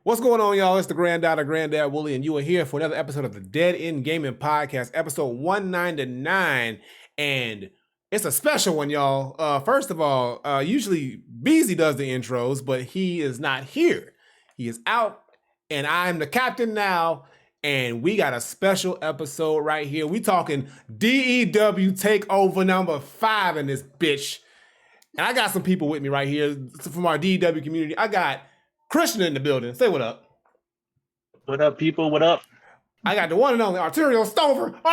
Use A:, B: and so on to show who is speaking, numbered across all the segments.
A: What's going on, y'all? It's the Granddad Wooly, and you are here for another episode of the Dead End Gaming Podcast, episode 199. And it's a special one, y'all. First of all, usually Beezy does the intros, but he is not here. He is out, and I'm the captain now. And we got a special episode right here. We talking DEW Takeover number 5 in this bitch. And I got some people with me right here from our DEW community. I got Christian in the building. Say what up.
B: What up, people? What up?
A: I got the one and only Arterial Stover. Arterial!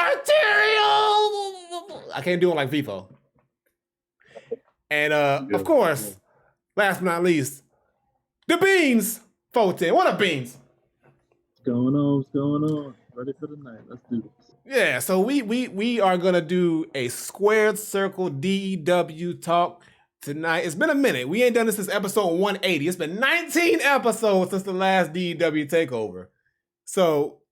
A: I can't do it like FIFO. And of course, last but not least, the Beans. 410. What up, Beans?
C: What's going on? Ready for the night. Let's do this.
A: Yeah, so we are gonna do a squared circle DEW talk tonight. It's been a minute. We ain't done this since episode 180. It's been 19 episodes since the last DEW takeover. So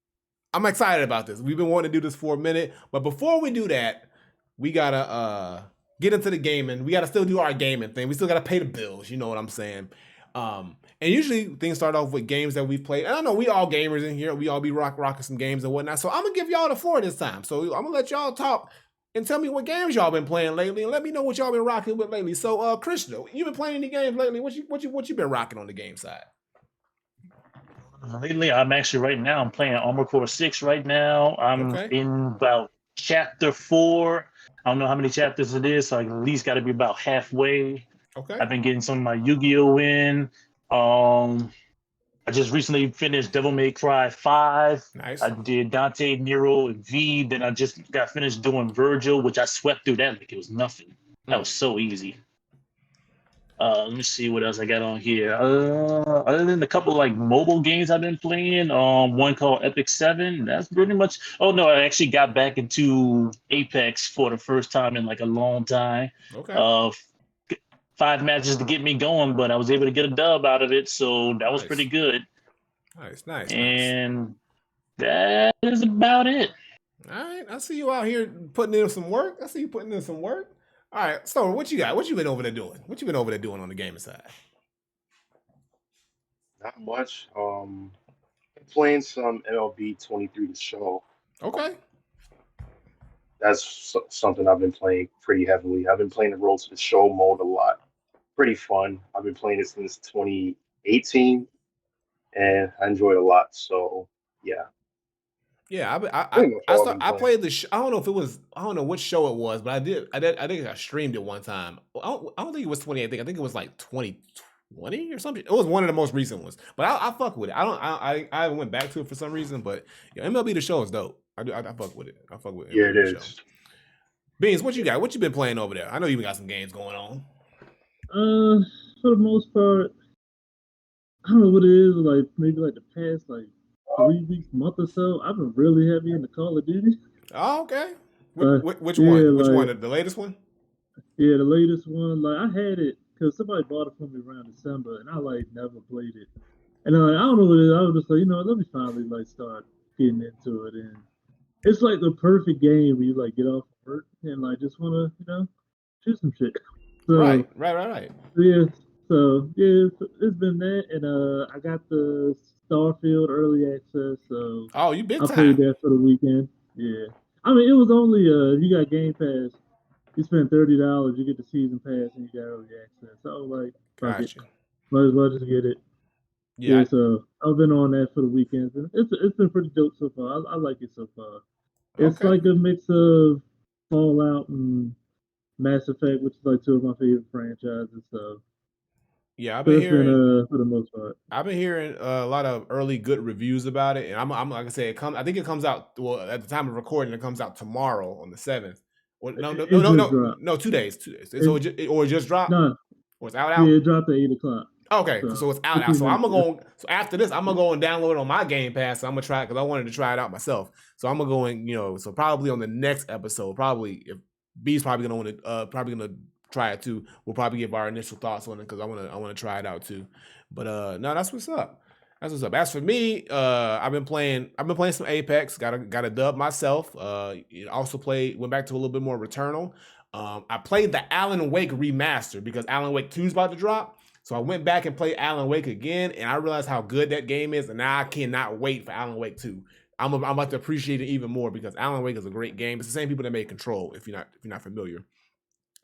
A: I'm excited about this. We've been wanting to do this for a minute. But before we do that, we gotta get into the gaming. We gotta still do our gaming thing. We still gotta pay the bills. You know what I'm saying? And usually things start off with games that we've played. And I know we all gamers in here. We all be rocking some games and whatnot. So I'm gonna give y'all the floor this time. So I'm gonna let y'all talk and tell me what games y'all been playing lately, and let me know what y'all been rocking with lately. So, Christian, you been playing any games lately? What you been rocking on the game side?
B: Lately, I'm playing Armored Core 6 right now. I'm in about chapter 4. I don't know how many chapters it is, so I at least got to be about halfway.
A: Okay.
B: I've been getting some of my Yu-Gi-Oh in. I just recently finished Devil May Cry 5.
A: Nice.
B: I did Dante, Nero, and V. Then I just got finished doing Virgil, which I swept through that like it was nothing. That was so easy. Let me see what else I got on here. Other than a couple like mobile games I've been playing, one called Epic 7. That's pretty much. Oh no, I actually got back into Apex for the first time in like a long time.
A: Okay.
B: 5 matches to get me going, but I was able to get a dub out of it, so that was pretty good.
A: Nice.
B: And that is about it.
A: All right, I see you out here putting in some work. All right, so what you got? What you been over there doing? On the gaming side?
D: Not much. Playing some MLB 23 The Show.
A: Okay.
D: That's something I've been playing pretty heavily. I've been playing the Road to the Show mode a lot. Pretty fun. I've been playing it since 2018, and I enjoy it a lot. So yeah.
A: Yeah, I played the. I don't know which show it was, but I think I streamed it one time. I don't think it was 2018. I think it was like 2020 or something. It was one of the most recent ones. But I fuck with it. I went back to it for some reason, but yeah, MLB The Show is dope. I fuck with it.
D: Yeah, it is.
A: Show. Beans, what you got? What you been playing over there? I know you got some games going on.
C: For the most part, I don't know what it is. Like maybe like the past 3 weeks, month or so, I've been really heavy into Call of Duty.
A: Oh, okay. Which one? Which one? The latest one?
C: Yeah, the latest one. Like I had it because somebody bought it for me around December, and I never played it. And I don't know what it is. I was just like, let me finally start getting into it. And it's like the perfect game where you get off work and just want to shoot some shit. So,
A: right.
C: Yeah. So yeah, it's been that, and I got the Starfield early access. So
A: you big
C: I
A: time.
C: played that for the weekend. Yeah. I mean, it was only if you got Game Pass, you spend $30, you get the season pass, and you got early access. So
A: gotcha.
C: Might as well just get it. Yeah. So I've been on that for the weekends, and it's been pretty dope so far. I like it so far. It's like a mix of Fallout and Mass Effect, which is like 2 of my favorite franchises. So
A: yeah, I've been hearing
C: for the most part.
A: I've been hearing a lot of early good reviews about it, and I'm like I said, I think it comes out at the time of recording. It comes out tomorrow on the 7th. No, 2 days. 2 days. So it just dropped.
C: No,
A: or it's out.
C: Yeah, it dropped at 8:00.
A: Okay, so it's out now. So I'm gonna go. So after this, I'm gonna go and download it on my Game Pass. So I'm gonna try it because I wanted to try it out myself. So I'm gonna go and so probably on the next episode, if B's probably gonna try it too. We'll probably give our initial thoughts on it because I wanna try it out too. But no, that's what's up. As for me, I've been playing some Apex. Got a dub myself. Also went back to a little bit more Returnal. I played the Alan Wake remaster because Alan Wake 2 is about to drop. So I went back and played Alan Wake again, and I realized how good that game is, and now I cannot wait for Alan Wake 2. I'm about to appreciate it even more because Alan Wake is a great game. It's the same people that made Control, if you're not familiar.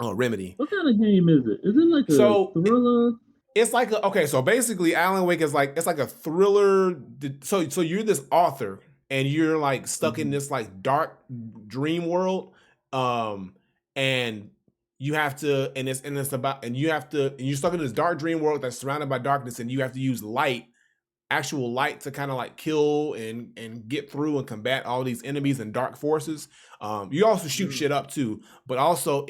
A: Oh, Remedy.
C: What kind of game is it? Is it like a thriller?
A: It's like so basically Alan Wake is like, it's like a thriller. So you're this author and you're like stuck in this like dark dream world, and you have to, and you're stuck in this dark dream world that's surrounded by darkness, and you have to use actual light to kind of like kill and get through and combat all these enemies and dark forces. You also shoot shit up too, but also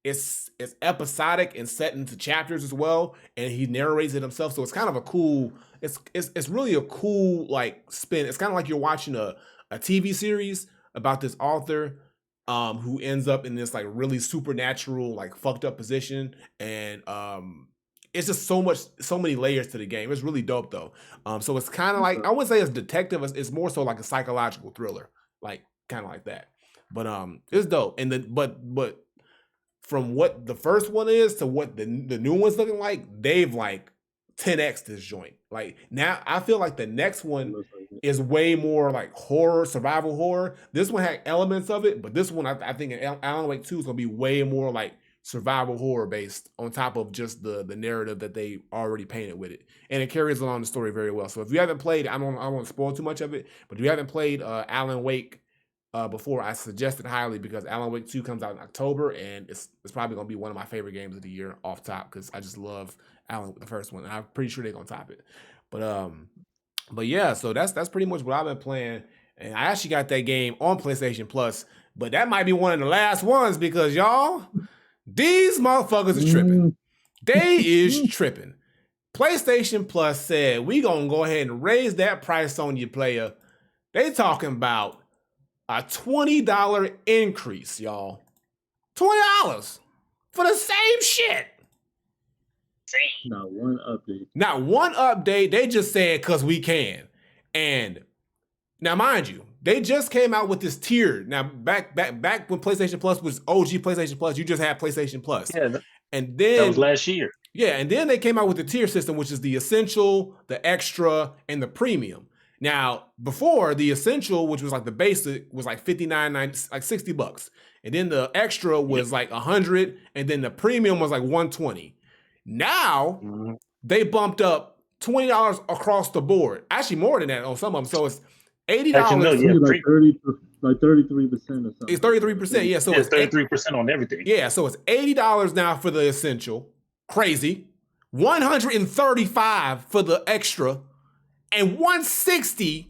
A: it's episodic and set into chapters as well, and he narrates it himself. So it's kind of a cool. It's really a cool like spin. It's kind of like you're watching a TV series about this author who ends up in this like really supernatural like fucked up position, and it's just so many layers to the game. It's really dope though. So it's kind of like, I wouldn't say it's detective. It's more so like a psychological thriller, like kind of like that. But it's dope. And then but from what the first one is to what the new one's looking like, they've like 10x this joint. Like now, I feel like the next one is way more like horror, survival horror. This one had elements of it, but this one I think Alan Wake 2 is gonna be way more like survival horror based on top of just the narrative that they already painted with it, and it carries along the story very well. So if you haven't played, I won't spoil too much of it, but if you haven't played Alan Wake before, I suggest it highly because Alan Wake 2 comes out in October, and it's probably gonna be one of my favorite games of the year off top because I just love Alan, the first one, and I'm pretty sure they're gonna top it. But yeah, so that's pretty much what I've been playing, and I actually got that game on PlayStation Plus, but that might be one of the last ones because y'all, these motherfuckers is tripping. They is tripping. PlayStation Plus said we gonna go ahead and raise that price on you, player. They talking about a $20 increase, y'all. $20 for the same shit.
C: Not one update.
A: Not one update. They just said because we can. And now, mind you, they just came out with this tier. Now, back when PlayStation Plus was OG PlayStation Plus, you just had PlayStation Plus.
B: Yeah,
A: and then
B: that was last year. Yeah,
A: and then they came out with the tier system, which is the Essential, the Extra, and the Premium. Now, before the Essential, which was like the basic, was like $59.90, like $60, and then the Extra was like $100, and then the Premium was like $120. Now they bumped up $20 across the board. Actually, more than that on some of them. So it's $80.
C: Actually, no, like 33% or something.
A: It's 33%. Yeah, so it's
B: 33% on everything.
A: Yeah, so it's $80 now for the Essential. Crazy. $135 for the Extra, and $160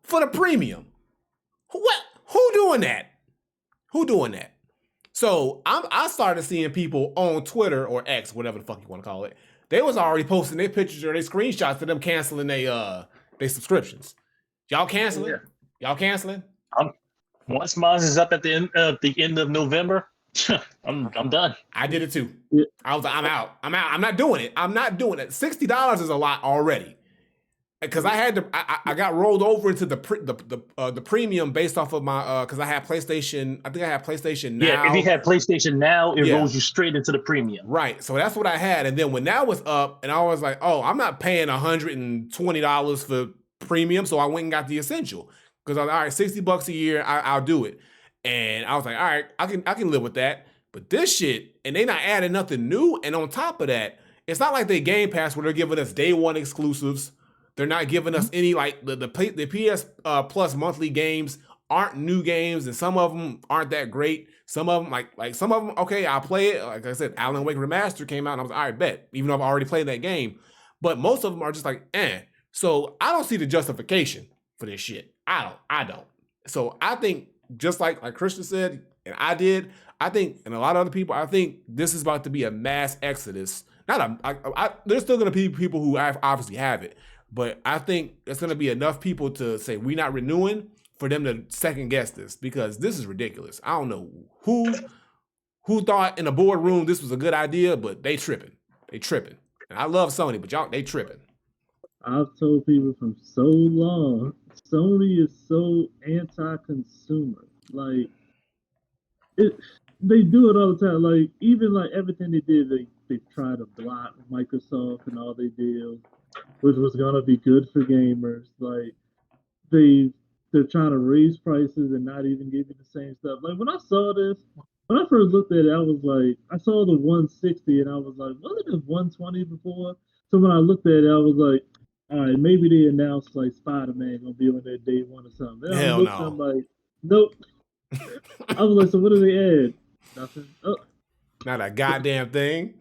A: for the Premium. What? Who doing that? Who doing that? So I started seeing people on Twitter or X, whatever the fuck you want to call it. They was already posting their pictures or their screenshots of them canceling their subscriptions. Y'all canceling?
B: Yeah.
A: Y'all canceling?
B: Once mine is up at the end of November, I'm done.
A: I did it too.
C: Yeah.
A: I was like, I'm out. I'm not doing it. I'm not doing it. $60 is a lot already. Because I had to, I got rolled over into the premium based off of my because I had PlayStation. I think I had PlayStation Now.
B: Yeah, if you had PlayStation Now, it rolls you straight into the premium.
A: Right. So that's what I had, and then when that was up, and I was like, oh, I'm not paying $120 for premium, so I went and got the Essential because I was all right, $60 a year, I'll do it, and I was like, all right, I can live with that. But this shit, and they not adding nothing new, and on top of that, it's not like they Game Pass where they're giving us day one exclusives. They're not giving us any, like, the PS Plus monthly games aren't new games, and some of them aren't that great. Some of them, like some of them, okay, I'll play it. Like I said, Alan Wake Remastered came out, and I was like, all right, bet, even though I've already played that game. But most of them are just like, eh. So I don't see the justification for this shit. I don't. So I think, just like Christian said, and I did, I think, and a lot of other people, I think this is about to be a mass exodus. There's still going to be people who obviously have it. But I think there's going to be enough people to say we're not renewing for them to second guess this, because this is ridiculous. I don't know who thought in a boardroom this was a good idea, but they tripping. They tripping. And I love Sony, but y'all, they tripping.
C: I've told people from so long, Sony is so anti-consumer. Like, they do it all the time. Like, even like everything they did, they tried to block Microsoft and all they deals, which was gonna be good for gamers. Like they're trying to raise prices and not even give you the same stuff. Like when I saw this, when I first looked at it, I was like, I saw the 160 and I was like, wasn't it 120 before? So when I looked at it, I was like, all right, maybe they announced like Spider-Man gonna be on their day one or something. Then
A: Hell
C: I looked
A: no.
C: and I'm like, nope. I was like, so what do they add? Nothing. Oh,
A: Not a goddamn thing.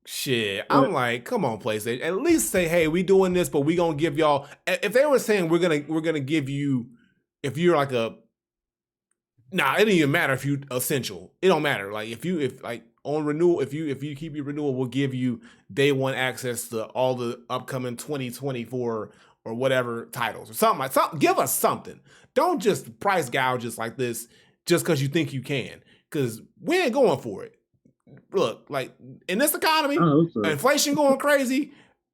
A: Shit. I'm like, come on, PlayStation. At least say, hey, we doing this, but we gonna give y'all. If they were saying we're gonna give you, if you're like a, nah, it doesn't even matter if you essential. It don't matter. Like if like on renewal, if you keep your renewal, we'll give you day one access to all the upcoming 2024 or whatever titles or something like something. Give us something. Don't just price gouge us like this just because you think you can. Because we ain't going for it. Look, like in this economy, inflation going crazy,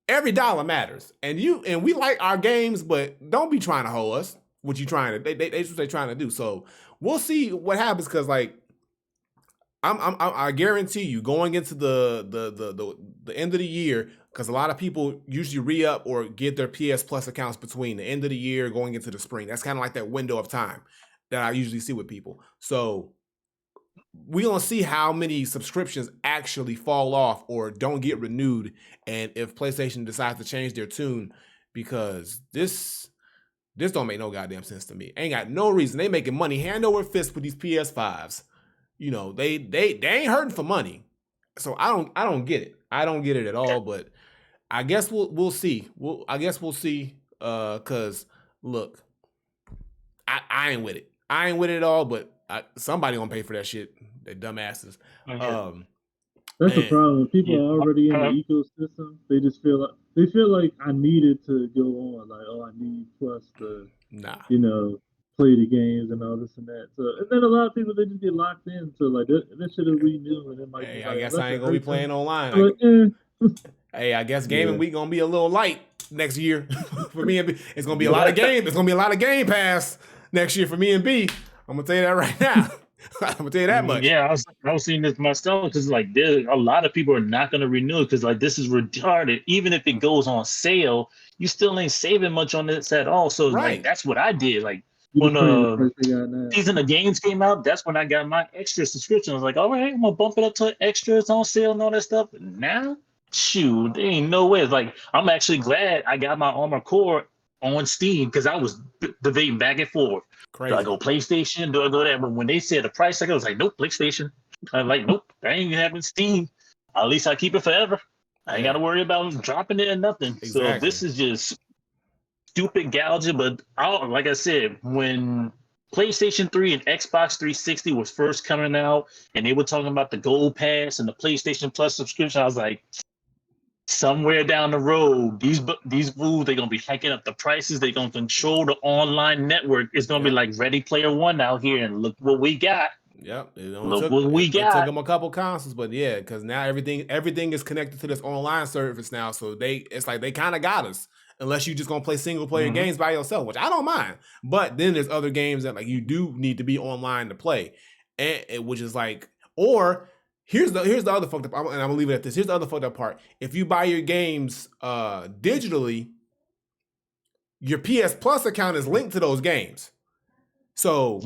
A: every dollar matters. And we like our games, but don't be trying to hold us. What you trying to? That's what they're trying to do. So we'll see what happens. Because like, I guarantee you, going into the end of the year, because a lot of people usually re-up or get their PS Plus accounts between the end of the year going into the spring. That's kind of like that window of time that I usually see with people. So we're going to see how many subscriptions actually fall off or don't get renewed, and if PlayStation decides to change their tune, because this don't make no goddamn sense to me. Ain't got no reason. They making money hand over fist with these PS5s. You know, they ain't hurting for money. So I don't get it. I don't get it at all, but I guess we'll see. I guess we'll see. Cause look, I ain't with it. I ain't with it at all, but somebody gonna pay for that shit. They dumbasses.
C: That's the problem. People are already in the ecosystem. They just feel like I needed to go on. Like, oh, I need Plus to, play the games and all this and that. So, and then a lot of people, they just get locked in. So, like, this should have renewed. And it might be
A: I
C: like,
A: guess I ain't gonna be playing online.
C: Like,
A: hey, I guess gaming week gonna be a little light next year for me and B. It's gonna be a lot of game. It's gonna be a lot of Game Pass next year for me and B. I'm gonna tell you that right now. I'm gonna tell you that much.
B: Yeah, I was seeing this myself because like there a lot of people are not gonna renew because like this is retarded. Even if it goes on sale, you still ain't saving much on this at all. So like that's what I did. Like when season of games came out, that's when I got my extra subscription. I was like, all right, I'm gonna bump it up to extras on sale and all that stuff. Now, shoot, there ain't no way. It's like I'm actually glad I got my Armored Core on Steam because I was debating back and forth.
A: Crazy.
B: Do I go PlayStation? Do I go there? But when they said the price, I was like, nope, PlayStation. I'm like, nope, I ain't having Steam. At least I keep it forever. I ain't got to worry about dropping it or nothing. Exactly. So this is just stupid gouging. But like I said, when PlayStation 3 and Xbox 360 was first coming out and they were talking about the Gold Pass and the PlayStation Plus subscription, I was like, somewhere down the road, these fools, they're going to be hiking up the prices. They're going to control the online network. It's going to be like Ready Player One out here, and look what we got.
A: Yep. It
B: took
A: them a couple consoles, but yeah, because now everything is connected to this online service now. So it's like they kind of got us, unless you just going to play single player games by yourself, which I don't mind. But then there's other games that like you do need to be online to play, and which is like, or Here's the other fucked up, and I'm gonna leave it at this. Here's the other fucked up part. If you buy your games digitally, your PS Plus account is linked to those games. So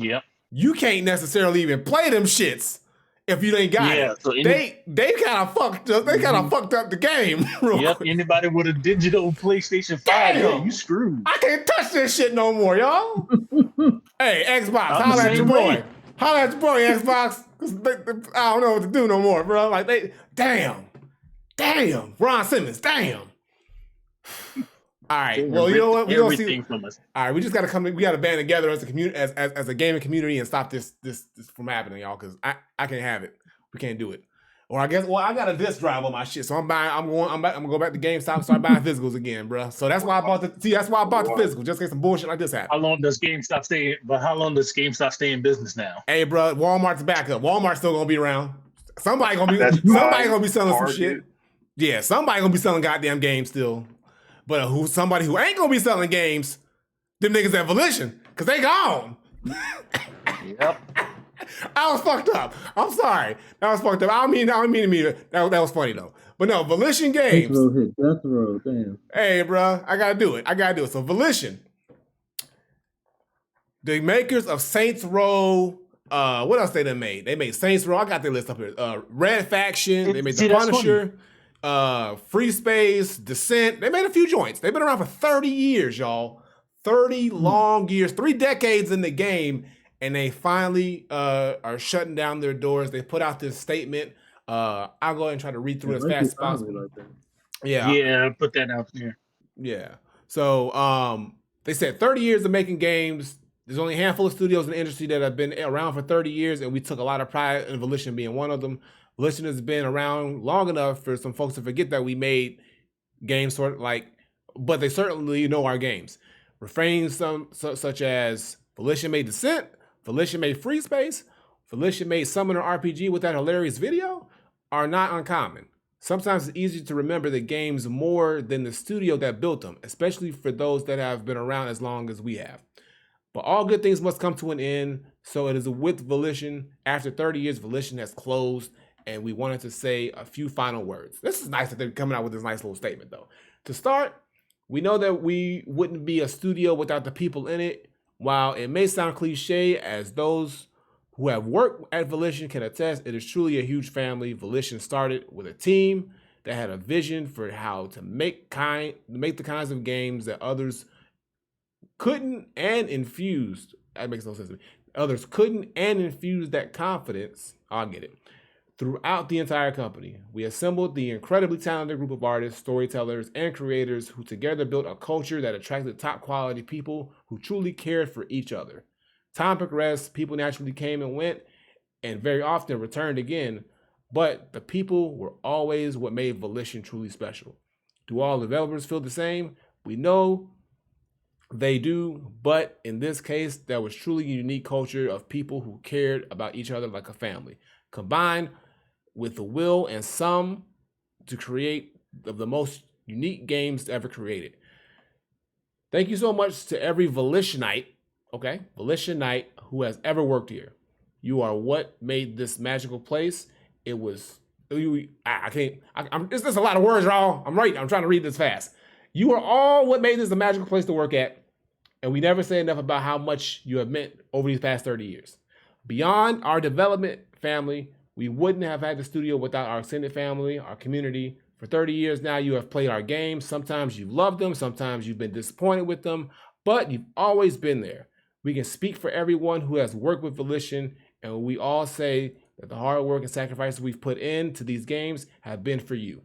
A: you can't necessarily even play them shits if you ain't got it. So they kind of fucked up. They kind of fucked up the game. Real quick.
B: Anybody with a digital PlayStation 5, you screwed.
A: I can't touch this shit no more, y'all. Hey, Xbox, holla at your boy. Holla at your boy, Xbox. I don't know what to do no more, bro. Like damn, Ron Simmons, damn. All right, well, you know what? We gonna see. All right, we just gotta come. We gotta band together as a community, as a gaming community, and stop this from happening, y'all. Because I can't have it. We can't do it. Or I guess, I got a disc drive on my shit, so I'm gonna go back to GameStop and start buying physicals again, bro. So that's why I bought the physical, just in case some bullshit like this happen.
B: How long does GameStop stay in business now?
A: Hey, bro, Walmart's back up. Walmart's still gonna be around. Somebody gonna be selling some shit. Yeah, somebody gonna be selling goddamn games still. But somebody who ain't gonna be selling games, them niggas at Volition, cause they gone.
B: Yep.
A: I was fucked up. I'm sorry. That was fucked up. I don't mean to be that was funny though. But no, Volition
C: Saints
A: Games.
C: Row hit Death Row. Damn.
A: Hey, bro, I gotta do it. So Volition, the makers of Saints Row. What else they done made? They made Saints Row. I got their list up here. Red Faction. They made
B: See,
A: The
B: that's
A: Punisher. Free Space, Descent. They made a few joints. They've been around for 30 years, y'all. 30 long years, 3 decades in the game, and they finally are shutting down their doors. They put out this statement. I'll go ahead and try to read through it as fast as possible.
C: Like that.
A: Yeah.
B: Put that out there.
A: Yeah. So they said 30 years of making games. There's only a handful of studios in the industry that have been around for 30 years, and we took a lot of pride in Volition being one of them. Volition has been around long enough for some folks to forget that we made games but they certainly know our games. Refrains such as Volition made Descent, Volition made Free Space, Volition made Summoner RPG with that hilarious video are not uncommon. Sometimes it's easier to remember the games more than the studio that built them, especially for those that have been around as long as we have. But all good things must come to an end, so it is with Volition. After 30 years, Volition has closed, and we wanted to say a few final words. This is nice that they're coming out with this nice little statement, though. To start, we know that we wouldn't be a studio without the people in it. While it may sound cliche, as those who have worked at Volition can attest, it is truly a huge family. Volition started with a team that had a vision for how to make the kinds of games that others couldn't and infused. That makes no sense to me. Others couldn't and infused that confidence. I'll get it. Throughout the entire company, we assembled the incredibly talented group of artists, storytellers, and creators who together built a culture that attracted top quality people who truly cared for each other. Time progressed, people naturally came and went, and very often returned again, but the people were always what made Volition truly special. Do all developers feel the same? We know they do, but in this case, there was truly a unique culture of people who cared about each other like a family, combined with the will and some to create the most unique games ever created. Thank you so much to every Volitionite, Volitionite who has ever worked here. You are what made this magical place. It was, it's just a lot of words, y'all. I'm trying to read this fast. You are all what made this a magical place to work at, and we never say enough about how much you have meant over these past 30 years. Beyond our development family, we wouldn't have had the studio without our extended family, our community. For 30 years now, you have played our games. Sometimes you've loved them, sometimes you've been disappointed with them, but you've always been there. We can speak for everyone who has worked with Volition, and we all say that the hard work and sacrifices we've put into these games have been for you.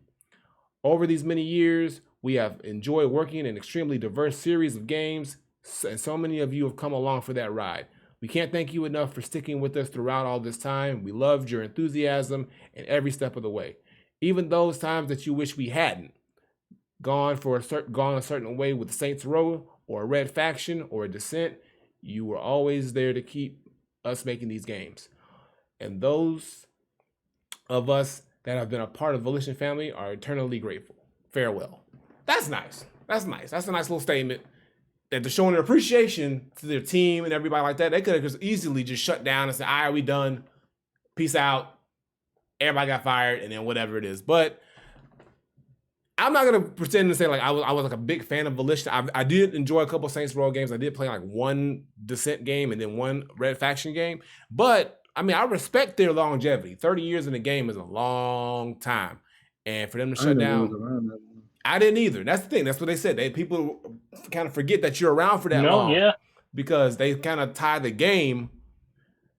A: Over these many years, we have enjoyed working in an extremely diverse series of games, and so many of you have come along for that ride. We can't thank you enough for sticking with us throughout all this time. We loved your enthusiasm and every step of the way. Even those times that you wish we hadn't gone a certain way with Saints Row or a Red Faction or a Descent, you were always there to keep us making these games. And those of us that have been a part of Volition family are eternally grateful. Farewell. That's nice. That's nice. That's a nice little statement. That they're showing their appreciation to their team and everybody like that. They could have just easily just shut down and said, all right, we done. Peace out. Everybody got fired, and then whatever it is. But I'm not gonna pretend to say like I was like a big fan of Volition. I did enjoy a couple of Saints Row games. I did play like one Descent game and then one Red Faction game. But I mean, I respect their longevity. 30 years in the game is a long time. And for them to shut down, I didn't either. That's the thing. That's what they said. People kind of forget that you're around for that long.
B: Yeah.
A: Because they kind of tie the game.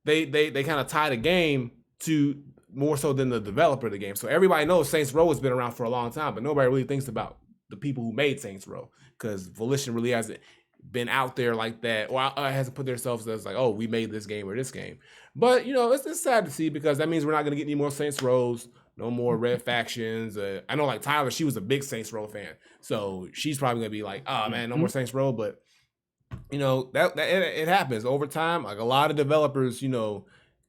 A: They kind of tie the game to more so than the developer of the game. So everybody knows Saints Row has been around for a long time, but nobody really thinks about the people who made Saints Row, because Volition really hasn't been out there like that, or hasn't put themselves as like, oh, we made this game or this game. But you know, it's sad to see, because that means we're not going to get any more Saints Rows. No more Red Factions. I know, like Tyler, she was a big Saints Row fan, so she's probably gonna be like, "Oh man, no more Saints Row." But you know that it happens over time. Like a lot of developers, you know,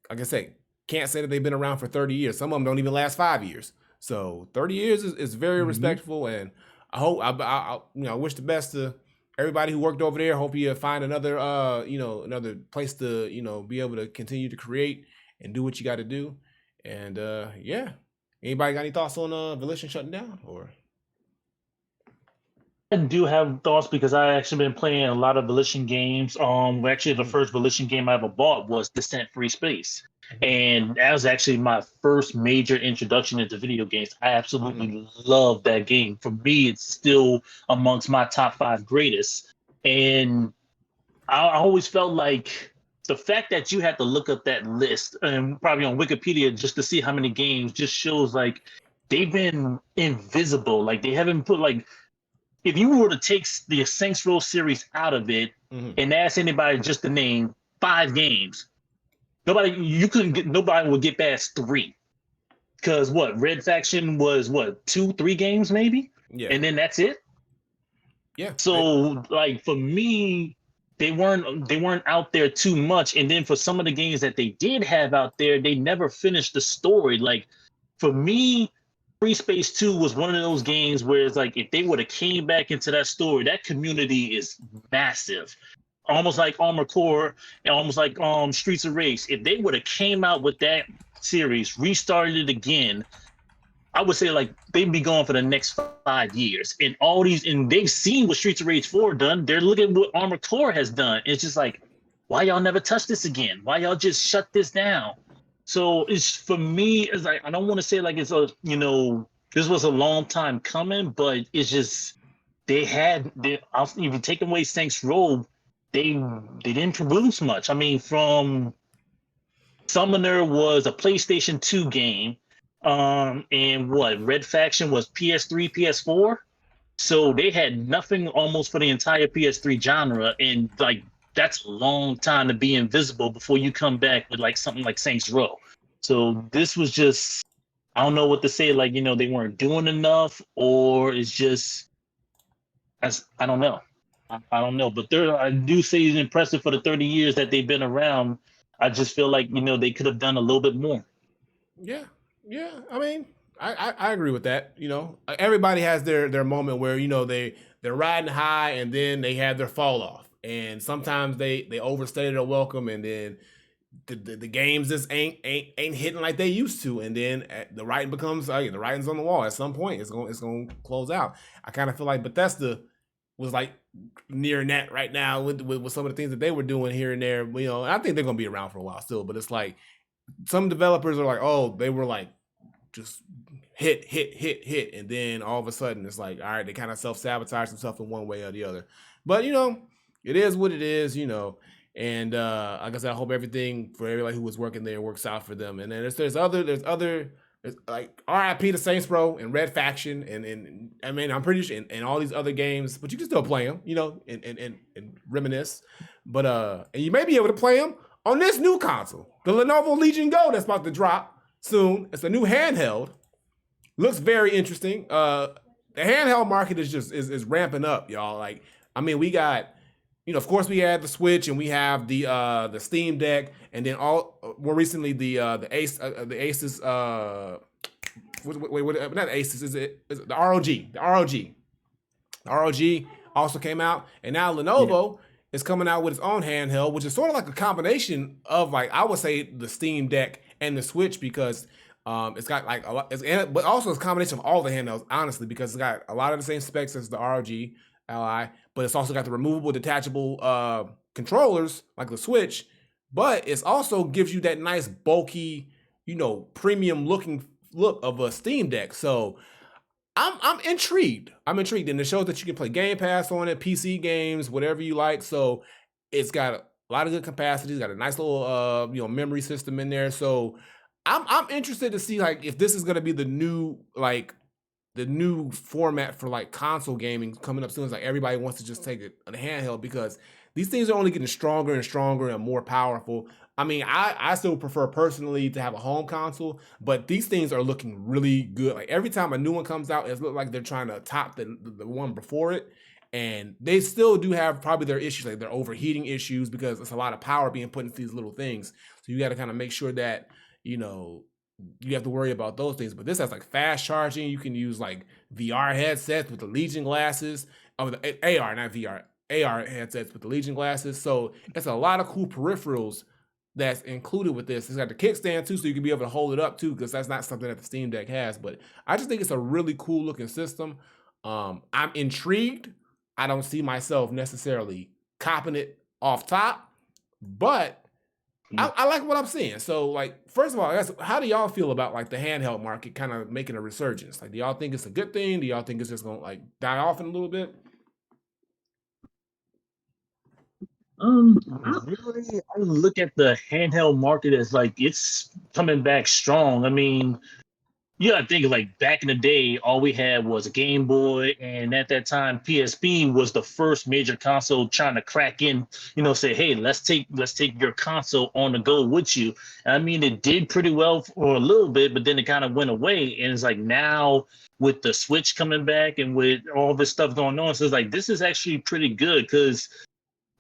A: like I said, can't say that they've been around for 30 years. Some of them don't even last 5 years. So 30 years is very respectful, and I hope I wish the best to everybody who worked over there. Hope you find another another place to be able to continue to create and do what you got to do. And yeah, anybody got any thoughts on Volition shutting down or?
B: I do have thoughts because I actually been playing a lot of Volition games. Actually, the first Volition game I ever bought was Descent Free Space, and that was actually my first major introduction into video games. I absolutely love that game. For me, it's still amongst my top 5 greatest. And I always felt like the fact that you had to look up that list and probably on Wikipedia just to see how many games just shows like they've been invisible. Like they haven't put like. If you were to take the Saints Row series out of it and ask anybody just to name 5 games, nobody would get past 3. Because Red Faction was 2, 3 games maybe?
A: Yeah.
B: And then that's it?
A: Yeah.
B: So like for me, they weren't out there too much. And then for some of the games that they did have out there, they never finished the story. Like for me, Free Space 2 was one of those games where it's like if they would have came back into that story, that community is massive. Almost like Armored Core and almost like Streets of Rage. If they would have came out with that series, restarted it again, I would say like they'd be going for the next 5 years. And they've seen what Streets of Rage 4 done. They're looking at what Armored Core has done. It's just like, why y'all never touch this again? Why y'all just shut this down? So it's for me, it's like I don't want to say like it's this was a long time coming, but it's just even taking away Saints Row, they didn't produce much. I mean, from Summoner was a PlayStation 2 game, and Red Faction was PS3, PS4. So they had nothing almost for the entire PS3 genre, and like that's a long time to be invisible before you come back with like something like Saints Row. So this was just, I don't know what to say. Like, they weren't doing enough, or it's just, I don't know. I don't know. But I do say it's impressive for the 30 years that they've been around. I just feel like, they could have done a little bit more.
A: Yeah. Yeah. I mean, I agree with that. Everybody has their moment where, they're riding high and then they have their fall off. And sometimes they overstay their welcome, and then the games just ain't hitting like they used to, and then the writing becomes the writing's on the wall. At some point, it's going to close out. I kind of feel like Bethesda was like near net right now with some of the things that they were doing here and there. And I think they're going to be around for a while still, but it's like some developers are like, oh, they were like just hit, and then all of a sudden it's like, all right, they kind of self-sabotage themselves in one way or the other. But it is what it is, and like I said, I hope everything for everybody who was working there works out for them. And then there's other like RIP to Saints Row and Red Faction, and I mean I'm pretty sure and all these other games, but you can still play them, and reminisce. But and you may be able to play them on this new console, the Lenovo Legion Go that's about to drop soon. It's a new handheld. Looks very interesting. The handheld market is ramping up, y'all. Like, I mean, we got, of course we had the Switch and we have the Steam Deck, and then more recently the Asus not Asus, is it the ROG? The ROG also came out, and now Lenovo is coming out with its own handheld, which is sort of like a combination of, like, I would say the Steam Deck and the Switch, because it's got like a lot, but also it's a combination of all the handhelds, honestly, because it's got a lot of the same specs as the ROG Ally, but it's also got the removable, detachable controllers like the Switch, but it also gives you that nice bulky, premium looking look of a Steam Deck. So I'm intrigued. And it shows that you can play Game Pass on it, PC games, whatever you like. So it's got a lot of good capacity. It's got a nice little memory system in there. So I'm interested to see, like, if this is gonna be the new format for like console gaming coming up soon. It's like everybody wants to just take it on a handheld, because these things are only getting stronger and stronger and more powerful. I mean, I still prefer personally to have a home console, but these things are looking really good. Like every time a new one comes out, it's look like they're trying to top the one before it. And they still do have probably their issues, like their overheating issues, because it's a lot of power being put into these little things. So you got to kind of make sure that, you have to worry about those things. But this has like fast charging. You can use like VR headsets with the Legion glasses, the AR, not VR, AR headsets with the Legion glasses. So it's a lot of cool peripherals that's included with this. It's got the kickstand too, so you can be able to hold it up too, because that's not something that the Steam Deck has. But I just think it's a really cool looking system. I'm intrigued. I don't see myself necessarily copping it off top, but I like what I'm seeing. So, like, first of all, I guess, how do y'all feel about like the handheld market kind of making a resurgence? Like, do y'all think it's a good thing? Do y'all think it's just gonna like die off in a little bit?
B: Really, I look at the handheld market as like it's coming back strong. I mean, you gotta think like back in the day, all we had was a Game Boy, and at that time, PSP was the first major console trying to crack in. Say, hey, let's take your console on the go with you. And I mean, it did pretty well for a little bit, but then it kind of went away. And it's like now with the Switch coming back and with all this stuff going on, so it's like this is actually pretty good because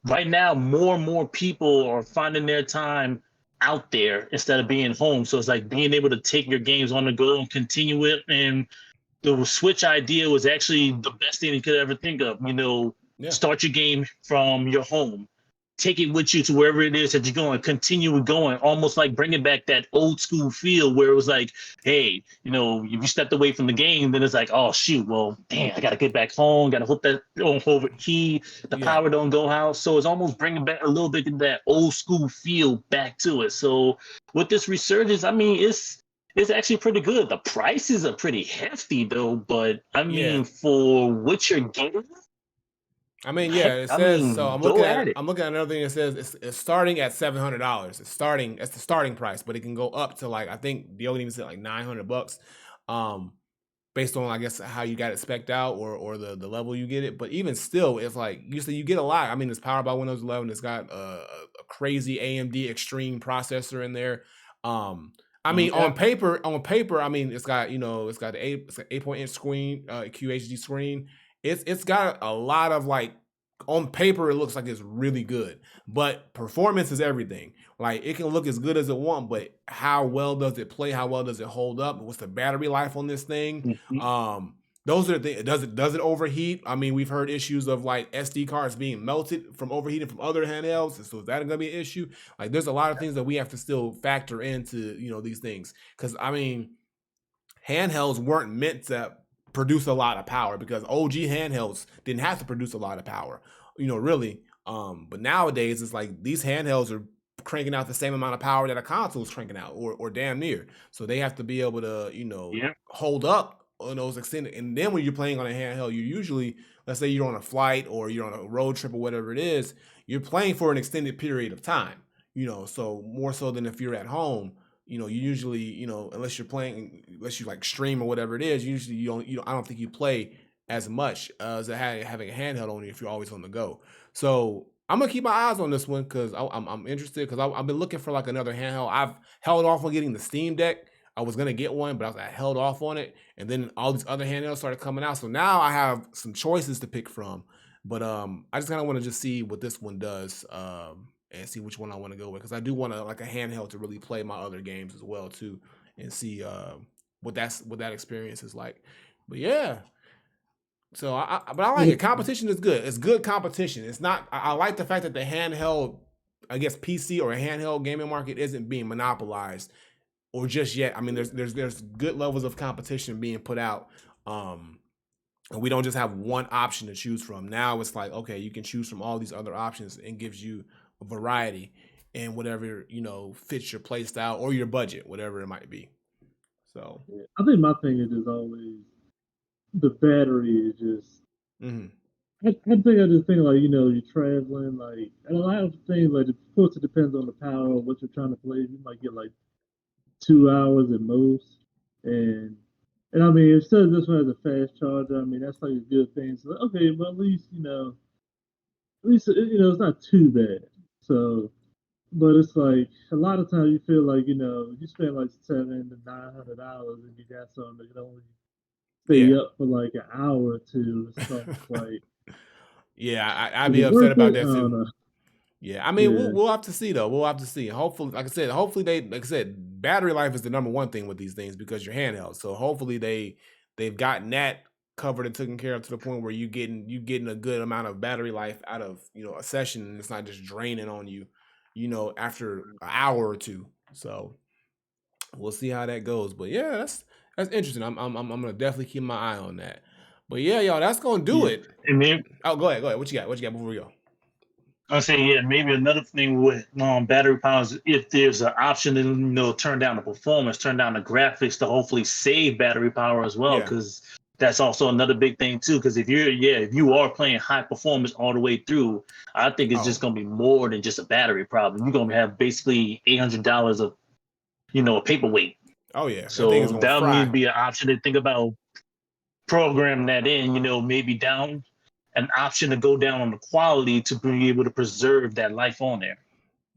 B: right now more and more people are finding their time out there instead of being home. So it's like being able to take your games on the go and continue it. And the Switch idea was actually the best thing you could ever think of. Start your game from your home, take it with you to wherever it is that you're going, continue going, almost like bringing back that old school feel where it was like, hey, if you stepped away from the game, then it's like, oh shoot, well, damn, I got to get back home, got to hope that don't overheat, the power don't go out. So it's almost bringing back a little bit of that old school feel back to it. So with this resurgence, I mean, it's actually pretty good. The prices are pretty hefty though, but I mean, for what you're getting,
A: I mean, yeah, it says so. I'm looking at another thing that says it's starting at $700. It's the starting price, but it can go up to like I think the even said like $900, based on I guess how you got it spec'd out or the level you get it. But even still, it's like you get a lot. I mean, it's powered by Windows 11. It's got a crazy AMD Extreme processor in there. I mean, on paper, I mean, it's got the 8-point-inch screen, QHD screen. It's got a lot of like on paper it looks like it's really good, but performance is everything. Like it can look as good as it wants, but how well does it play? How well does it hold up? What's the battery life on this thing? Those are the things. Does it overheat? I mean, we've heard issues of like SD cards being melted from overheating from other handhelds. So is that gonna be an issue? Like there's a lot of things that we have to still factor into these things, because I mean, handhelds weren't meant to produce a lot of power, because OG handhelds didn't have to produce a lot of power, really. But nowadays it's like these handhelds are cranking out the same amount of power that a console is cranking out, or damn near. So they have to be able to, hold up on those extended. And then when you're playing on a handheld, you usually, let's say you're on a flight or you're on a road trip or whatever it is, you're playing for an extended period of time. So more so than if you're at home. You usually, unless you like stream or whatever it is, usually I don't think you play as much as having a handheld on you if you're always on the go. So I'm gonna keep my eyes on this one because I'm interested, because I've been looking for like another handheld. I've held off on getting the Steam Deck. I was gonna get one, but I held off on it, and then all these other handhelds started coming out. So now I have some choices to pick from. But I just kind of want to just see what this one does. And see which one I want to go with, because I do want like a handheld to really play my other games as well too, and see what that experience is like. But yeah, so but I like it. Competition is good. It's good competition. It's not. I like the fact that the handheld, I guess PC or a handheld gaming market isn't being monopolized, or just yet. I mean, there's good levels of competition being put out. And we don't just have one option to choose from. Now it's like, okay, you can choose from all these other options, and gives you variety and whatever fits your play style or your budget, whatever it might be. So
C: I think my thing is just always the battery is just. I think I just think like you're traveling like, and a lot of things like, of course it depends on the power of what you're trying to play. You might get like 2 hours at most, and I mean, if this one has a fast charger, I mean that's like a good thing. So okay, but at least it's not too bad. So, but it's like a lot of times you feel like you spend like $700 to $900 and you got something that can only stay up for like an hour or two. So it's like,
A: I'd be upset about that too. Yeah, I mean, we'll have to see though. We'll have to see. Hopefully, like I said, battery life is the number one thing with these things because you're handheld. So hopefully they've gotten that covered and taken care of to the point where you getting a good amount of battery life out of a session, and it's not just draining on you, after an hour or two. So we'll see how that goes. But yeah, that's interesting. I'm gonna definitely keep my eye on that. But yeah, y'all, that's gonna do it.
B: And maybe,
A: go ahead. What you got before we go?
B: I say, yeah, maybe another thing with battery power is if there's an option to turn down the performance, turn down the graphics to hopefully save battery power as well, because that's also another big thing too. Because if you are playing high performance all the way through, I think it's just gonna be more than just a battery problem. You're gonna have basically $800 of a paperweight.
A: Oh yeah,
B: so that would be an option to think about programming that in. Maybe down. An option to go down on the quality to be able to preserve that life on there.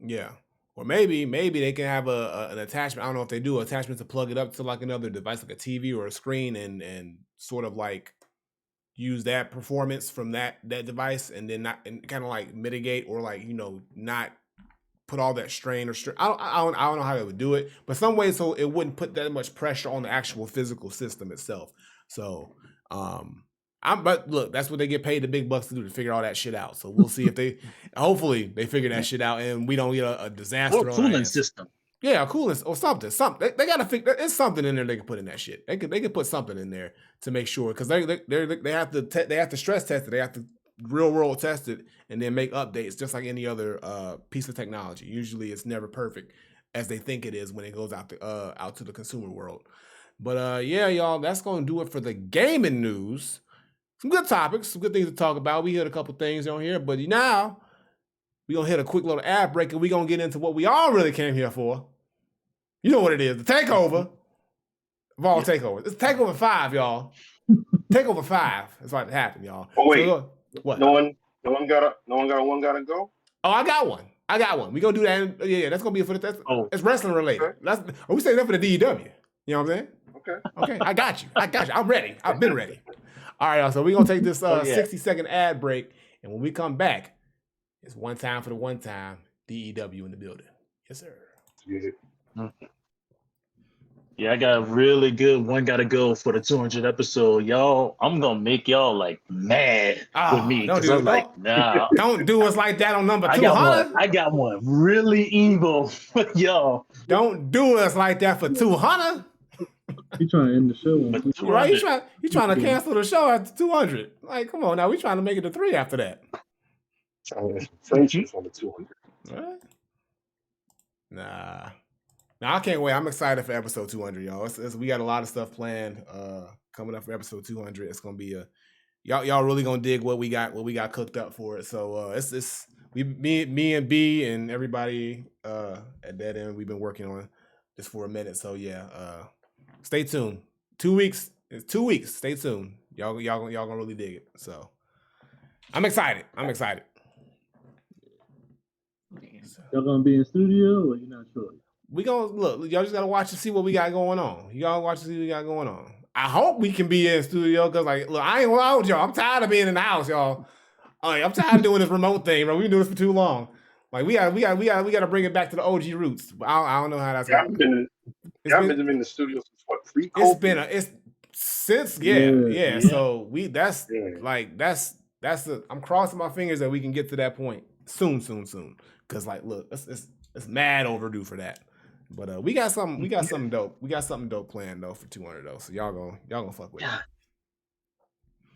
A: Yeah. Or maybe they can have an attachment. I don't know if they do attachment to plug it up to like another device, like a TV or a screen, and sort of like use that performance from that device, and then kind of like mitigate or like not put all that strain or I don't know how they would do it, but some way so it wouldn't put that much pressure on the actual physical system itself. So but look, that's what they get paid the big bucks to do, to figure all that shit out. So we'll see if hopefully they figure that shit out and we don't get a disaster.
B: Or a cooling system.
A: Yeah, a cooling or something. They got to figure. There's something in there they can put in that shit. They could put something in there to make sure, because they have to stress test it. They have to real world test it and then make updates, just like any other piece of technology. Usually, it's never perfect as they think it is when it goes out to the consumer world. But yeah, y'all, that's gonna do it for the gaming news. Some good topics, some good things to talk about. We hit a couple things on here, but now we're going to hit a quick little ad break, and we're going to get into what we all really came here for. You know what it is, the takeover of all takeovers. It's Takeover 5, y'all. Takeover 5 is about to happen, y'all.
D: Oh, wait.
A: So, what?
D: No one gotta go?
A: Oh, I got one. We're going to do that. Yeah, that's going to be for it's wrestling related.
D: Okay.
A: We say that for the DEW. You know what I'm saying?
D: Okay.
A: I got you. I'm ready. I've been ready. All right, y'all. So we're going to take this 60-second ad break. And when we come back, it's one time for the one time. DEW in the building. Yes, sir.
B: Yeah, I got a really good one gotta go for the 200 episode. Y'all, I'm going to make y'all like mad with me. Nah.
A: Don't do us like that on number 200.
B: I got one really evil for y'all.
A: Don't do us like that for 200.
C: You trying to end the show?
A: Right? You trying to cancel the show after 200? Like, come on now. We trying to make it to 3 after that.
D: Friendships on the 200.
A: Right? Nah, I can't wait. I'm excited for episode 200, y'all. We got a lot of stuff planned coming up for episode 200. It's gonna be y'all really gonna dig what we got cooked up for it. So me and B and everybody at that end, we've been working on this for a minute. So yeah, stay tuned. 2 weeks. It's 2 weeks. Stay tuned. Y'all gonna really dig it. So I'm excited.
C: Y'all gonna be in studio, or you not sure?
A: We gonna look. Y'all just gotta watch and see what we got going on. Y'all watch and see what we got going on. I hope we can be in studio, because look, I ain't gonna with y'all. I'm tired of being in the house, y'all. I'm tired of doing this remote thing, bro. We've been doing this for too long. Like we got to bring it back to the OG roots. I don't know how that's going.
D: You haven't been in the studio since what, pre-COVID?
A: So I'm crossing my fingers that we can get to that point soon. Because look, it's mad overdue for that. But we got something dope. We got something dope planned though for 200 though. So y'all gonna fuck with it.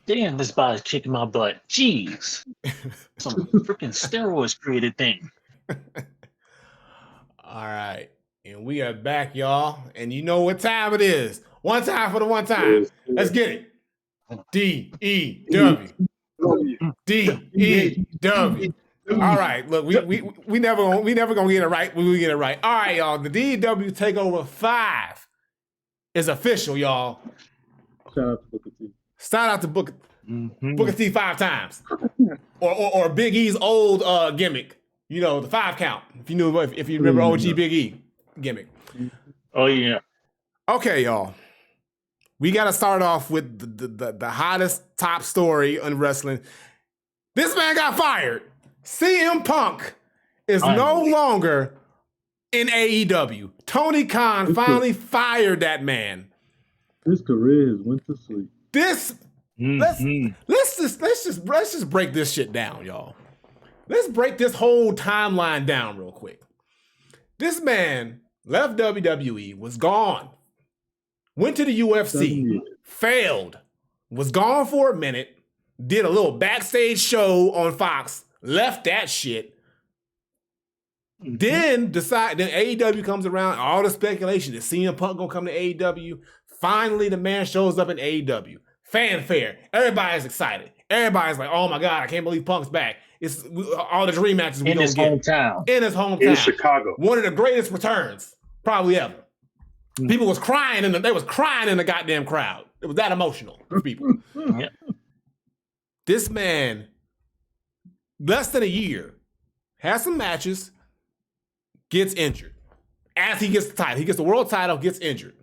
B: Damn, this body's kicking my butt. Jeez. Some freaking steroids created thing.
A: All right. And we are back, y'all. And you know what time it is. One time for the one time. Let's get it. DEW. DEW. All right. Look, we never gonna get it right when we get it right. All right, y'all. The DEW Takeover 5 is official, y'all. Shout out to Booker T 5 times. Or Big E's old gimmick. You know, the 5 count. If you remember OG Big E gimmick.
B: Oh yeah.
A: Okay, y'all. We gotta start off with the hottest top story in wrestling. This man got fired. CM Punk is no longer in AEW. Tony Khan finally fired that man.
C: His career has went to sleep.
A: This Let's just break this shit down, y'all. Let's break this whole timeline down real quick. This man left WWE, was gone, went to the UFC, failed, was gone for a minute, did a little backstage show on Fox, left that shit. Then AEW comes around, all the speculation that CM Punk gonna come to AEW. Finally, the man shows up in AEW. Fanfare. Everybody's excited. Everybody's like, oh my God, I can't believe Punk's back. It's all the dream matches we
B: in his hometown.
A: In his hometown.
D: In Chicago.
A: One of the greatest returns probably ever. People was crying they was crying in the goddamn crowd. It was that emotional for people.
B: Yeah.
A: This man, less than a year, has some matches, gets injured. As he gets the title, he gets the world title, gets injured.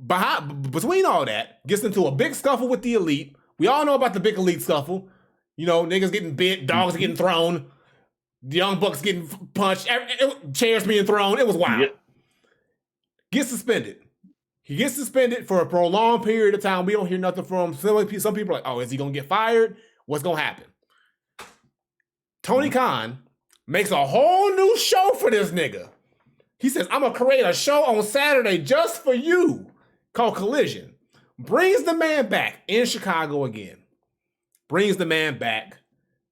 A: Between all that, gets into a big scuffle with the Elite. We all know about the big Elite scuffle. You know, niggas getting bit, dogs getting thrown, the Young Bucks getting punched, chairs being thrown. It was wild. Yep. Gets suspended. He gets suspended for a prolonged period of time. We don't hear nothing from him. Some people are like, oh, is he going to get fired? What's going to happen? Tony Khan makes a whole new show for this nigga. He says, I'm going to create a show on Saturday just for you called Collision. Brings the man back in Chicago again. Brings the man back,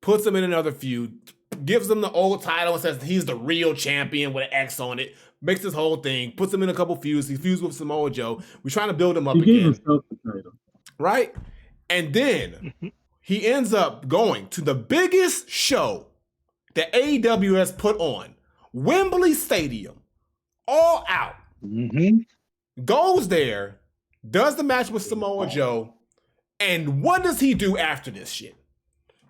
A: puts him in another feud, gives him the old title and says he's the real champion with an X on it, makes this whole thing, puts him in a couple feuds. He feuds with Samoa Joe. We're trying to build him up again.
C: He gave himself the title.
A: Right? And then he ends up going to the biggest show that AEW has put on, Wembley Stadium, all out. Goes there, does the match with Samoa Joe, and what does he do after this shit?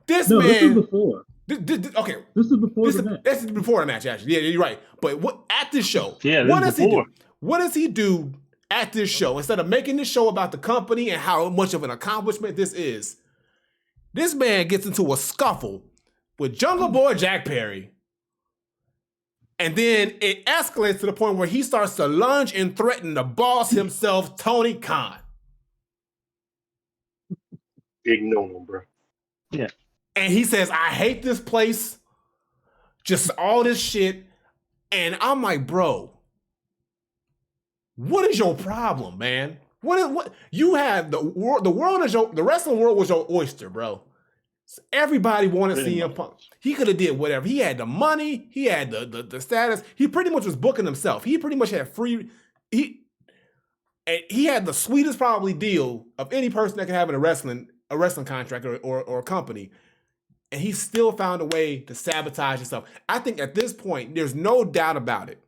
A: This man.
C: This is before.
A: Okay.
C: This is before the match.
A: This is before the match, actually. Yeah, you're right. But what at this show?
B: Yeah,
A: what does he do? What does he do at this show? Instead of making this show about the company and how much of an accomplishment this is, this man gets into a scuffle with Jungle Boy Jack Perry. And then it escalates to the point where he starts to lunge and threaten the boss himself, Tony Khan.
D: Big no-no, bro.
B: Yeah.
A: And he says, I hate this place. Just all this shit. And I'm like, bro, what is your problem, man? What you have the world is the wrestling world was your oyster, bro. So everybody wanted CM Punk. He could have did whatever. He had the money. He had the status. He pretty much was booking himself. He pretty much had free. He had the sweetest probably deal of any person that can have a wrestling contract or a company. And he still found a way to sabotage himself. I think at this point, there's no doubt about it.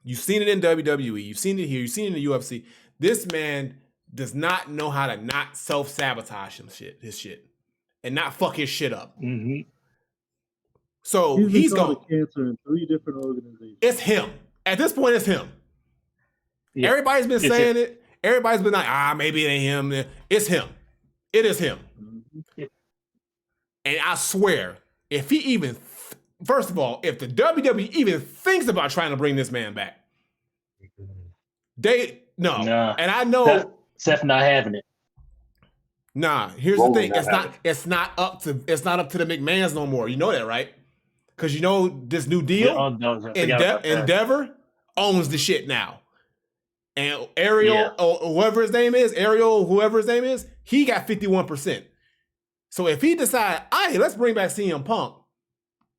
A: You've seen it in WWE. You've seen it here. You've seen it in the UFC. This man does not know how to not self-sabotage his shit. And not fuck his shit up. So he's going
C: cancer in 3 different organizations.
A: It's him. At this point, it's him. Yeah. Everybody's been saying it. Everybody's been like, maybe it ain't him. It's him. It is him. And I swear, if he even, first of all, if the WWE even thinks about trying to bring this man back,
B: Nah.
A: And I know
B: Seth not having it.
A: Nah, here's the thing. It's not up to the McMahons no more. You know that, right? Because you know this new deal, Endeavor owns the shit now. And Ariel, or whoever his name is, he got 51%. So if he decide, let's bring back CM Punk,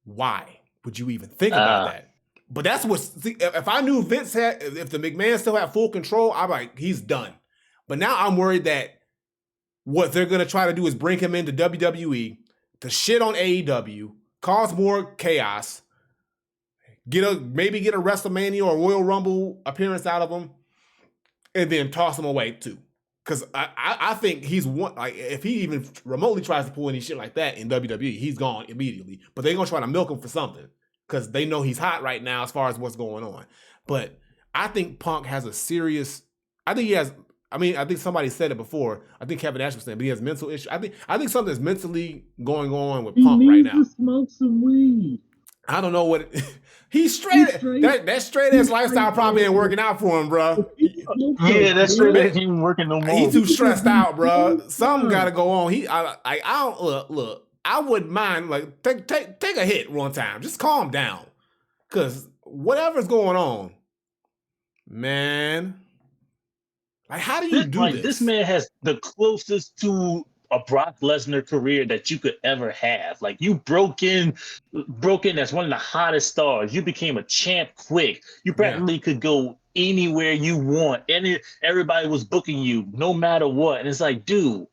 A: why would you even think about that? But that's if I knew Vince if the McMahon still had full control, I'm like, he's done. But now I'm worried that what they're going to try to do is bring him into WWE to shit on AEW, cause more chaos, maybe get a WrestleMania or Royal Rumble appearance out of him, and then toss him away too. Because I think he's one. Like if he even remotely tries to pull any shit like that in WWE, he's gone immediately. But they're gonna try to milk him for something because they know he's hot right now as far as what's going on. But I think Punk has a serious. I think somebody said it before. I think Kevin Nash was saying, but he has mental issues. I think something's mentally going on with Punk right now.
C: He needs to smoke some weed.
A: I don't know what he's straight. That straight ass lifestyle probably ain't working out for him, bro.
B: Yeah, that shit ain't even working no more.
A: He too stressed out, bro. Something got to go on. I don't look. I wouldn't mind like take a hit one time. Just calm down, cause whatever's going on, man. Like, how do you do this?
B: This man has the closest to a Brock Lesnar career that you could ever have. Like, you broke in as one of the hottest stars. You became a champ quick. You practically could go anywhere you want. Everybody was booking you no matter what. And it's like, dude,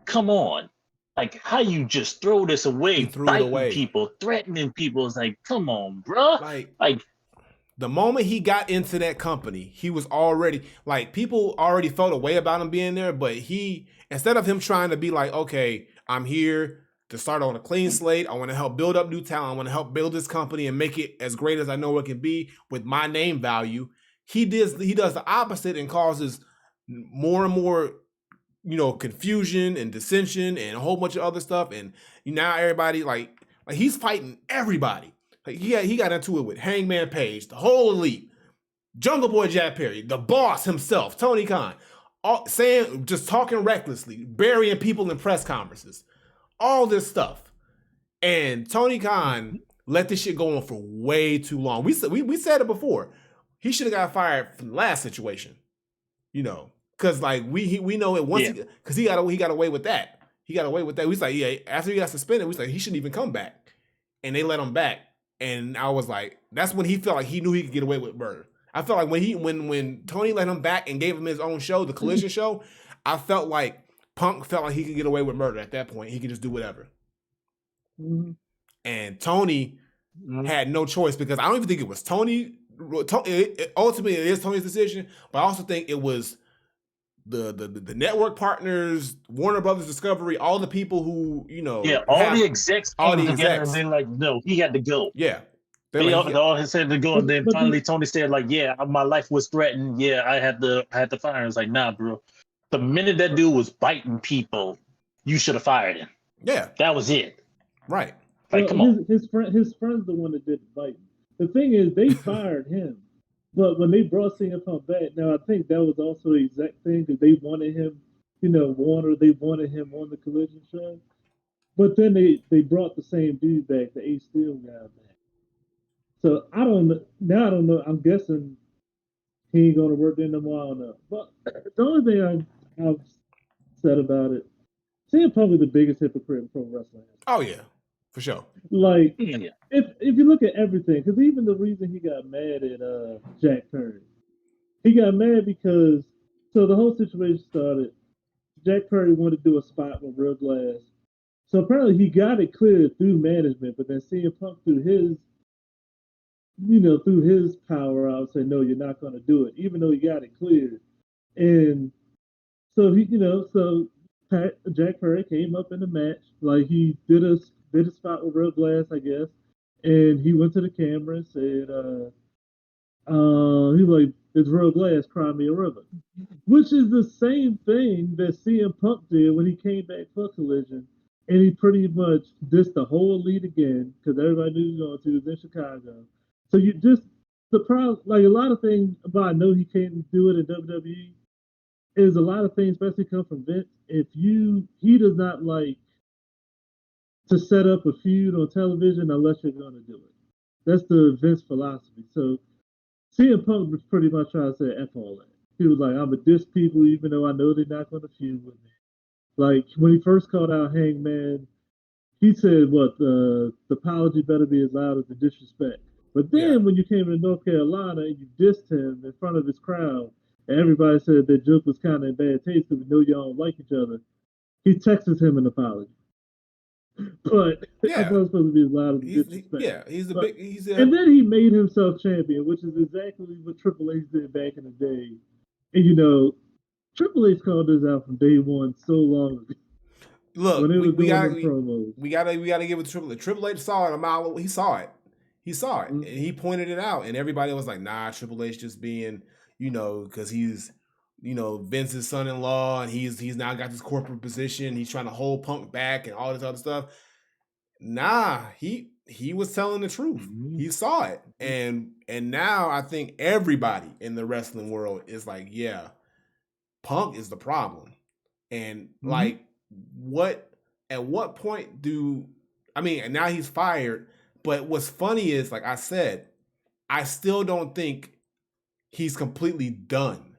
B: come on. Like, how you just throw this away, biting people, threatening people. It's like, come on, bro. Like
A: the moment he got into that company, he was already like, people already felt a way about him being there, but instead of him trying to be like, okay, I'm here to start on a clean slate. I want to help build up new talent. I want to help build this company and make it as great as I know it can be with my name value. He does the opposite and causes more and more, confusion and dissension and a whole bunch of other stuff. And now everybody like he's fighting everybody. Like he got into it with Hangman Page, the whole elite, Jungle Boy Jack Perry, the boss himself, Tony Khan, just talking recklessly, burying people in press conferences, all this stuff. And Tony Khan let this shit go on for way too long. We said it before. He should have got fired from the last situation, because like we know it once because he got away with that. He got away with that. We was like, after he got suspended, we was like, he shouldn't even come back, and they let him back. And I was like, that's when he felt like he knew he could get away with murder. I felt like when Tony let him back and gave him his own show, the Collision show, I felt like Punk felt like he could get away with murder at that point. He could just do whatever. Mm-hmm. And Tony had no choice, because I don't even think it was Tony. Ultimately, it is Tony's decision, but I also think it was the network partners, Warner Brothers Discovery, all the people who,
B: all the execs came together and they're like, no, he had to go.
A: Yeah.
B: They all said to go, and then finally Tony said, like, yeah, my life was threatened. Yeah, I had to fire him. It's like, nah, bro. The minute that dude was biting people, you should have fired him.
A: Yeah.
B: That was it.
A: Right.
C: Like, come on. His friend's the one that did the biting. The thing is, they fired him. But when they brought CM Punk back, now I think that was also the exact thing, because they wanted him, Warner, they wanted him on the Collision show. But then they brought the same dude back, the Ace Steel guy back. So I don't know. I'm guessing he ain't going to work there no more. I don't know. But the only thing I've said about it, CM Punk is the biggest hypocrite in pro wrestling.
A: Oh, yeah. For sure.
C: Like, if you look at everything, because even the reason he got mad at Jack Perry, he got mad because, so the whole situation started, Jack Perry wanted to do a spot with Real Glass. So apparently he got it cleared through management, but then CM Punk through his power, I would say, no, you're not going to do it, even though he got it cleared. And so Jack Perry came up in the match, like he did a spot with Real Glass, I guess, and he went to the camera and said, he was like, it's Real Glass, cry me a river, which is the same thing that CM Punk did when he came back for Collision, and he pretty much dissed the whole elite again, because everybody knew he was going to in Chicago. So you just, the problem, like a lot of things about I know he can't do it in WWE, is a lot of things, especially come from Vince. He does not like to set up a feud on television unless you're going to do it. That's the Vince philosophy. So CM Punk was pretty much trying to say F all that. He was like, I'm going to diss people even though I know they're not going to feud with me. Like, when he first called out Hangman, he said, the apology better be as loud as the disrespect. But then when you came to North Carolina and you dissed him in front of his crowd, and everybody said that joke was kind of in bad taste because we know y'all don't like each other, he texted him an apology. But it's not supposed to be as loud as the disrespect. And then he made himself champion, which is exactly what Triple H did back in the day. And Triple H called this out from day one so long ago.
A: Look, we gotta give it to Triple H. Triple H saw it a mile away. He saw it, and he pointed it out, and everybody was like, "Nah, Triple H just being, because he's, Vince's son-in-law, and he's now got this corporate position. He's trying to hold Punk back and all this other stuff." Nah, he he was telling the truth.
B: Mhm.
A: He saw it, and now I think everybody in the wrestling world is like, yeah, Punk is the problem, and like, what? At what point do I mean? And now he's fired. But what's funny is, like I said, I still don't think he's completely done.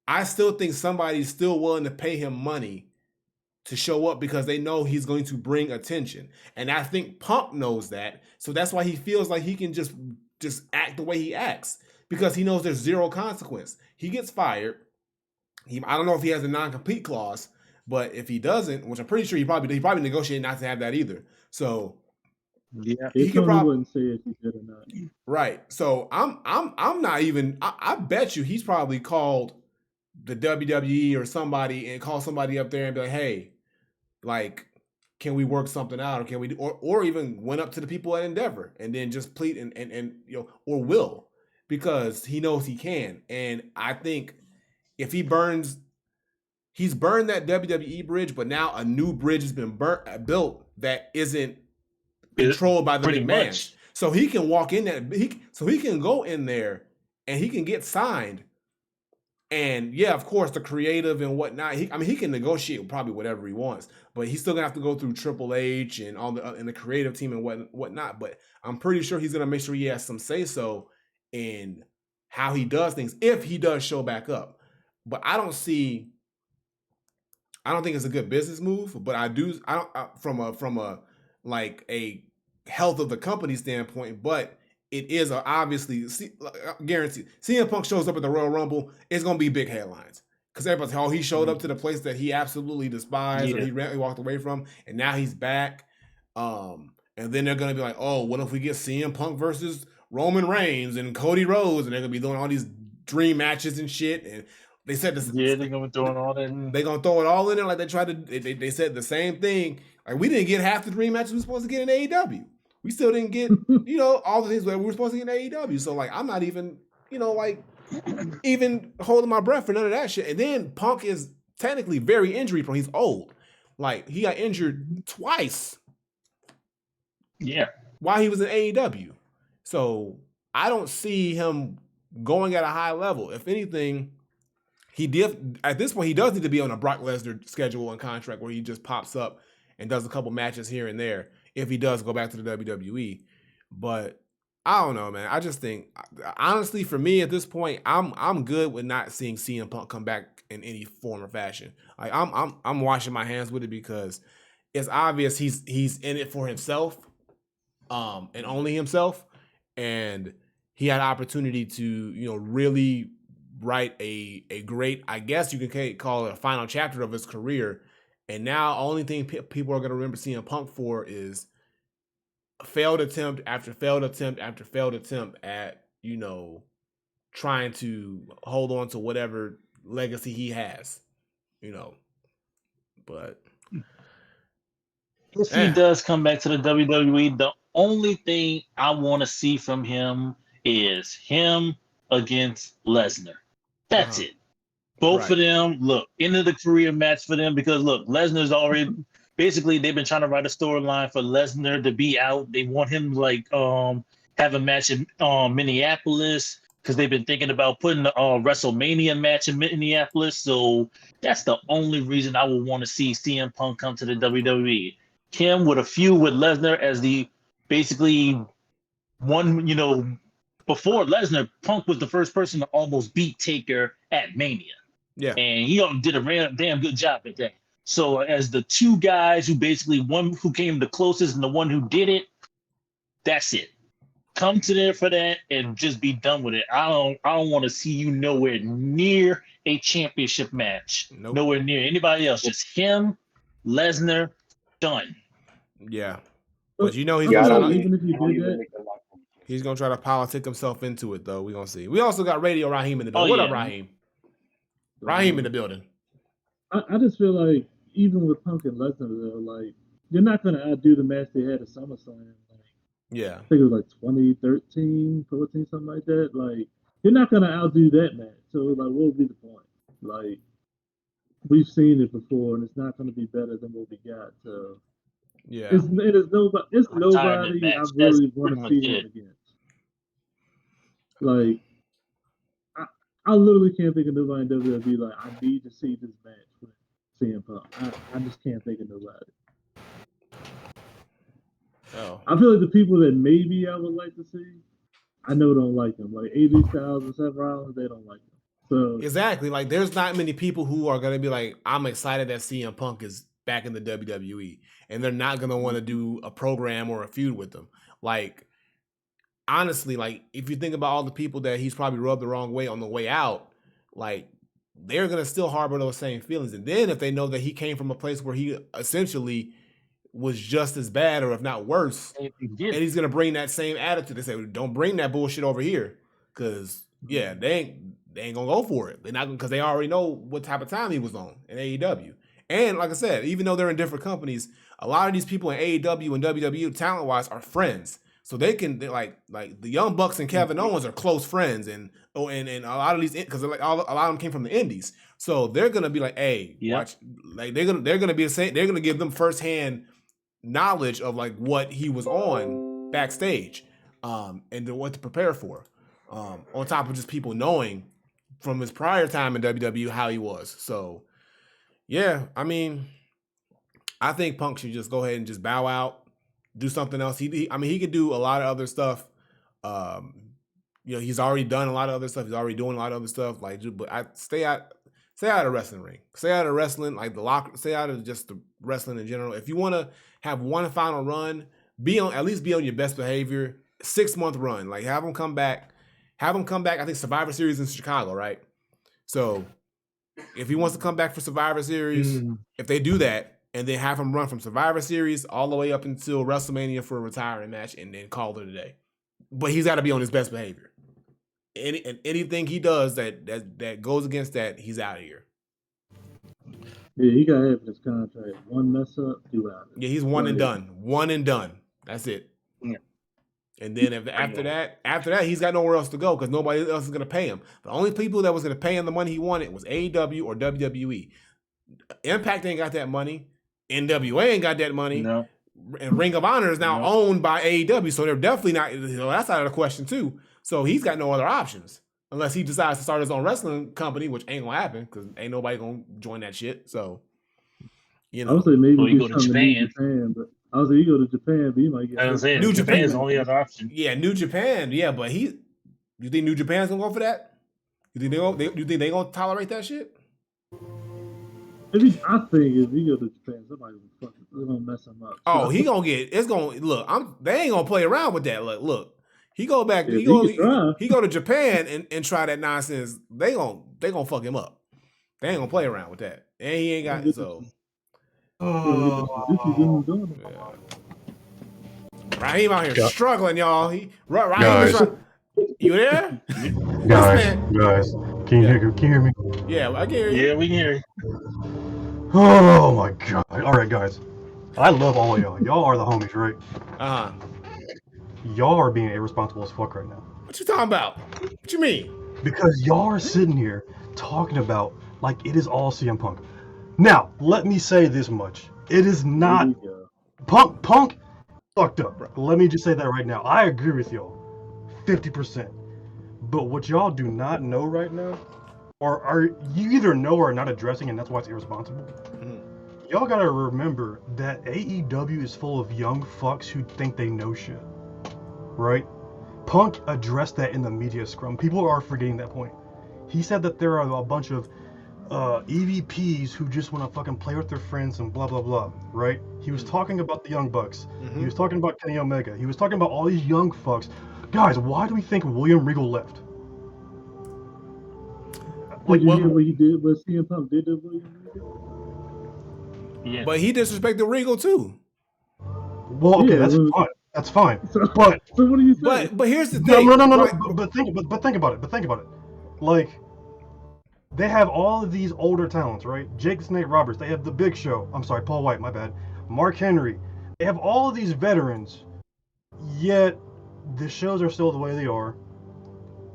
A: I still think somebody's still willing to pay him money to show up because they know he's going to bring attention. And I think Punk knows that. So that's why he feels like he can just act the way he acts, because he knows there's zero consequence. He gets fired. I don't know if he has a non-compete clause, but if he doesn't, which I'm pretty sure he probably negotiated not to have that either. So
B: Yeah.
C: He
A: could probably
C: wouldn't say if he did or not.
A: right. So I'm not even. I bet you he's probably called the WWE or somebody and called somebody up there and be like, hey, like, can we work something out, or can we do, or even went up to the people at Endeavor and then just plead and or will, because he knows he can. And I think if he's burned that WWE bridge, but now a new bridge has been built that isn't controlled by the
B: Pretty
A: big man.
B: much.
A: So he can walk in there, he can go in there and he can get signed. And yeah, of course, the creative and whatnot. He can negotiate probably whatever he wants, but he's still gonna have to go through Triple H and all the creative team and whatnot. But I'm pretty sure he's gonna make sure he has some say so in how he does things if he does show back up. But I don't think it's a good business move. But from a like a health of the company standpoint. But it is obviously guaranteed. CM Punk shows up at the Royal Rumble, it's gonna be big headlines, because everybody's like, oh, he showed up to the place that he absolutely despised, or he walked away from, and now he's back. And then they're gonna be like, oh, what if we get CM Punk versus Roman Reigns and Cody Rhodes, and they're gonna be doing all these dream matches and shit. And they said this.
B: Yeah, they're gonna be throwing all that in.
A: They're gonna throw it all in there, like they tried to. They said the same thing. Like, we didn't get half the dream matches we were supposed to get in AEW. We still didn't get, all the things that we were supposed to get in AEW. So, like, I'm not even, even holding my breath for none of that shit. And then Punk is technically very injury prone. He's old. Like, he got injured twice.
B: Yeah.
A: While he was in AEW. So, I don't see him going at a high level. If anything, at this point, he does need to be on a Brock Lesnar schedule and contract where he just pops up and does a couple matches here and there, if he does go back to the WWE. But I don't know, man. I just think, honestly, for me at this point, I'm good with not seeing CM Punk come back in any form or fashion. Like, I'm washing my hands with it, because it's obvious he's in it for himself, and only himself. And he had an opportunity to, really write a great, I guess you can call it a final chapter of his career. And now, only thing people are going to remember CM Punk for is failed attempt after failed attempt after failed attempt at, trying to hold on to whatever legacy he has, But
B: if he does come back to the WWE, the only thing I want to see from him is him against Lesnar. That's it. Both of them, look, end of the career match for them, because look, Lesnar's already basically, they've been trying to write a storyline for Lesnar to be out. They want him have a match in Minneapolis, because they've been thinking about putting a WrestleMania match in Minneapolis. So that's the only reason I would want to see CM Punk come to the WWE. Him with a feud with Lesnar as the basically one, before Lesnar, Punk was the first person to almost beat Taker at Mania.
A: Yeah.
B: And he did a damn good job at that. So as the two guys who basically, one who came the closest and the one who did it, that's it. Come to there for that and just be done with it. I don't want to see you nowhere near a championship match.
A: Nope.
B: Nowhere near anybody else. Just him, Lesnar, done.
A: Yeah. But he's
C: even if you do that,
A: he's gonna try to politic himself into it, though. We're gonna see. We also got Radio Raheem in the building. What up, Raheem? Raheem in the building.
C: I just feel like, even with Punk and Lesnar, though, like, you're not gonna outdo the match they had at SummerSlam.
A: Yeah.
C: I think it was like 2013, 14, something like that. Like, you're not gonna outdo that match. So, like, what would be the point? Like, we've seen it before, and it's not gonna be better than what we got. So,
A: Yeah.
C: It's nobody
B: Retirement
C: I
B: match.
C: really
B: That's
C: want
B: pretty
C: to
B: much
C: see him
B: it.
C: against. Like I literally can't think of nobody in WWE like I need to see this match with CM Punk. I just can't think of nobody.
A: Oh.
C: I feel like the people that maybe I would like to see, I know don't like him. Like AJ Styles and Seth Rollins, they don't like him. So
A: Exactly. Like there's not many people who are gonna be like, I'm excited that CM Punk is back in the WWE, and they're not gonna want to do a program or a feud with them. Like honestly, like if you think about all the people that he's probably rubbed the wrong way on the way out, like they're gonna still harbor those same feelings. And then if they know that he came from a place where he essentially was just as bad or if not worse,
B: He
A: and
B: did.
A: he's gonna bring that same attitude. They say, don't bring that bullshit over here, because yeah, they ain't gonna go for it. They're not because they already know what type of time he was on in AEW. And like I said, even though they're in different companies, a lot of these people in AEW and WWE talent wise are friends. So they're like the Young Bucks and Kevin Owens are close friends, and a lot of these because like a lot of them came from the Indies, so they're gonna be like, hey, watch, like they're gonna be the same. They're gonna give them firsthand knowledge of like what he was on backstage, and then what to prepare for. On top of just people knowing from his prior time in WWE how he was. So yeah, I mean, I think Punk should just go ahead and just bow out, do something else. I mean, he could do a lot of other stuff. He's already done a lot of other stuff. He's already doing a lot of other stuff. Like, but I stay out of the wrestling ring. Stay out of wrestling, like the locker. Stay out of just the wrestling in general. If you want to have one final run, at least be on your best behavior. 6-month run, like have him come back. Have him come back. I think Survivor Series in Chicago, right? So if he wants to come back for Survivor Series, if they do that, and then have him run from Survivor Series all the way up until WrestleMania for a retiring match, and then call it a day. But he's got to be on his best behavior. Anything he does that goes against that, he's out of here.
C: Yeah, he got to have his contract. One mess up, you out.
A: Yeah, he's one and done. One and done. That's it.
B: Yeah.
A: And then after that, he's got nowhere else to go because nobody else is going to pay him. The only people that was going to pay him the money he wanted was AEW or WWE. Impact ain't got that money. NWA ain't got that money.
B: No.
A: And Ring of Honor is now owned by AEW, so they're definitely not. That's out of the question too. So he's got no other options unless he decides to start his own wrestling company, which ain't gonna happen because ain't nobody gonna join that shit. So
C: I would say maybe
B: you go to Japan,
C: but I was like, you go to Japan, but you might get.
A: New Japan
B: is the only other option.
A: Yeah, New Japan. Yeah, but you think New Japan's gonna go for that? You think they gonna tolerate that shit?
C: I think if you go to Japan, somebody will gonna mess him up.
A: Oh, he gonna get. It's gonna look. They ain't gonna play around with that. Look. He go back.
C: Yeah,
A: he go to Japan and try that nonsense. They gonna fuck him up. They ain't gonna play around with that. And he ain't got so. Raheem out here struggling, y'all. Raheem you there?
E: Guys, can you hear me?
A: Yeah, I can hear you.
B: Yeah, we can hear you.
E: Oh my god! All right, guys, I love all of y'all. Y'all are the homies, right? Y'all are being irresponsible as fuck right now.
A: What you talking about? What you mean?
E: Because y'all are sitting here talking about like it is all CM Punk. Now, let me say this much: it is not Punk fucked up. Let me just say that right now. I agree with y'all, 50%. But what y'all do not know right now, or are you either know or are not addressing, and that's why it's irresponsible. Y'all gotta remember that AEW is full of young fucks who think they know shit, right? Punk addressed that in the media scrum. People are forgetting that point. He said that there are a bunch of EVPs who just want to fucking play with their friends and blah blah blah, right? He was talking about the Young Bucks. He was talking about Kenny Omega. He was talking about all these young fucks. Guys, why do we think William Regal left?
C: Did you hear what he did? What CM Punk did to William Regal?
B: Yeah.
A: But he disrespected Regal too.
E: Well, okay, that's fine.
C: So
E: But
C: what do you say?
A: But here's the thing.
E: No. But think about it. Like, they have all of these older talents, right? Jake the Snake Roberts. They have the Big Show. I'm sorry, Paul White. My bad. Mark Henry. They have all of these veterans. Yet the shows are still the way they are.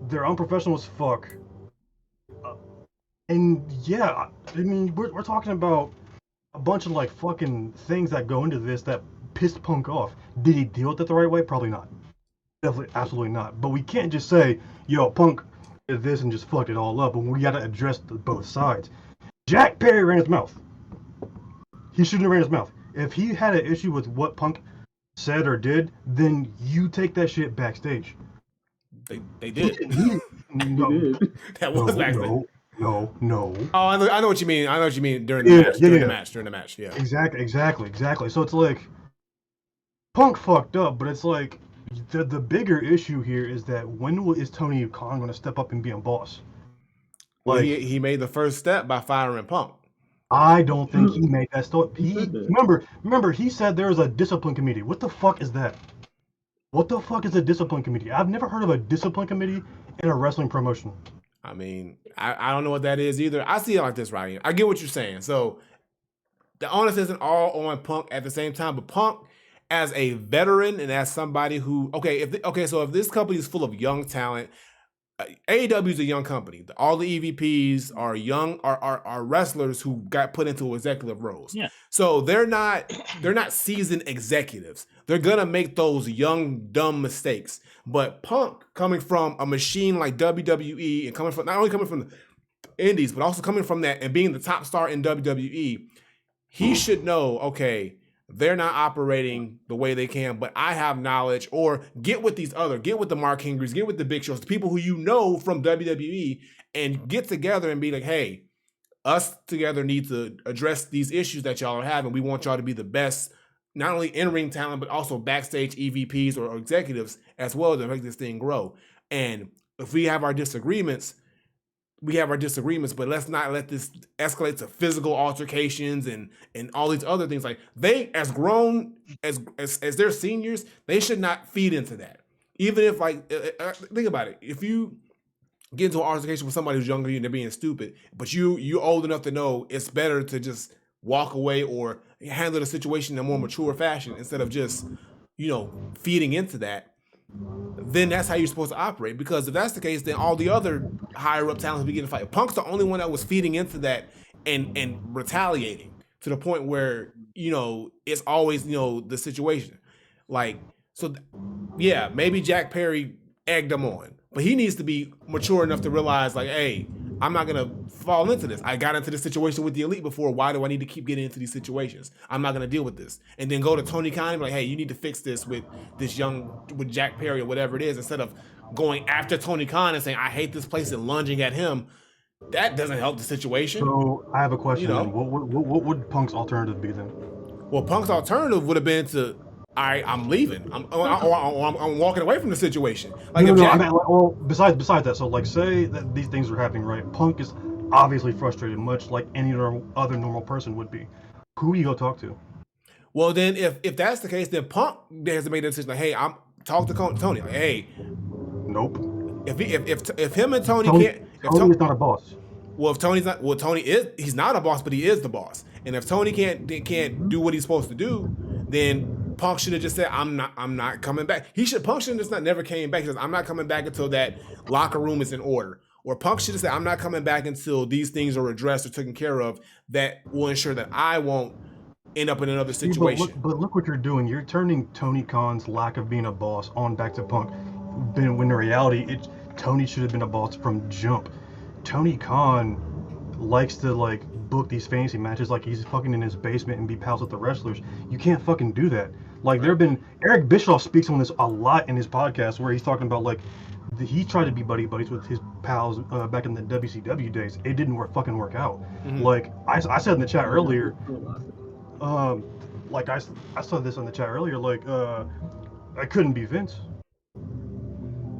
E: They're unprofessional as fuck. And yeah, I mean, we're talking about a bunch of like fucking things that go into this that pissed Punk off. Did he deal with it the right way? Probably not. Definitely, absolutely not. But we can't just say, yo, Punk did this and just fucked it all up. And we got to address both sides. Jack Perry ran his mouth. He shouldn't have ran his mouth. If he had an issue with what Punk said or did, then you take that shit backstage.
A: They did.
E: No,
A: That was backstage.
E: No.
A: Oh, I know what you mean. I know what you mean during the match. Yeah.
E: Exactly. So it's like Punk fucked up, but it's like the bigger issue here is that when is Tony Khan going to step up and be a boss?
A: Well, he made the first step by firing Punk.
E: I don't think he made that step. Remember, he said there was a discipline committee. What the fuck is that? What the fuck is a discipline committee? I've never heard of a discipline committee in a wrestling promotion.
A: I mean, I don't know what that is either. I see it like this, Ryan. I get what you're saying. So the onus isn't all on Punk at the same time, but Punk as a veteran and as somebody who, so if this company is full of young talent, AEW is a young company. All the EVPs are young, are wrestlers who got put into executive roles.
B: Yeah.
A: So they're not seasoned executives. They're gonna make those young dumb mistakes. But Punk, coming from a machine like WWE and not only coming from the Indies, but also coming from that and being the top star in WWE, he should know, okay, they're not operating the way they can, but I have knowledge, or get with the Mark Henrys, get with the Big Shows, the people who you know from WWE, and get together and be like, hey, us together need to address these issues that y'all are having. We want y'all to be the best, not only in-ring talent, but also backstage EVPs or executives as well to make this thing grow. And if we have our disagreements, but let's not let this escalate to physical altercations and all these other things. Like, they, as grown as their seniors, they should not feed into that. Even if, like, think about it. If you get into an altercation with somebody who's younger than you and they're being stupid, but you're old enough to know it's better to just walk away or handle the situation in a more mature fashion instead of just, feeding into that, then that's how you're supposed to operate. Because if that's the case, then all the other higher up talents begin to fight. Punk's the only one that was feeding into that and retaliating to the point where, it's always, the situation. Like, so yeah, maybe Jack Perry egged him on, but he needs to be mature enough to realize, like, hey, I'm not going to fall into this. I got into this situation with the Elite before. Why do I need to keep getting into these situations? I'm not going to deal with this. And then go to Tony Khan and be like, hey, you need to fix this with Jack Perry or whatever it is, instead of going after Tony Khan and saying, I hate this place, and lunging at him. That doesn't help the situation.
E: So I have a question. What would Punk's alternative be then?
A: Well, Punk's alternative would have been to, I'm leaving. I'm walking away from the situation. Like,
E: besides that, so like, say that these things are happening, right? Punk is obviously frustrated, much like any other normal person would be. Who do you go talk to?
A: Well, then if that's the case, then Punk has to make the decision. Like, hey, I'm talk to Tony. Like, hey,
E: nope.
A: If him and Tony can't,
E: Tony's not a boss.
A: Well, if Tony's not, he's not a boss, but he is the boss. And if Tony can't do what he's supposed to do, then Punk should have just said, I'm not coming back. Punk should have just never came back. He says, I'm not coming back until that locker room is in order. Or Punk should have said, I'm not coming back until these things are addressed or taken care of that will ensure that I won't end up in another situation.
E: But look what you're doing. You're turning Tony Khan's lack of being a boss on back to Punk. When in reality, Tony should have been a boss from jump. Tony Khan likes to book these fantasy matches like he's fucking in his basement and be pals with the wrestlers. You can't fucking do that. Like, there have been, Eric Bischoff speaks on this a lot in his podcast, where he's talking about he tried to be buddies with his pals back in the WCW days. It didn't work out. Mm-hmm. Like I said in the chat earlier, I saw this on the chat earlier. I couldn't be Vince.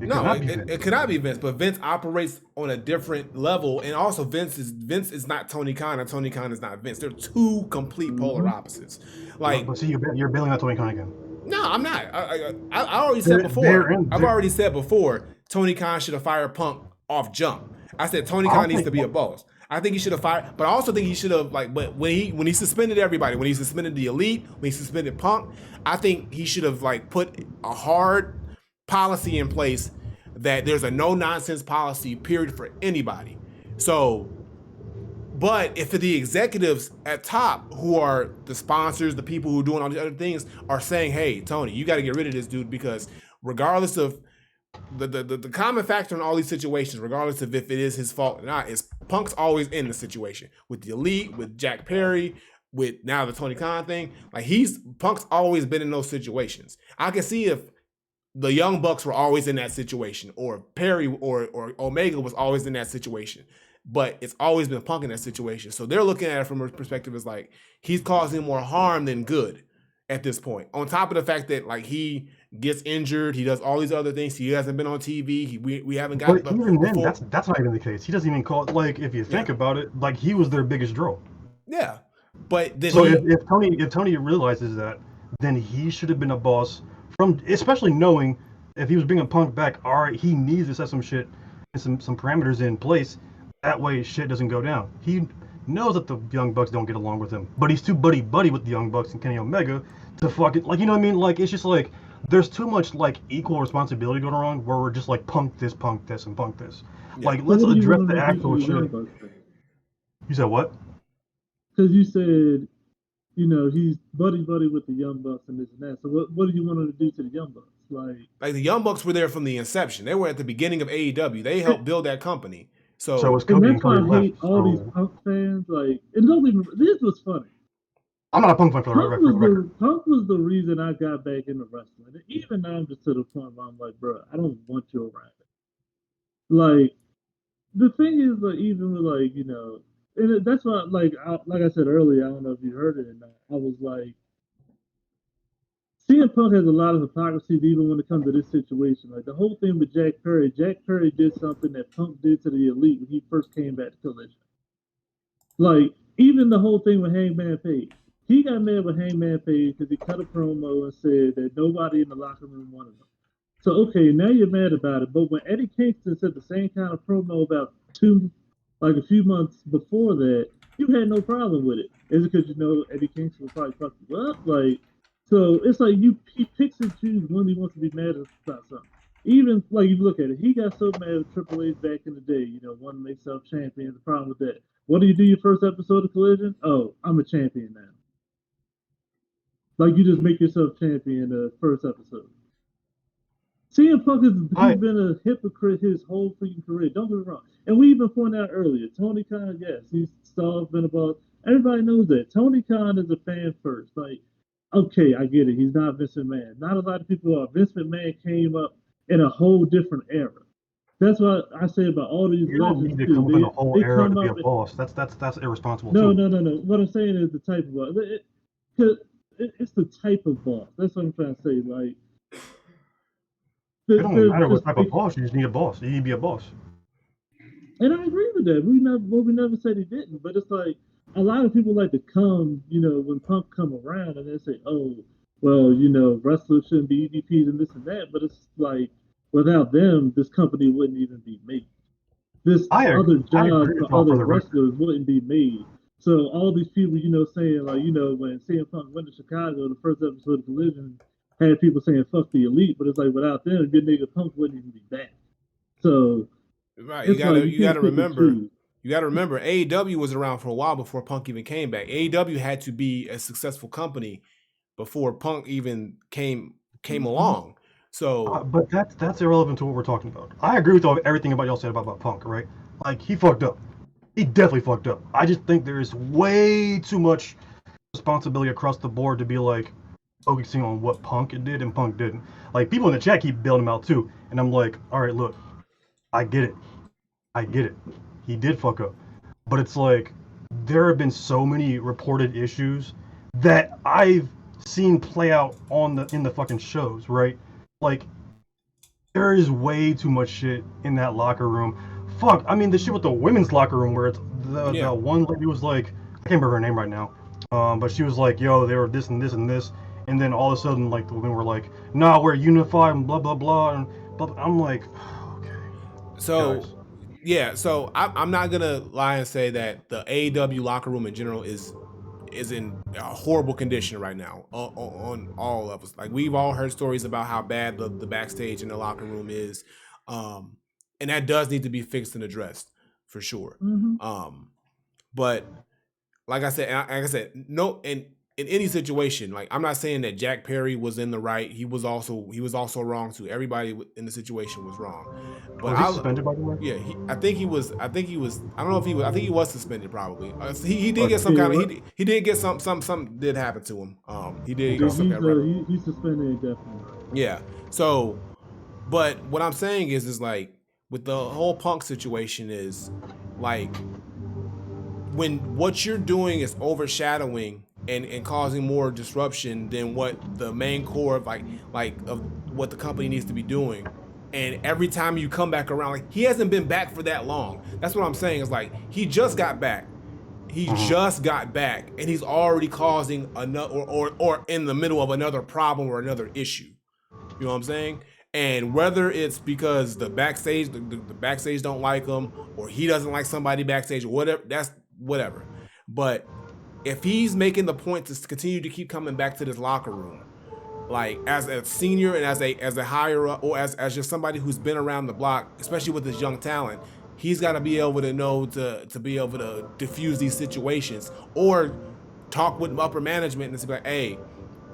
A: It cannot be Vince, but Vince operates on a different level, and also Vince is not Tony Khan, and Tony Khan is not Vince. They're two complete polar opposites. But
E: see, you're bailing out Tony Khan again.
A: No, I'm not. I already said before. I've already said before. Tony Khan should have fired Punk off jump. I said Tony Khan needs to be a boss. I think he should have fired, but I also think he should have But when he suspended everybody, when he suspended the Elite, when he suspended Punk, I think he should have put a hard policy in place that there's a no nonsense policy period for anybody. So But if the executives at top, who are the sponsors, the people who are doing all these other things, are saying, "Hey, Tony, you got to get rid of this dude," because regardless of the common factor in all these situations, regardless of if it is his fault or not, is Punk's always in the situation with the Elite, with Jack Perry, with now the Tony Khan thing. Like Punk's always been in those situations. I can see if the Young Bucks were always in that situation, or Perry or Omega was always in that situation. But it's always been Punk in that situation. So they're looking at it from a perspective as like he's causing more harm than good at this point. On top of the fact that like he gets injured, he does all these other things. He hasn't been on TV. We haven't got.
E: But even then, that's not even the case. He doesn't even call it. Like if you think about it, like he was their biggest draw.
A: Yeah, but then
E: so if Tony realizes that, then he should have been a boss from, especially knowing if he was bringing Punk back. All right, he needs to set some shit and some parameters in place. That way, shit doesn't go down. He knows that the Young Bucks don't get along with him, but he's too buddy with the Young Bucks and Kenny Omega to fucking, like, you know what I mean? Like, it's just like there's too much like equal responsibility going on where we're just like Punk this, and Punk this. Yeah. Like, let's address the actual shit. You said what?
C: Because you said, you know, he's buddy with the Young Bucks and this and that. So what do you want him to do to the Young Bucks? Like
A: the Young Bucks were there from the inception. They were at the beginning of AEW. They helped build that company. So
C: and that's why I hate all these Punk fans. Like, and don't even, this was funny.
E: I'm not a Punk fan for the record.
C: Punk was the reason I got back into wrestling. And even now, I'm just to the point where I'm like, bro, I don't want you around. Like, the thing is, like, even with, like, you know, and that's why, like I said earlier, I don't know if you heard it or not, I was like, CM Punk has a lot of hypocrisy even when it comes to this situation. Like the whole thing with Jack Perry did something that Punk did to the Elite when he first came back to Collision. Like, even the whole thing with Hangman Page. He got mad with Hangman Page because he cut a promo and said that nobody in the locker room wanted him. So, okay, now you're mad about it. But when Eddie Kingston said the same kind of promo about a few months before that, you had no problem with it. Is it because you know Eddie Kingston will probably fuck you up? Like, so it's like he picks and chooses when he wants to be mad about something. Even like you look at it, he got so mad with Triple H back in the day, you know, wanting to make himself champion. The problem with that. What do you do your first episode of Collision? Oh, I'm a champion now. Like you just make yourself champion the first episode. CM Punk he's been a hypocrite his whole freaking career. Don't get me wrong. And we even pointed out earlier, Tony Khan, yes, he's stalled, been about. Everybody knows that. Tony Khan is a fan first. Like, okay, I get it. He's not Vince McMahon. Not a lot of people are. Vince McMahon came up in a whole different era. That's what I say about all these
E: legends. You don't need to come up in a whole era to be a boss. That's irresponsible.
C: No. What I'm saying is the type of boss. It's the type of boss. That's what I'm trying to say. Like,
E: it don't matter what type of boss. You just need a boss. You need to be a boss.
C: And I agree with that. We never said he didn't. But it's like a lot of people like to come, you know, when Punk come around and they say, oh, well, you know, wrestlers shouldn't be EVPs and this and that. But it's like, without them, this company wouldn't even be made. This other job for other wrestlers wouldn't be made. So all these people, you know, saying, like, you know, when CM Punk went to Chicago, the first episode of Collision had people saying, fuck the Elite. But it's like, without them, good nigga Punk wouldn't even be back. So,
A: right, you gotta remember, AEW was around for a while before Punk even came back. AEW had to be a successful company before Punk even came along. So,
E: but that's irrelevant to what we're talking about. I agree with everything about y'all said about Punk, right? Like he fucked up. He definitely fucked up. I just think there is way too much responsibility across the board to be like focusing on what Punk did and Punk didn't. Like people in the chat keep bailing him out too, and I'm like, all right, look, I get it. He did fuck up, but it's like there have been so many reported issues that I've seen play out in the fucking shows, right? Like there is way too much shit in that locker room. Fuck, I mean the shit with the women's locker room where it's the one lady was like, I can't remember her name right now, but she was like, yo, they were this and this and this, and then all of a sudden like the women were like, nah, we're unified and blah blah blah, and blah, blah. I'm like, okay.
A: So
E: guys.
A: Yeah, so I'm not gonna lie and say that the AEW locker room in general is in a horrible condition right now on all levels. Like we've all heard stories about how bad the backstage in the locker room is, and that does need to be fixed and addressed for sure.
C: Mm-hmm.
A: But like I said, no, in any situation, like I'm not saying that Jack Perry was in the right. He was also wrong too. Everybody in the situation was wrong. But
E: Was he suspended, by the way?
A: yeah, I think he was. I don't know if he was. I think he was suspended probably. He did
E: Okay.
A: get some kind of.
C: Yeah,
A: He did get something did happen to him. He did
C: Yeah,
A: get some kind of.
C: he's suspended indefinitely.
A: Yeah. So, but what I'm saying is like with the whole Punk situation is like when what you're doing is overshadowing and causing more disruption than what the main core of like of what the company needs to be doing. And every time you come back around, like he hasn't been back for that long. That's what I'm saying. Is like he just got back. He just got back, and he's already causing another or in the middle of another problem or another issue. You know what I'm saying? And whether it's because the backstage don't like him, or he doesn't like somebody backstage, or whatever, that's whatever. But if he's making the point to continue to keep coming back to this locker room, like as a senior and as a higher up, or as just somebody who's been around the block, especially with this young talent, he's got to be able to know to be able to diffuse these situations or talk with upper management and say like, hey,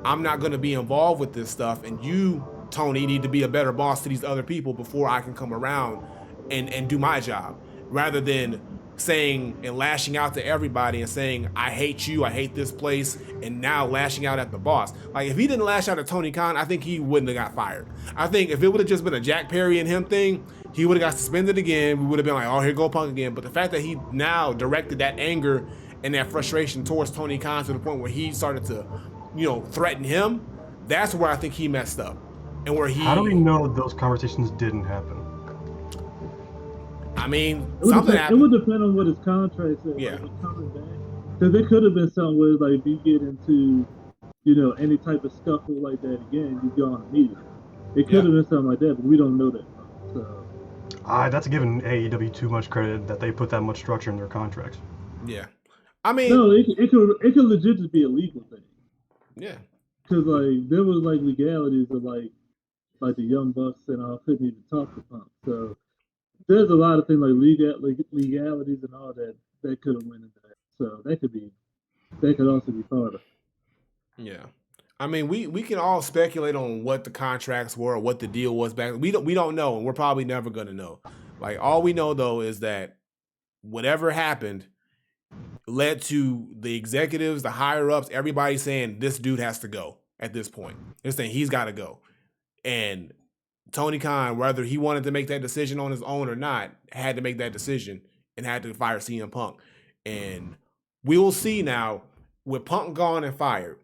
A: I'm not going to be involved with this stuff, and you, Tony, need to be a better boss to these other people before I can come around and do my job, rather than saying and lashing out to everybody and saying, I hate you, I hate this place, and now lashing out at the boss. Like, if he didn't lash out at Tony Khan, I think he wouldn't have got fired. I think if it would have just been a Jack Perry and him thing, he would have got suspended again. We would have been like, oh, here go Punk again. But the fact that he now directed that anger and that frustration towards Tony Khan to the point where he started to, threaten him, that's where I think he messed up. And where he...
E: How do we know those conversations didn't happen?
A: I mean,
C: something
A: happened.
C: It would depend on what his contract said.
A: Yeah.
C: Like, coming back. Because it could have been something where, like, if you get into, any type of scuffle like that again, you go on immediately. It could have been something like that, but we don't know that. So.
E: That's giving AEW too much credit that they put that much structure in their contracts.
A: Yeah. I mean...
C: No, it could legit just be a legal thing.
A: Yeah.
C: Because, like, there was, like, legalities of, like the Young Bucks and all couldn't even talk to Punk. So... there's a lot of things like legalities and all that could have went into that. So that could also be part of it.
A: Yeah. I mean, we can all speculate on what the contracts were or what the deal was back. We don't know, and we're probably never gonna know. Like, all we know though is that whatever happened led to the executives, the higher ups, everybody saying this dude has to go at this point. They're saying he's gotta go. And Tony Khan, whether he wanted to make that decision on his own or not, had to make that decision and had to fire CM Punk. And we will see now, with Punk gone and fired,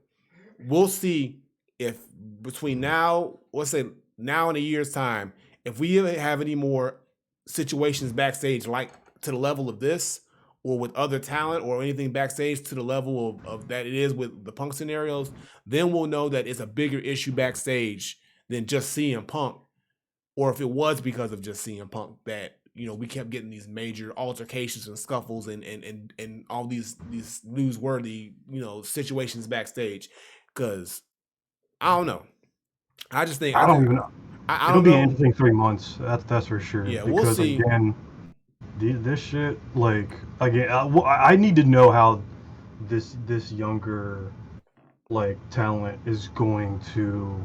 A: we'll see if between now, let's say now and a year's time, if we have any more situations backstage like to the level of this, or with other talent or anything backstage to the level of that it is with the Punk scenarios, then we'll know that it's a bigger issue backstage than just CM Punk. Or if it was because of just CM Punk that, we kept getting these major altercations and scuffles and all these newsworthy, situations backstage. Because I don't know. I just think...
E: I don't even know.
A: It'll
E: be an interesting 3 months. That's for sure.
A: Yeah,
E: because,
A: we'll see.
E: Again, this shit, like, again, I need to know how this younger, like, talent is going to...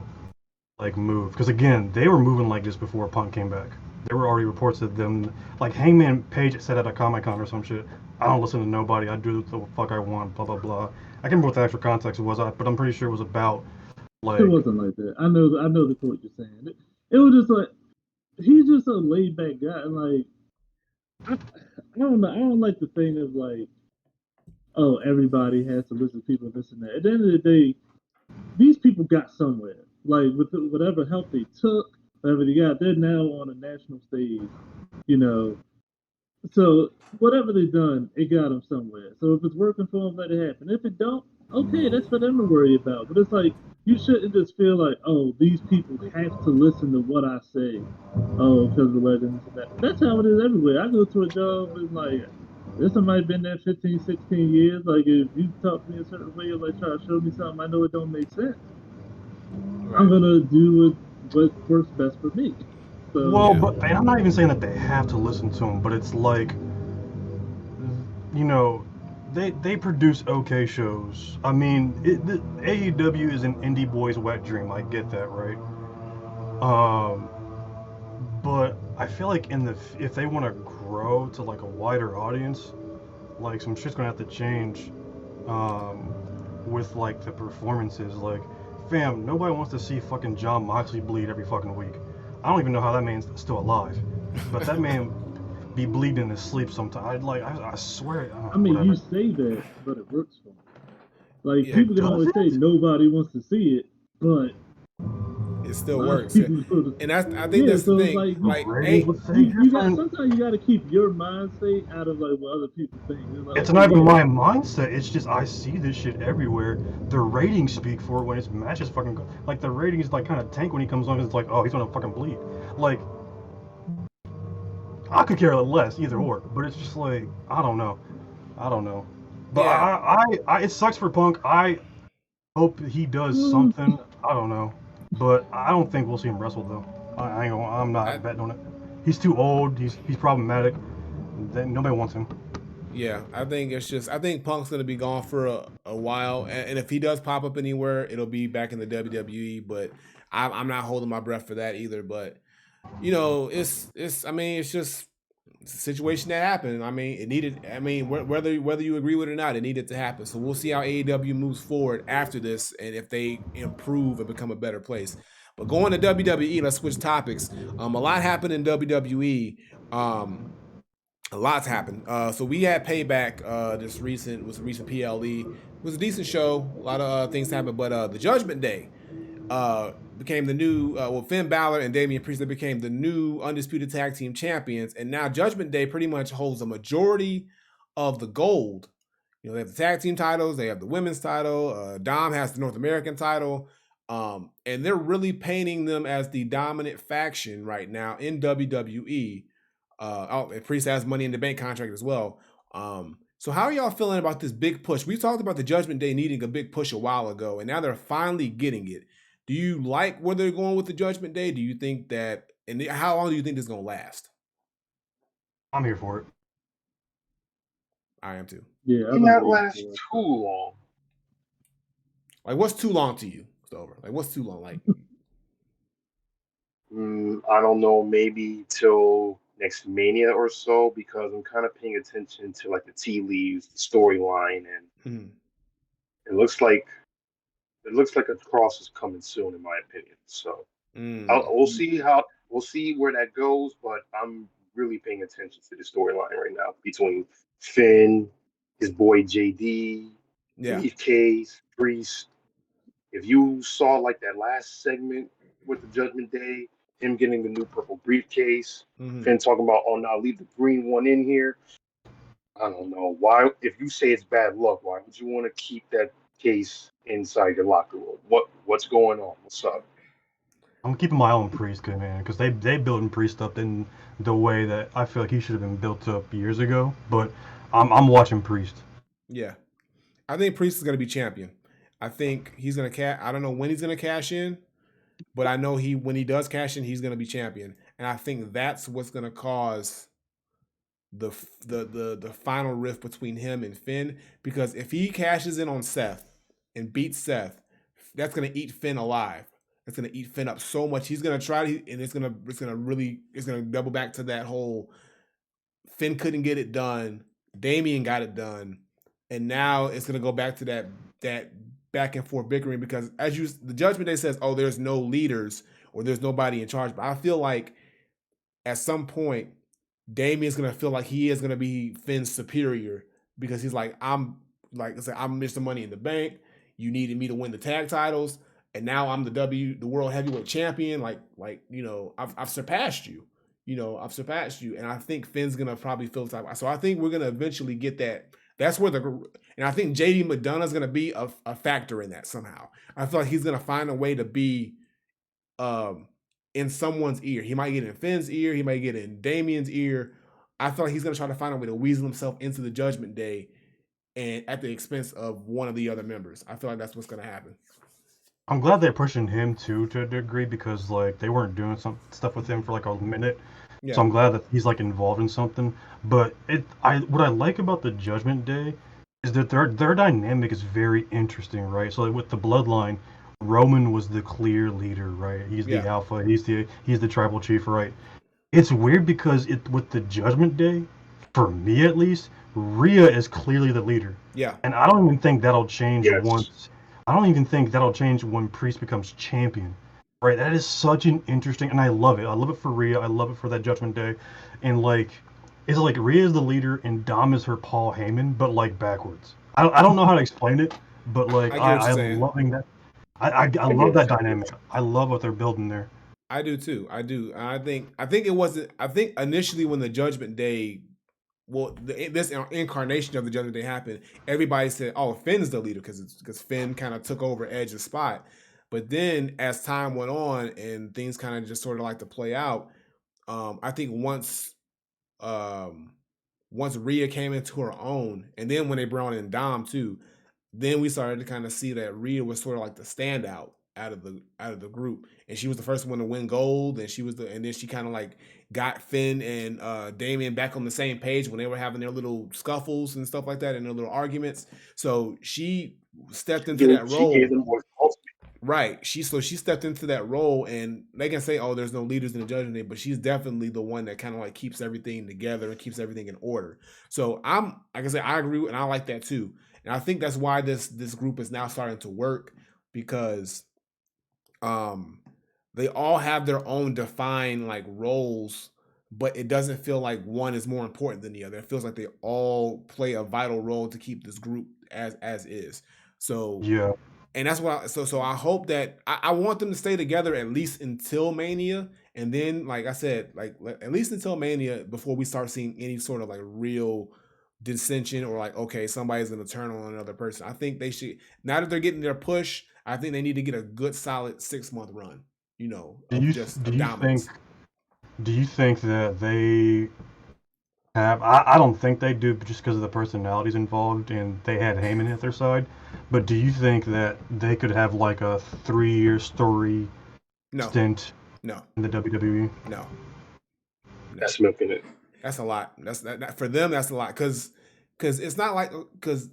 E: like move, because again, they were moving like this before Punk came back. There were already reports of them, like Hangman Page said at a Comic-Con or some shit, I don't listen to nobody, I do the fuck I want, blah blah blah. I can't remember what the actual context was, but I'm pretty sure it was about like... It
C: wasn't like that. I know the quote you're saying. It was just like, he's just a laid back guy, and like I don't know, I don't like the thing of like, oh, everybody has to listen to people, this and that. At the end of the day, these people got somewhere. Like, with whatever help they took, whatever they got, they're now on a national stage, So, whatever they've done, it got them somewhere. So, if it's working for them, let it happen. If it don't, okay, that's for them to worry about. But it's like, you shouldn't just feel like, oh, these people have to listen to what I say. Oh, because of the legends and that. That's how it is everywhere. I go to a job, it's like, there's somebody been there 15, 16 years. Like, if you talk to me a certain way, or like try to show me something, I know it don't make sense. I'm gonna do what works best for me. So,
E: well, but I'm not even saying that they have to listen to him, but it's like, they produce okay shows. I mean, AEW is an indie boy's wet dream. I get that, right? Um, but I feel like if they want to grow to like a wider audience, like some shit's gonna have to change. Um, with like the performances, like, fam, nobody wants to see fucking John Moxley bleed every fucking week. I don't even know how that man's still alive, but that man be bleeding in his sleep sometimes. I swear.
C: I mean,
E: whatever.
C: you say that, but it works for me. Like
A: Yeah,
C: people can
E: does
C: always
E: it?
C: say nobody wants to see it, but
A: it
C: a
A: still
C: lot of
A: works. Yeah.
C: people go to.
A: And I think
C: Yeah,
A: that's the
C: so it's
A: thing.
C: like
A: Like,
E: Ratings
A: hey,
E: would say
C: you got
E: different.
C: sometimes you got to keep your mind state out of like what other people think. It's like,
E: It's
C: okay,
E: not even
C: yeah,
E: my mindset. It's just I see this shit everywhere. The ratings speak for it when his matches fucking go. Like the ratings like kind of tank when he comes on. 'Cause it's like, oh, he's gonna fucking bleed. Like I could care less either or, but it's just like I don't know. But
A: yeah,
E: it sucks for Punk. I hope he does
C: well,
E: something. I don't know, but I don't think we'll see him wrestle though. I ain't gonna, I'm
A: I,
E: not betting on it. He's too old. He's problematic. Nobody wants him.
A: yeah. I think it's just I think Punk's gonna be gone for a while, and if he does pop up anywhere, it'll be back in the WWE. But I'm not holding my breath for that either. But it's I mean it's just it's a situation that happened. I mean it needed. I mean whether you agree with it or not, it needed to happen. So we'll see how AEW moves forward after this, and if they improve and become a better place. But going to WWE, let's switch topics. A lot happened in WWE. A lot's happened. So we had Payback. This recent was a recent PLE. It was a decent show. A lot of things happened, but the Judgment Day became the new Finn Balor and Damian Priest, they became the new undisputed tag team champions, and now Judgment Day pretty much holds a majority of the gold. They have the tag team titles, they have the women's title, Dom has the North American title, and they're really painting them as the dominant faction right now in WWE. And Priest has Money in the Bank contract as well. So how are y'all feeling about this big push? We talked about the Judgment Day needing a big push a while ago, and now they're finally getting it. Do you like where they're going with the Judgment Day? Do you think that, and how long do you think this is going to last?
E: I'm here for it.
A: I am too.
C: yeah,
D: It not last too long.
A: Like, what's too long to you, Stover? Like, what's too long? Like,
D: I don't know, maybe till next Mania or so, because I'm kind of paying attention to like the tea leaves, the storyline, and it looks like a cross is coming soon, in my opinion. So we'll see where that goes, but I'm really paying attention to the storyline right now between Finn, his boy JD,
A: yeah,
D: Briefcase, Priest. If you saw like that last segment with the Judgment Day, him getting the new purple briefcase, Finn talking about, oh, now leave the green one in here. I don't know why. If you say it's bad luck, why would you want to keep that case inside your locker room? What's going on? What's up?
E: I'm keeping my own Priest good, man, because they building Priest up in the way that I feel like he should have been built up years ago. But I'm watching Priest.
A: yeah. I think Priest is going to be champion. I think he's going to I don't know when he's going to cash in, but I know when he does cash in, he's going to be champion, and I think that's what's going to cause the final rift between him and Finn. Because if he cashes in on Seth and beats Seth, that's going to eat Finn alive. It's going to eat Finn up so much. He's going to try to, and it's going to double back to that whole Finn couldn't get it done. Damian got it done, and now it's going to go back to that back and forth bickering, because the Judgment Day says, oh, there's no leaders or there's nobody in charge. But I feel like at some point, Damian's going to feel like he is going to be Finn's superior, because he's like, I'm Mr. Money in the Bank. You needed me to win the tag titles, and now I'm the World Heavyweight Champion. I've surpassed you. I've surpassed you, and I think Finn's gonna probably feel the type. So I think we're gonna eventually get that. That's where and I think JD McDonough's gonna be a factor in that somehow. I feel like he's gonna find a way to be in someone's ear. He might get in Finn's ear. He might get in Damian's ear. I feel like he's gonna try to find a way to weasel himself into the Judgment Day, and at the expense of one of the other members. I feel like that's what's gonna happen.
E: I'm glad they're pushing him too to a degree, because like they weren't doing some stuff with him for like a minute. Yeah. So I'm glad that he's like involved in something. But what I like about the Judgment Day is that their dynamic is very interesting, right? So like with the bloodline, Roman was the clear leader, right? He's the alpha. He's the tribal chief, right? It's weird because with the Judgment Day, for me at least, Rhea is clearly the leader.
A: Yeah.
E: And I don't even think that'll change
D: Yes.
E: once. I don't even think that'll change when Priest becomes champion. Right? That is such an interesting, and I love it. I love it for Rhea. I love it for that Judgment Day. And like, it's like Rhea is the leader and Dom is her Paul Heyman, but like backwards. I don't know how to explain it, but like I'm loving that. I love that dynamic. I love what they're building there.
A: I do too. I do. I think it wasn't. I think initially when the Judgment Day, this incarnation of the Judgment Day happened, everybody said, "Oh, Finn's the leader," because Finn kind of took over Edge's spot. But then as time went on and things kind of just sort of like to play out, I think once Rhea came into her own, and then when they brought in Dom too, then we started to kind of see that Rhea was sort of like the standout out of the group, and she was the first one to win gold, and then she kind of like got Finn and Damian back on the same page when they were having their little scuffles and stuff like that and their little arguments. So she stepped into that role.
D: She gave them more
A: Right. She stepped into that role, and they can say, "Oh, there's no leaders in the Judgment Day," but she's definitely the one that kind of like keeps everything together and keeps everything in order. So like I said, I agree, and I like that too. And I think that's why this group is now starting to work, because they all have their own defined like roles, but it doesn't feel like one is more important than the other. It feels like they all play a vital role to keep this group as is. So
E: yeah.
A: And that's why. So I hope that I want them to stay together at least until Mania, and then, like I said, like at least until Mania before we start seeing any sort of like real dissension or like, okay, somebody's gonna turn on another person. I think they should, now that they're getting their push, I think they need to get a good solid 6-month run.
E: Do you think that they have? I don't think they do, just because of the personalities involved, and they had Heyman at their side. But do you think that they could have like a 3-year story stint in the WWE?
A: No.
D: That's milking it.
A: That's a lot. That for them. That's a lot, because it's not like, because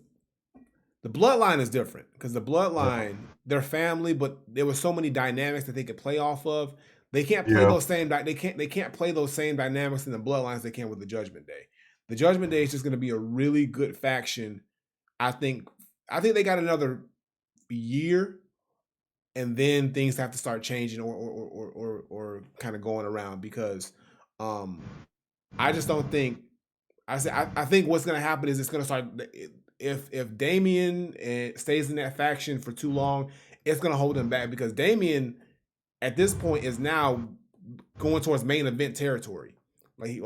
A: the bloodline is different, because the bloodline, they're family, but there were so many dynamics that they could play off of. They can't play those same. They can't play those same dynamics in the bloodlines they can with the Judgment Day. The Judgment Day is just going to be a really good faction. I think they got another year, and then things have to start changing or kind of going around, because I just don't think. I think what's going to happen is it's going to start. If Damian stays in that faction for too long, it's going to hold him back, because Damian at this point is now going towards main event territory. He's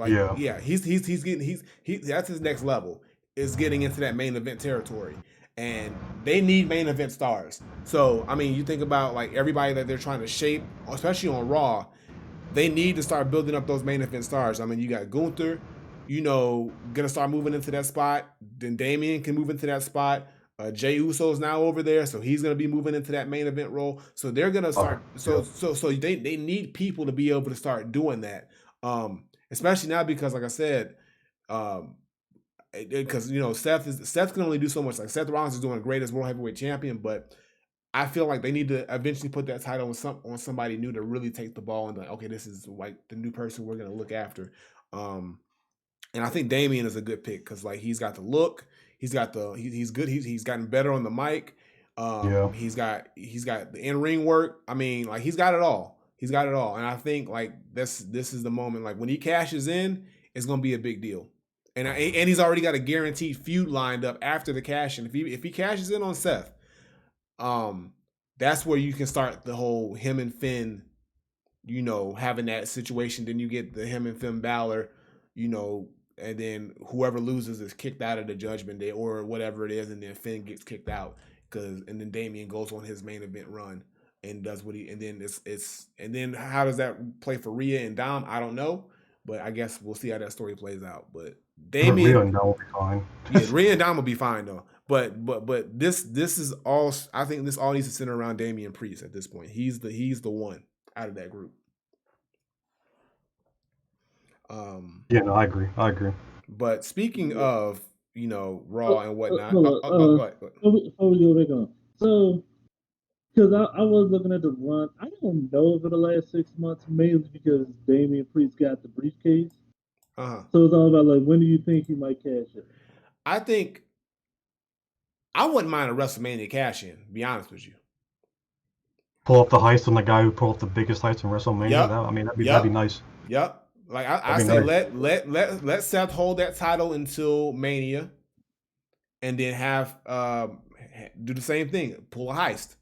A: that's his next level, is getting into that main event territory, and they need main event stars. So I mean, you think about like everybody that they're trying to shape, especially on Raw, they need to start building up those main event stars. I mean, you got Gunther, gonna start moving into that spot. Then Damian can move into that spot. Jey Uso's now over there, so he's gonna be moving into that main event role. So they're gonna start. So they need people to be able to start doing that. Especially now, because like I said, because Seth can only do so much. Like Seth Rollins is doing great as World Heavyweight Champion, but I feel like they need to eventually put that title on somebody new to really take the ball and like, okay, this is like the new person we're gonna look after. And I think Damian is a good pick, because like he's got the look. He's good. He's gotten better on the mic. He's got the in-ring work. I mean, like he's got it all. And I think like this is the moment. Like when he cashes in, it's gonna be a big deal. And he's already got a guaranteed feud lined up after the cash in. If he cashes in on Seth, that's where you can start the whole him and Finn, having that situation. Then you get the him and Finn Balor, and then whoever loses is kicked out of the Judgment Day or whatever it is, and then Finn gets kicked out, and then Damian goes on his main event run and does what and then and then how does that play for Rhea and Dom? I don't know, but I guess we'll see how that story plays out. But Damian,
E: Rhea and Dom will be fine.
A: Yeah, Rhea and Dom will be fine though. But this is all. I think this all needs to center around Damian Priest at this point. He's the one out of that group.
E: I agree.
A: But speaking of Raw and whatnot.
C: Hold
A: Go ahead.
C: before we go back on, so because I was looking at the run, I don't know for the last 6 months, mainly because Damian Priest got the briefcase. So it's all about like, when do you think he might cash it?
A: I think I wouldn't mind a WrestleMania cash in. To be honest with you.
E: Pull up the heist on the guy who pulled up the biggest heist in WrestleMania.
A: Yep.
E: That'd be nice.
A: Yep. Like I say, nice. let Seth hold that title until Mania, and then have do the same thing. Pull a heist.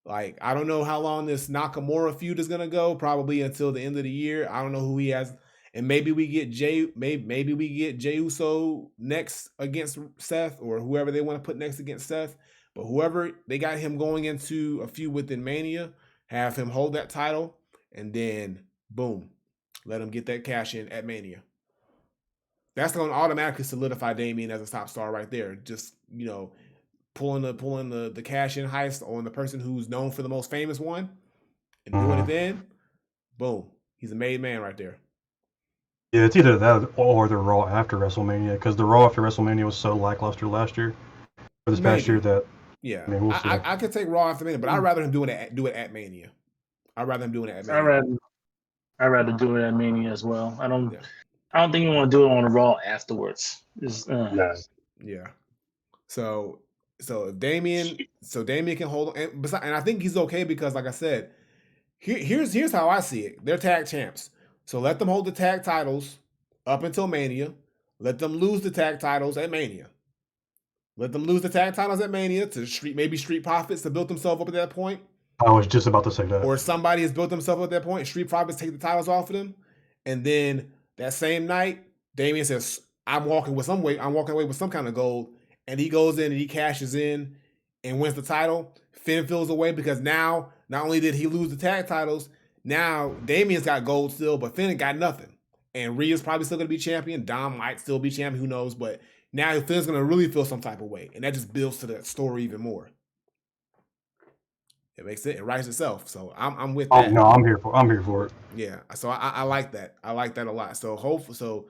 A: Like, I don't know how long this Nakamura feud is gonna go. Probably until the end of the year. I don't know who he has, and maybe we get maybe we get Jey Uso next against Seth, or whoever they want to put next against Seth. But whoever they got him going into a feud within Mania, have him hold that title, and then boom, let him get that cash in at Mania. That's going to automatically solidify Damian as a top star right there. Just pulling the cash in heist on the person who's known for the most famous one, and doing it then, boom, he's a made man right there.
E: Yeah, it's either that or the Raw after WrestleMania, because the Raw after WrestleMania was so lackluster last year, or this past year that.
A: Yeah,
E: we'll see.
A: I could take Raw after Mania, but I'd rather him do it at Mania. I'd rather him doing it at Mania.
B: I'd rather do it at Mania as well. I don't think you want to do it on Raw afterwards.
A: Yeah. So Damian can hold on, and I think he's okay because, like I said, here's how I see it. They're tag champs, so let them hold the tag titles up until Mania. Let them lose the tag titles at Mania. Let them lose the tag titles at Mania to Street Profits to build themselves up at that point.
E: I was just about to say that.
A: Or somebody has built themselves up at that point. Street Profits take the titles off of them, and then that same night, Damian says, I'm walking away with some kind of gold," and he goes in and he cashes in and wins the title. Finn feels away because now not only did he lose the tag titles, now Damian's got gold still, but Finn got nothing. And Rhea's probably still going to be champion. Dom might still be champion. Who knows? But now Finn's going to really feel some type of way. And that just builds to the story even more. It makes it writes itself. So I'm with that.
E: No, I'm here for it.
A: Yeah. So I like that. I like that a lot. So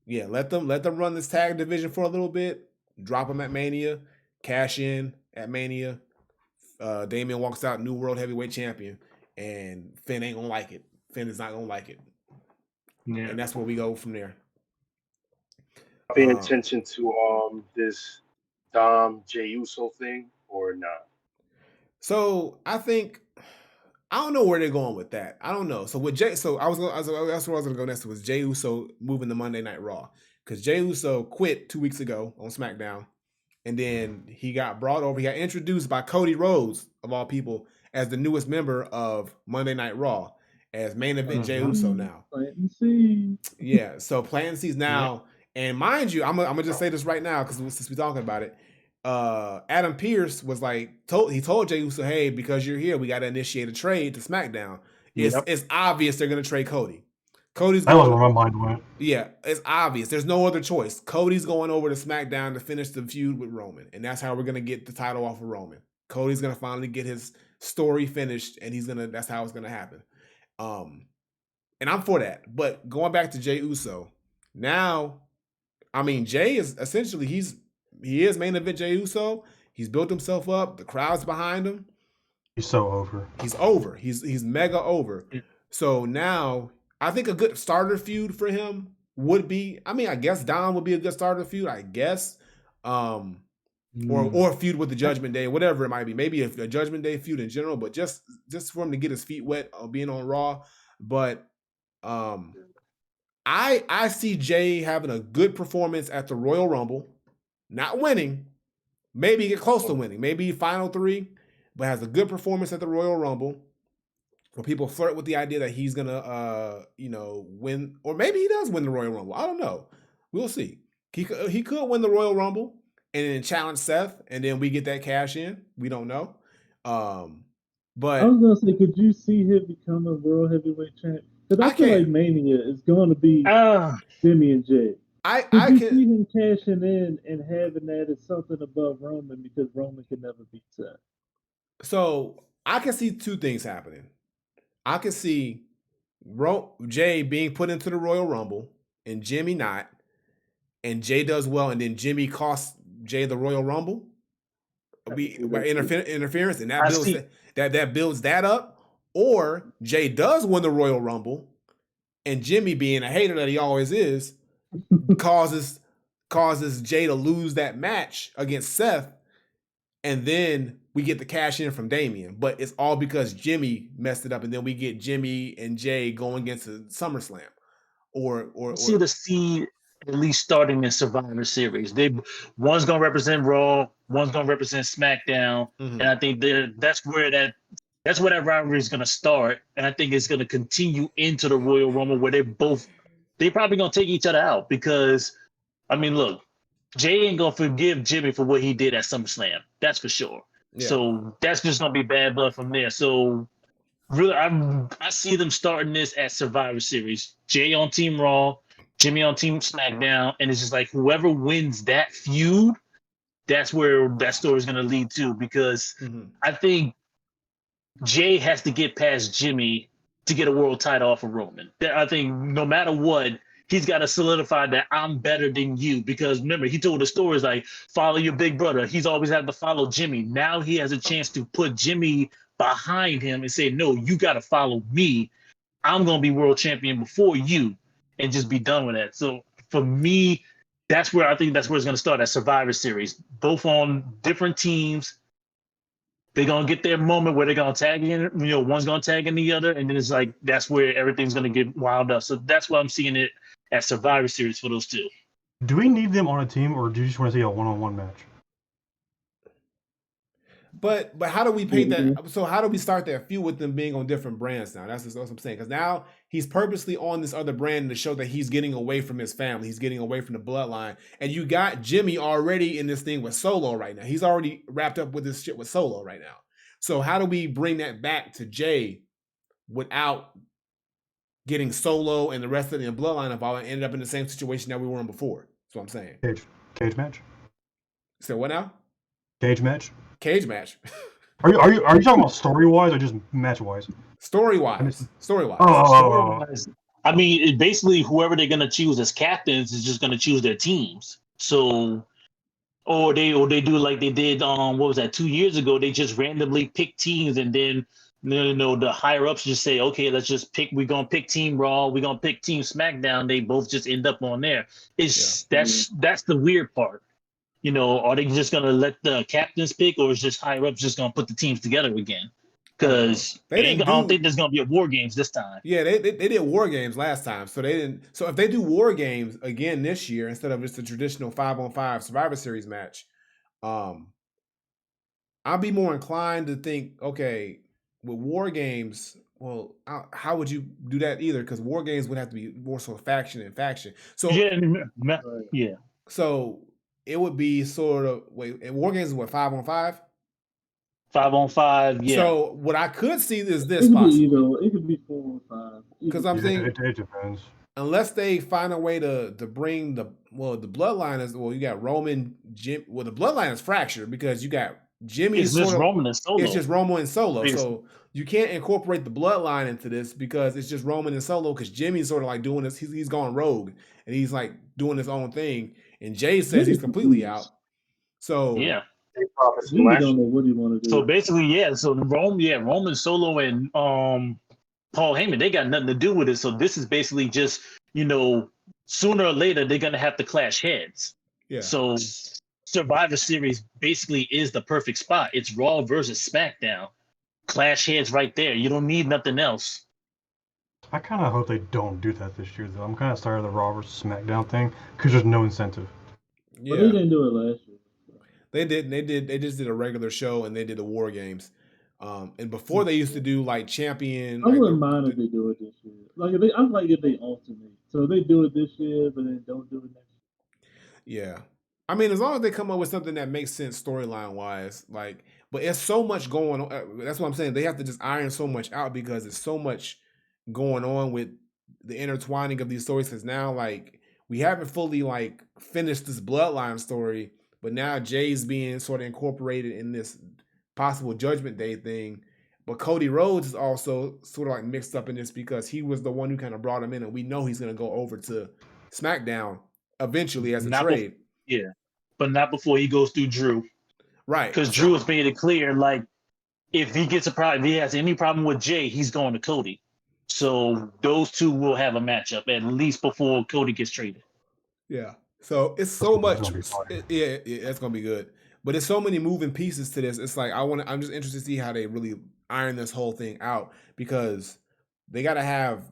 A: let them run this tag division for a little bit. Drop them at Mania. Cash in at Mania. Damian walks out new world heavyweight champion. And Finn ain't going to like it. Finn is not going to like it. Yeah. And that's where we go from there.
D: Paying attention to this Dom Jey Uso thing or not?
A: So I don't know where they're going with that. I don't know. So with Jey, that's where I was gonna go next was Jey Uso moving to Monday Night Raw, because Jey Uso quit 2 weeks ago on SmackDown, and then he got brought over. He got introduced by Cody Rhodes of all people as the newest member of Monday Night Raw as main event Jey Uso now.
C: Planting seeds.
A: Yeah, so planting seeds now. And mind you, I'm gonna just say this right now because since we're talking about it, Adam Pearce was he told Jey Uso, hey, because you're here, we got to initiate a trade to SmackDown. It's obvious they're gonna trade Cody. That was
E: where my mind went.
A: Yeah, it's obvious. There's no other choice. Cody's going over to SmackDown to finish the feud with Roman, and that's how we're gonna get the title off of Roman. Cody's gonna finally get his story finished, and that's how it's gonna happen. And I'm for that. But going back to Jey Uso, now, I mean, Jey is essentially he is main event Jey Uso. He's built himself up. The crowd's behind him.
E: He's so over.
A: He's over. He's mega over. So now I think a good starter feud for him would be, I guess Dom would be a good starter feud, I guess. Or a feud with the Judgment Day, whatever it might be. Maybe a Judgment Day feud in general, but just for him to get his feet wet being on Raw. But I see Jey having a good performance at the Royal Rumble, not winning, maybe get close to winning, maybe final 3, but has a good performance at the Royal Rumble, where people flirt with the idea that he's gonna win, or maybe he does win the Royal Rumble. I don't know. We'll see. He could win the Royal Rumble and then challenge Seth, and then we get that cash in. We don't know. But
C: I was gonna say, could you see him become a world heavyweight champ? Because I feel like Mania is going to be Jimmy and Jey. I can see him cashing in and having that as something above Roman, because Roman can never beat Seth.
A: So I can see 2 things happening. I can see Jey being put into the Royal Rumble and Jimmy not, and Jay does well, and then Jimmy costs Jay the Royal Rumble by interference, and that builds that up, or Jay does win the Royal Rumble, and Jimmy, being a hater that he always is, causes Jay to lose that match against Seth, and then we get the cash in from Damian. But it's all because Jimmy messed it up, and then we get Jimmy and Jay going against the SummerSlam. Or
B: see the seed at least starting in Survivor Series. One's gonna represent Raw, one's gonna represent SmackDown, and I think that's where that rivalry is gonna start, and I think it's gonna continue into the Royal Rumble where they probably gonna take each other out, because I mean, look, Jay ain't gonna forgive Jimmy for what he did at SummerSlam. That's for sure. Yeah. So that's just gonna be bad blood from there. So really, I see them starting this at Survivor Series. Jay on Team Raw, Jimmy on Team SmackDown, and it's just like whoever wins that feud, that's where that story is gonna lead to. Because I think Jay has to get past Jimmy to get a world title off of Roman. I think no matter what, he's got to solidify that I'm better than you, because remember, he told the stories like, follow your big brother. He's always had to follow Jimmy. Now he has a chance to put Jimmy behind him and say, no, you got to follow me. I'm going to be world champion before you, and just be done with that. So for me, that's where it's going to start at Survivor Series, both on different teams. They're going to get their moment where they're going to tag in, one's going to tag in the other. And then it's like, that's where everything's going to get wild up. So that's why I'm seeing it at Survivor Series for those two.
E: Do we need them on a team, or do you just want to see a one-on-one match?
A: But how do we paint that? So how do we start that feud with them being on different brands now? That's what I'm saying. Because now he's purposely on this other brand to show that he's getting away from his family. He's getting away from the bloodline. And you got Jimmy already in this thing with Solo right now. He's already wrapped up with this shit with Solo right now. So how do we bring that back to Jay without getting Solo and the rest of the bloodline involved and ended up in the same situation that we were in before? That's what I'm saying.
E: Cage match.
A: So what now?
E: Cage match.
A: Cage match.
E: Are you talking about story wise or just match wise?
A: Story wise.
B: Story-wise. I mean, basically, whoever they're gonna choose as captains is just gonna choose their teams. So, or they do like they did. What was that? 2 years ago, they just randomly pick teams, and then the higher ups just say, okay, let's just pick. We're gonna pick Team Raw. We're gonna pick Team SmackDown. They both just end up on there. That's the weird part. Are they just gonna let the captains pick, or is just higher ups just gonna put the teams together again? Because I don't think there's gonna be a War Games this time.
A: Yeah, they did War Games last time, so they didn't. So if they do War Games again this year instead of just a traditional 5-on-5 Survivor Series match, I'll be more inclined to think, okay, with War Games, well, how would you do that either? Because War Games would have to be more so faction. So
B: yeah.
A: So it would be sort of War Games is what, 5-on-5?
B: 5-on-5, yeah.
A: So what I could see is this
C: possible. It could be 4-on-5.
A: Because I'm thinking
E: it depends.
A: Unless they find a way to bring the bloodline is you got Roman, Jim. Well, the bloodline is fractured because you got Jimmy.
B: It's just Roman and Solo.
A: It's just Roman and Solo. So you can't incorporate the bloodline into this because it's just Roman and Solo. Because Jimmy's sort of like doing this. He's gone rogue and he's like doing his own thing. And Jay says he's completely out. So
B: yeah.
C: You don't know what you want to do.
B: So basically, yeah. So Roman, Solo, and Paul Heyman, they got nothing to do with it. So this is basically just, sooner or later they're gonna have to clash heads.
A: Yeah.
B: So Survivor Series basically is the perfect spot. It's Raw versus SmackDown. Clash heads right there. You don't need nothing else.
E: I kind of hope they don't do that this year, though. I'm kind of tired of the Raw versus SmackDown thing because there's no incentive.
C: Yeah. But they didn't do it last year.
A: They did. They just did a regular show and they did the War Games. And before they used to do like champion.
C: I wouldn't mind if they do it this year. I like if they alternate. So they do it this year, but then don't do it next year.
A: Yeah. I mean, as long as they come up with something that makes sense storyline wise, but it's so much going on. That's what I'm saying. They have to just iron so much out because there's so much going on with the intertwining of these stories. Because now, we haven't fully finished this bloodline story, but now Jay's being sort of incorporated in this possible Judgment Day thing. But Cody Rhodes is also sort of mixed up in this because he was the one who kind of brought him in, and we know he's going to go over to SmackDown eventually as a
B: Not
A: trade.
B: Yeah, but not before he goes through Drew.
A: Right.
B: Because Drew has made it clear, like, if he gets a problem, if he has any problem with Jay, he's going to Cody. So those two will have a matchup at least before Cody gets traded.
A: Yeah. So it's so much.
E: That's gonna be fire.
A: Yeah, that's gonna be good. But there's so many moving pieces to this. It's like I'm just interested to see how they really iron this whole thing out because they got to have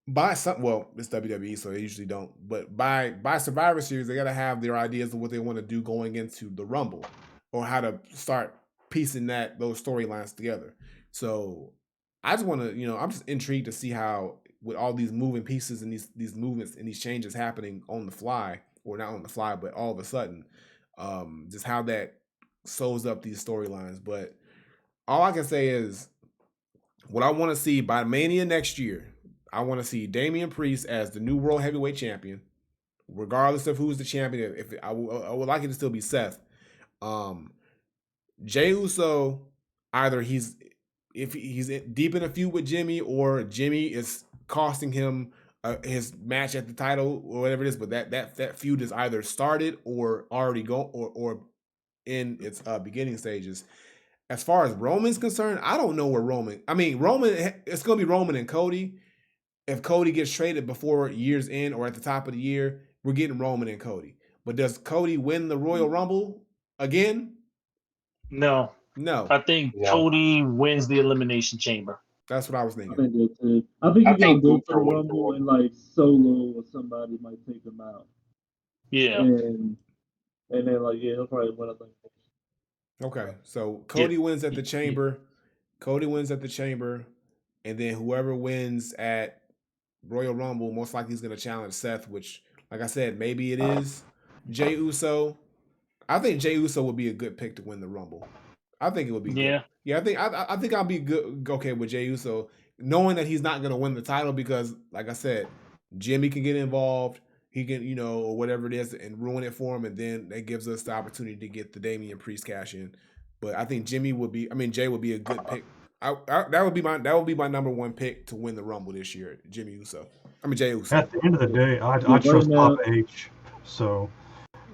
A: by some. Well, it's WWE, so they usually don't. But by Survivor Series, they got to have their ideas of what they want to do going into the Rumble, or how to start piecing those storylines together. So I just want to, I'm just intrigued to see how, with all these moving pieces and these movements and these changes happening on the fly, or not on the fly, but all of a sudden, just how that sews up these storylines. But all I can say is, what I want to see by Mania next year, I want to see Damian Priest as the new World Heavyweight Champion, regardless of who's the champion. I would like it to still be Seth. Jey Uso, either if he's deep in a feud with Jimmy, or Jimmy is costing him his match at the title or whatever it is. But that feud is either started or already or in its beginning stages. As far as Roman's concerned, I don't know where Roman. I mean, it's going to be Roman and Cody. If Cody gets traded before year's end or at the top of the year, we're getting Roman and Cody. But does Cody win the Royal Rumble again?
B: No.
A: I
B: think Cody wins the Elimination Chamber.
A: That's what I was thinking.
C: I think that's it. I think he's gonna go for the Rumble, and like Solo or somebody might take him out.
B: Yeah.
C: And then he'll probably win. I think.
A: Okay, so Cody wins at the Chamber. Cody wins at the Chamber, and then whoever wins at Royal Rumble most likely is going to challenge Seth. Which, like I said, maybe it is Jey Uso. I think Jey Uso would be a good pick to win the Rumble. I think it would be good. Yeah, I think I'll be good. Okay with Jey Uso, knowing that he's not going to win the title because, like I said, Jimmy can get involved. He can, or whatever it is, and ruin it for him, and then that gives us the opportunity to get the Damian Priest cash in. But I think Jay would be a good pick. That would be my number one pick to win the Rumble this year, Jey Uso. Jey Uso.
E: At the end of the day, I trust Papa H. So,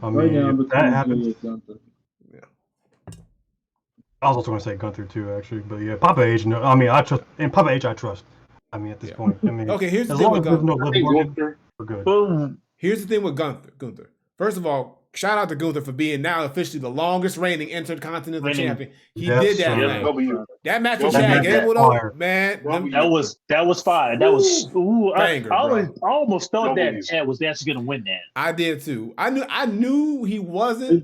C: right now,
E: if that happens,
A: yeah.
E: I was also going to say Gunther too, actually, but yeah, Papa H. No, I trust, and Papa H. I trust. At this point,
A: okay. Here's the thing with
E: Gunther. We're good.
A: Here's the thing with Gunther. First of all, shout out to Gunther for being now officially the longest reigning Intercontinental Champion. He did that thing. That match with Chad Gable, though, man.
B: That was fire. That was
A: banger,
B: I almost thought that Chad was actually going to win that.
A: I did too. I knew he wasn't,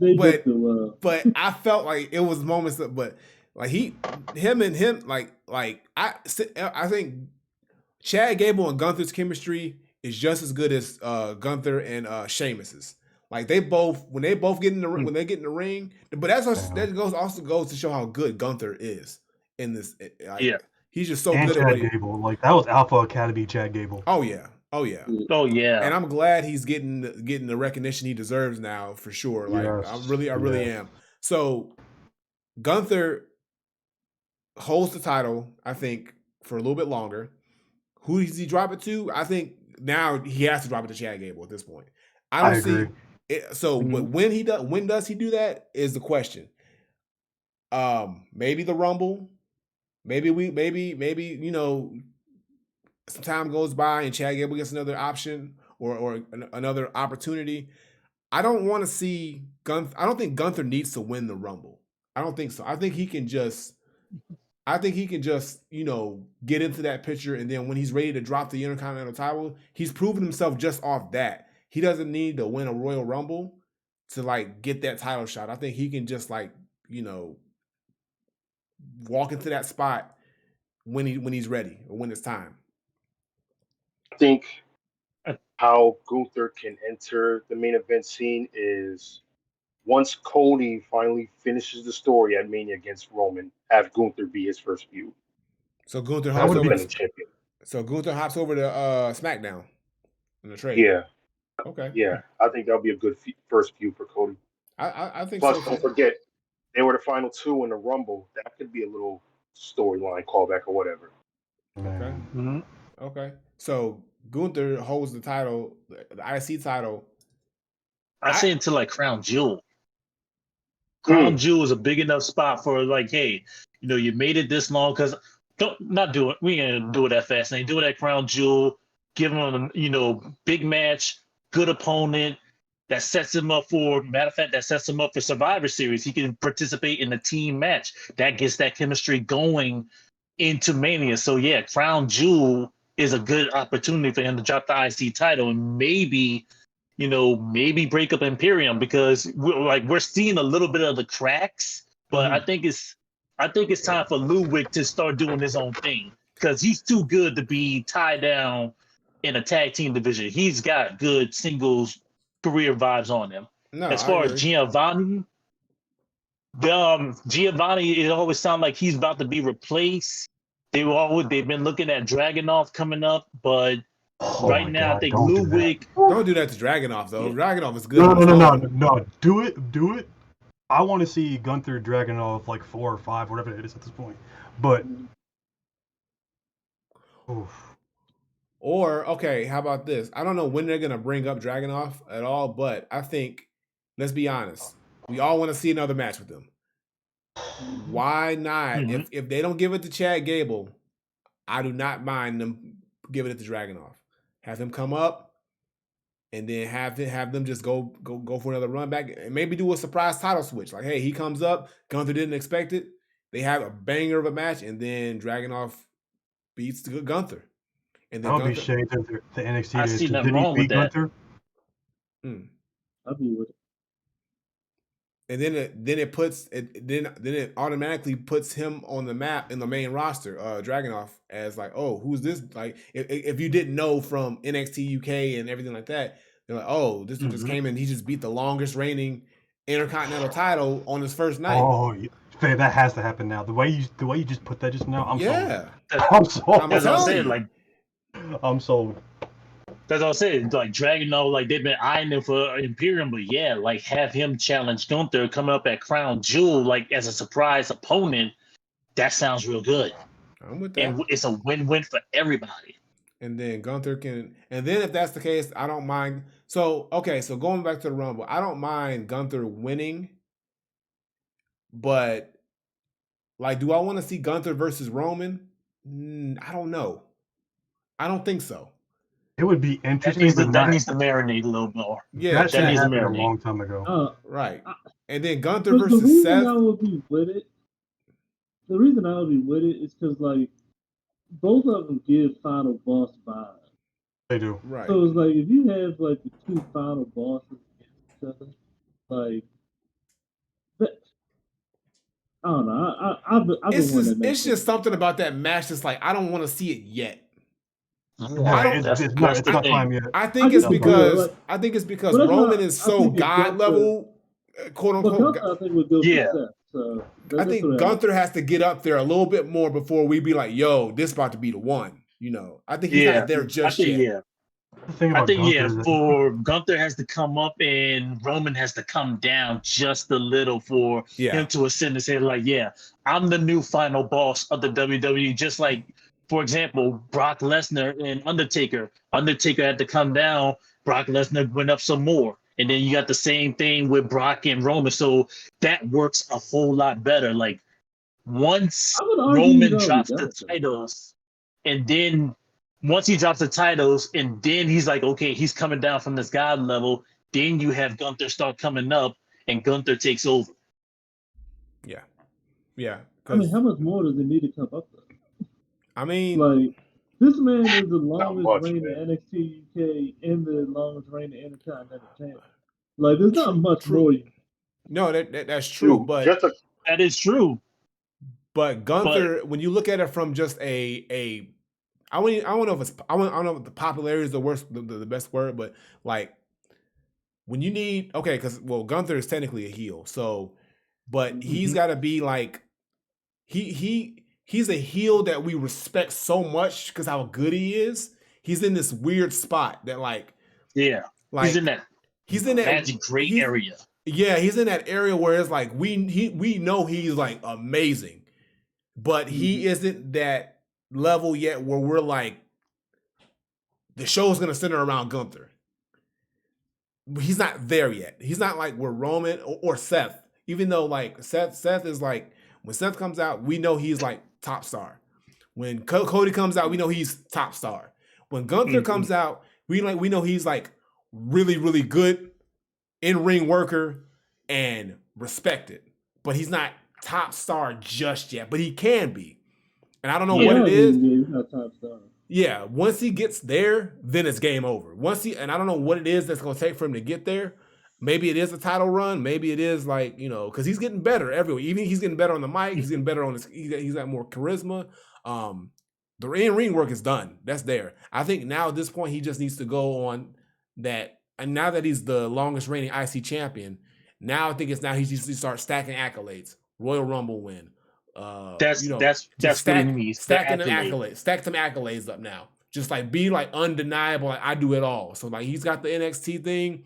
A: but I felt like it was moments of, but like I think Chad Gable and Gunther's chemistry is just as good as Gunther and Sheamus's. Like when they both get in the ring, when they get in the ring, but also goes to show how good Gunther is in this. He's just so good
E: at what he. Gable, like that was Alpha Academy Chad Gable.
A: Oh yeah. And I'm glad he's getting the recognition he deserves now for sure. Like I really am. So Gunther holds the title, I think, for a little bit longer. Who does he drop it to? I think now he has to drop it to Chad Gable at this point. I don't see it, so when does he do that is the question. Maybe the Rumble. Maybe some time goes by and Chad Gable gets another option or another opportunity. I don't want to see Gunther. I don't think Gunther needs to win the Rumble. I don't think so. I think he can just get into that picture, and then when he's ready to drop the Intercontinental title, he's proven himself just off that. He doesn't need to win a Royal Rumble to get that title shot. I think he can just walk into that spot when he's ready or when it's time.
D: I think how Gunther can enter the main event scene is once Cody finally finishes the story at Mania against Roman, have Gunther be his first feud.
A: So Gunther hops over. Gunther hops over to SmackDown in the trade.
D: Yeah.
A: Okay.
D: Yeah, I think that'll be a good first feud for Cody.
A: I think.
D: Plus, don't forget, they were the final two in the Rumble. That could be a little storyline callback or whatever.
A: Okay. Mm-hmm. Okay. So Gunther holds the title, the IC title.
B: I say until like Crown Jewel. Crown Jewel is a big enough spot for like, hey, you made it this long because not do it. We ain't gonna do it that fast. They do it at Crown Jewel. Give him big match, good opponent that sets him up for. Matter of fact, that sets him up for Survivor Series. He can participate in a team match that gets that chemistry going into Mania. So yeah, Crown Jewel is a good opportunity for him to drop the IC title and maybe break up Imperium because we're seeing a little bit of the cracks, but I think it's time for Ludwig to start doing his own thing because he's too good to be tied down in a tag team division. He's got good singles career vibes on him.
A: No,
B: as far as Giovanni, it always sounds like he's about to be replaced. They've been looking at Dragunov coming up, but right now,
E: God,
B: I think
E: don't
B: Ludwig.
A: Don't do that to Dragunov though. Dragunov is good.
E: No. Do it. I want to see Gunther Dragunov like 4 or 5, whatever it is at this point. But,
A: or okay, how about this? I don't know when they're gonna bring up Dragunov at all, but I think, let's be honest, we all want to see another match with them. Why not?
B: Mm-hmm.
A: If they don't give it to Chad Gable, I do not mind them giving it to Dragunov. Have him come up, and then have them just go for another run back, and maybe do a surprise title switch. Like, hey, he comes up, Gunther didn't expect it. They have a banger of a match, and then Dragunov beats Gunther. And then
E: I'll be shade to the NXT.
B: I see nothing wrong with that.
C: I'll be with it.
A: And then it automatically puts him on the map in the main roster, Dragunov, as like, oh, who's this? Like, if you didn't know from NXT UK and everything like that, they're like, oh, this dude just came in, he just beat the longest reigning Intercontinental title on his first night.
E: Oh, that has to happen now. The way you just put that just now, I'm sold.
B: I'm sold. That's what I'm saying. Like,
E: I'm sold.
B: That's what I said. Like Dragunov, like they've been eyeing him for Imperium, but yeah, like have him challenge Gunther coming up at Crown Jewel, like as a surprise opponent. That sounds real good.
A: I'm with that.
B: And it's a win-win for everybody.
A: And then Gunther and then if that's the case, I don't mind. So going back to the Rumble, I don't mind Gunther winning, but like, do I want to see Gunther versus Roman? I don't know. I don't think so.
E: It would be interesting.
B: That needs to marinate a little more.
A: Yeah,
E: that should have happened a long time ago.
A: Right. And then Gunther versus Seth.
C: The reason I would be with it is because like both of them give final boss vibes.
E: They do.
A: Right.
C: So it's like if you have like the two final bosses against each other, like that, I don't know.
A: It's just something about that match that's like, I don't want to see it yet.
E: It's not time yet.
A: I think it's because Roman is so God level, quote unquote.
C: I think would go for Seth, so
A: I think Gunther has to get up there a little bit more before we be like, yo, this about to be the one. I think he's not there just yet.
B: Yeah. For Gunther has to come up and Roman has to come down just a little for him to ascend and say, like, yeah, I'm the new final boss of the WWE. Just like, for example, Brock Lesnar and Undertaker. Undertaker had to come down. Brock Lesnar went up some more. And then you got the same thing with Brock and Roman. So that works a whole lot better. Like, once Roman drops the titles, and then once he drops the titles, and then he's like, okay, he's coming down from this God level, then you have Gunther start coming up, and Gunther takes over.
A: Yeah. Yeah.
C: I mean, how much more does it need to come up though?
A: I mean,
C: like, this man is the longest reigning NXT UK and the longest reigning Intercontinental champion. Like, there's not much more.
A: No, that's true, but
B: that is true.
A: But Gunther, when you look at it from just I don't know if the popularity is the best word, but like when you need because Gunther is technically a heel, so but he's got to be like he's a heel that we respect so much because how good he is. He's in this weird spot that he's in that magic gray area.
B: Yeah,
A: he's in that area where it's like we know he's like amazing, but he isn't that level yet where we're like the show's gonna center around Gunther. He's not there yet. He's not like where Roman or Seth. Even though like Seth is like when Seth comes out, we know he's like top star. When Cody comes out, we know he's top star. When Gunther comes out, we know he's like really, really good in-ring worker and respected. But he's not top star just yet. But he can be. And I don't know what it is.
C: He's not top star.
A: Yeah, once he gets there, then it's game over. And I don't know what it is that's going to take for him to get there. Maybe it is a title run. Maybe it is like, because he's getting better everywhere. Even he's getting better on the mic. He's getting better on he's got more charisma. The in-ring work is done. That's there. I think now at this point, he just needs to go on that. And now that he's the longest reigning IC champion, now I think he needs to start stacking accolades. Royal Rumble win.
B: That's
A: stack,
B: what he needs.
A: Stacking the accolades. Stack some accolades up now. Just like be like undeniable. Like I do it all. So like he's got the NXT thing.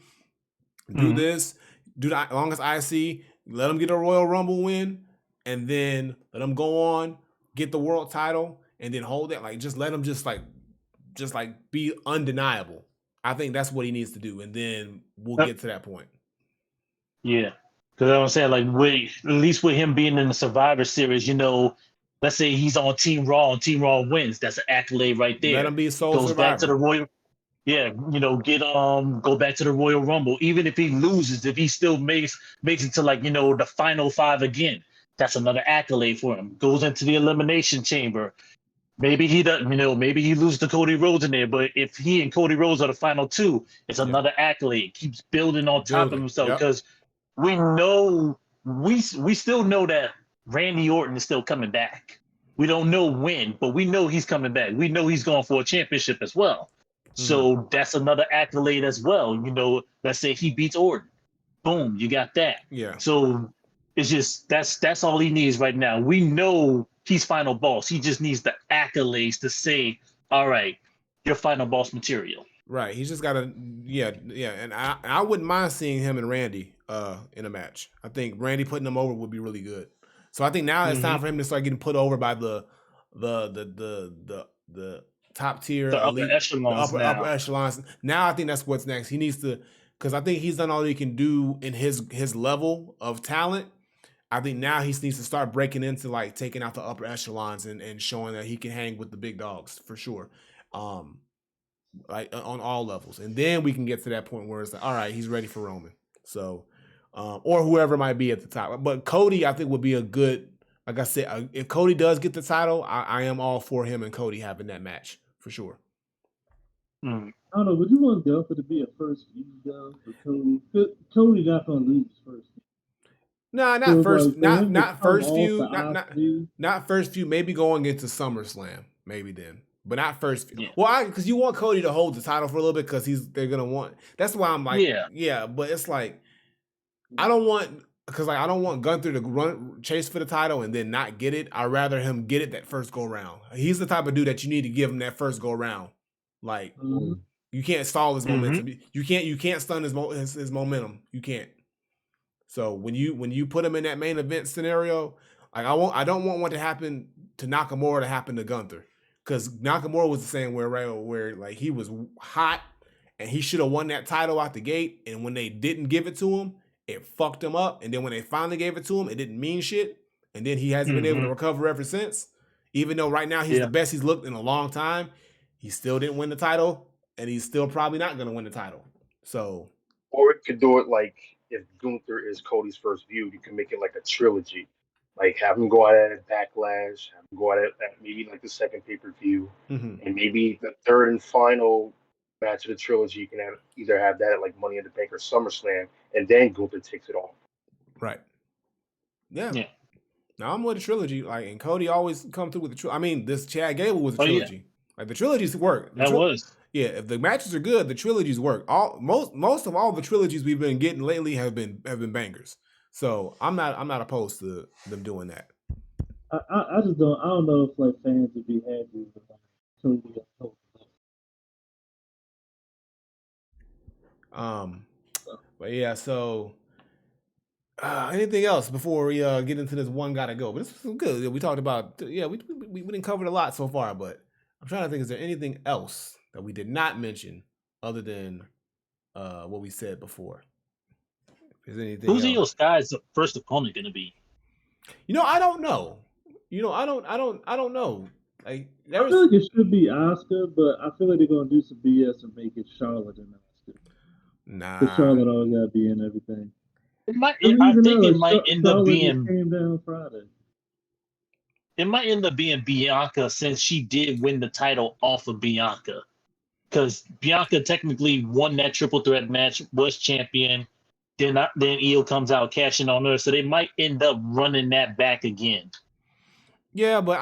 A: Do this. Do the longest IC. Let him get a Royal Rumble win, and then let him go on get the world title, and then hold it. Like just let him just be undeniable. I think that's what he needs to do, and then we'll get to that point.
B: Yeah. Because I'm saying, like, at least with him being in the Survivor Series, let's say he's on Team Raw and Team Raw wins. That's an accolade right there.
A: Let him be sole
B: Goes
A: survivor.
B: back to the Royal. Yeah, go back to the Royal Rumble. Even if he loses, if he still makes it to the final 5 again, that's another accolade for him. Goes into the Elimination Chamber. Maybe he doesn't, maybe he loses to Cody Rhodes in there, but if he and Cody Rhodes are the final 2, it's another accolade. Keeps building on top of himself because. We know we still know that Randy Orton is still coming back. We don't know when, but we know he's coming back. We know he's going for a championship as well. So that's another accolade as well. Let's say he beats Orton. Boom, you got that.
A: Yeah.
B: So it's just that's all he needs right now. We know he's final boss. He just needs the accolades to say, all right, you're final boss material.
A: Right. He's just got to, yeah. And I wouldn't mind seeing him and Randy in a match. I think Randy putting him over would be really good. So I think now it's time for him to start getting put over by the top tier,
B: the upper echelons.
A: Upper echelons. Now I think that's what's next. He needs to, because I think he's done all he can do in his level of talent. I think now he needs to start breaking into like taking out the upper echelons and showing that he can hang with the big dogs for sure. Like on all levels, and then we can get to that point where it's like, all right, he's ready for Roman. So, or whoever might be at the top. But Cody, I think, would be a good. Like I said, if Cody does get the title, I am all for him and Cody having that match for sure.
C: I don't know. Would you want Gunther to be a first feud though for Cody? Cody not gonna lose first.
A: No, not first. Not first feud. Not first feud. Maybe going into SummerSlam. Maybe then. But not first. Yeah. Well, because you want Cody to hold the title for a little bit because they're gonna want. That's why I'm like, yeah. But it's like, I don't want Gunther to chase for the title and then not get it. I'd rather him get it that first go round. He's the type of dude that you need to give him that first go round. Like you can't stall his momentum. You can't stun his momentum. You can't. So when you put him in that main event scenario, like I don't want what to happen to Nakamura to happen to Gunther. Because Nakamura was the same where like he was hot and he should have won that title out the gate. And when they didn't give it to him, it fucked him up. And then when they finally gave it to him, it didn't mean shit. And then he hasn't been able to recover ever since. Even though right now he's the best he's looked in a long time, he still didn't win the title. And he's still probably not going to win the title. So,
D: or it could do it like if Gunther is Cody's first feud, you can make it like a trilogy. Like have him go at it at Backlash, have him go at it at maybe like the second pay-per-view, and maybe the third and final match of the trilogy. You can either have that at like Money in the Bank or SummerSlam, and then Gunther takes it off.
A: Right. Yeah. Now I'm with a trilogy. Like, and Cody always come through with the trilogy. I mean, this Chad Gable was a trilogy. Yeah. Like the trilogies work. Yeah, if the matches are good, the trilogies work. Most of all the trilogies we've been getting lately have been bangers. So I'm not opposed to them doing that.
C: I just don't. I don't know if like fans would be happy with Cody.
A: But yeah. So anything else before we get into this one gotta go? But this was good. We talked about we didn't cover a lot so far. But I'm trying to think. Is there anything else that we did not mention, other than what we said before? Is there anything
B: Who's
A: else?
B: Io Sky's first opponent gonna be?
A: I don't know. I don't know. Like
C: I feel like it should be Asuka, but I feel like they're gonna do some BS and make it Charlotte and Asuka.
A: Nah.
C: Because Charlotte always gotta be in everything.
B: I think it might end up being.
C: Came down Friday.
B: It might end up being Bianca since she did win the title off of Bianca. Because Bianca technically won that triple threat match, was champion. Then Io comes out cashing on her, so they might end up running that back again.
A: Yeah, but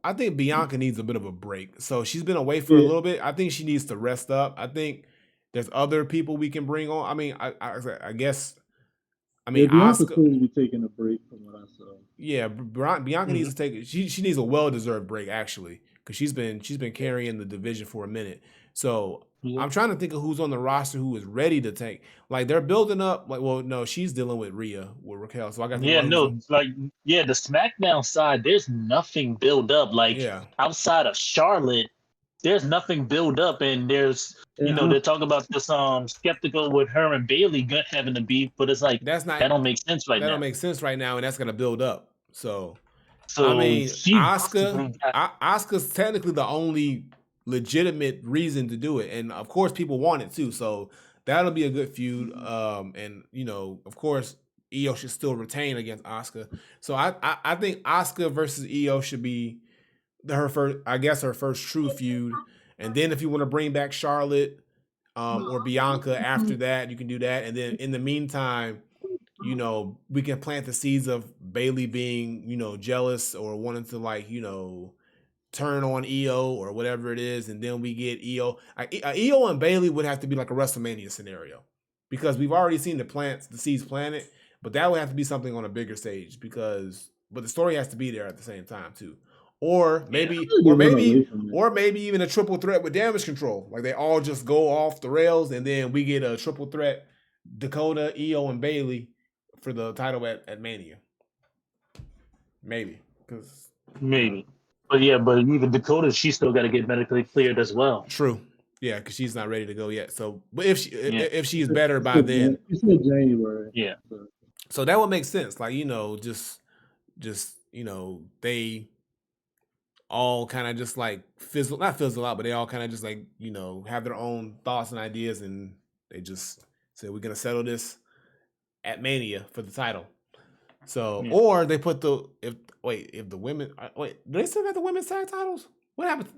A: I think Bianca needs a bit of a break. So she's been away for a little bit. I think she needs to rest up. I think there's other people we can bring on. I mean, I guess. I mean,
C: Bianca's
A: Asuka
C: supposed to be taking a break from what I saw.
A: Yeah, Bianca needs to take it. She needs a well-deserved break actually, because she's been carrying the division for a minute. So I'm trying to think of who's on the roster who is ready to take. Like they're building up. Like, well, no, she's dealing with Raquel. So I got
B: the SmackDown side. There's nothing built up. Like outside of Charlotte, there's nothing built up, and there's they're talking about this skeptical with her and Bailey having a beef, but it's like that don't make sense right now.
A: That don't make sense right now, and that's gonna build up. So
B: I mean,
A: Asuka's technically the only legitimate reason to do it, and of course people want it too. So that'll be a good feud. And of course Io should still retain against Asuka. So I think Asuka versus Io should be her first true feud. And then if you want to bring back Charlotte or Bianca after that, you can do that. And then in the meantime, we can plant the seeds of Bailey being, jealous or wanting to turn on Io or whatever it is. And then we get Io. Io and Bailey would have to be like a WrestleMania scenario, because we've already seen the seeds planted, but that would have to be something on a bigger stage but the story has to be there at the same time too. Or maybe even a triple threat with Damage Control. Like they all just go off the rails, and then we get a triple threat, Dakota, Io, and Bailey for the title at Mania. Maybe.
B: But even Dakota, she's still got to get medically cleared as well.
A: True. Yeah, because she's not ready to go yet. So, but if she's better by then,
C: it's in January.
B: Yeah.
A: So that would make sense. Like they all kind of just like not fizzle out, but they all kind of just like, have their own thoughts and ideas, and they just say, we're going to settle this at Mania for the title. So, or they put if the women, do they still got the women's tag titles? What happened?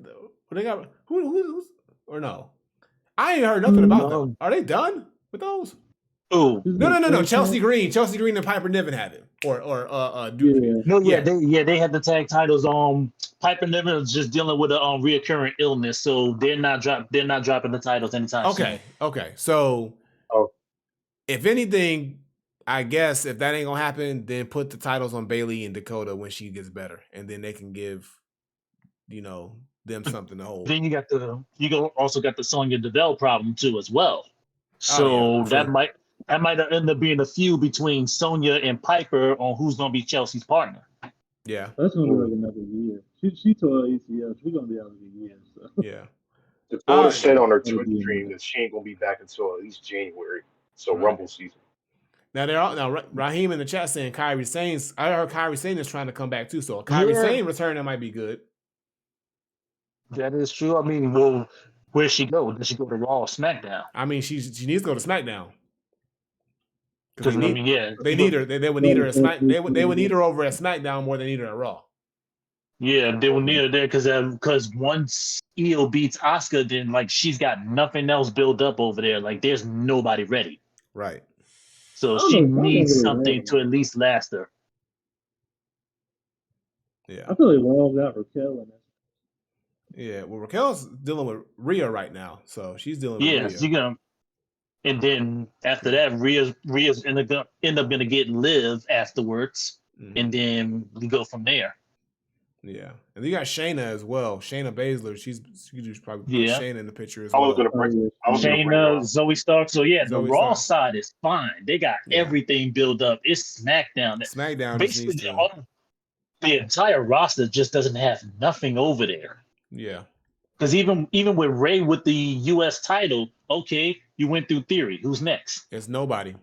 A: They got, who's, or no? I ain't heard nothing about them. Are they done with those?
B: Oh
A: no! Chelsea Green and Piper Niven have it,
B: they had the tag titles. Piper Niven is just dealing with a reoccurring illness, so they're not dropping the titles anytime soon.
A: Okay. So, if anything, I guess if that ain't gonna happen, then put the titles on Bailey and Dakota when she gets better, and then they can give, them something to hold.
B: Then you also got the Sonya Deville problem too as well. So that might end up being a feud between Sonya and Piper on who's going to be Chelsea's partner.
A: Yeah.
C: That's going to be like another year. She tore her ACL. She's going to be out of the year. So.
A: Yeah.
D: Dakota said on her Twitter stream that she ain't going to be back until at least January. So Rumble season.
A: Now Raheem in the chat saying Kairi Sane's. I heard Kairi Sane is trying to come back too. So Kairi Sane returning might be good.
B: That is true. I mean, well, where's she go? Does she go to Raw or SmackDown?
A: I mean, she needs to go to SmackDown.
B: Because
A: they need her. They would need her at They would need her over at SmackDown more than they need her at Raw.
B: Yeah, they would need her there because once Io beats Asuka, then she's got nothing else built up over there. Like there's nobody ready.
A: Right.
B: So she needs something to at least last her.
A: Yeah.
C: I feel like Raw got Raquel in it.
A: Yeah, well, Raquel's dealing with Rhea right now, so she's dealing with Rhea.
B: Yeah, she's gonna. And then after that, Rhea's end up gonna get Liv afterwards, and then we go from there.
A: Yeah, and you got Shayna as well. Shayna Baszler, she's probably put Shayna in the picture as well.
D: I was gonna bring
B: Shayna, Zoe Stark. So the Raw side is fine. They got everything built up. It's SmackDown.
A: Basically,
B: the entire roster just doesn't have nothing over there.
A: Yeah.
B: Because even with Ray with the U.S. title, okay, you went through Theory. Who's next?
A: It's nobody.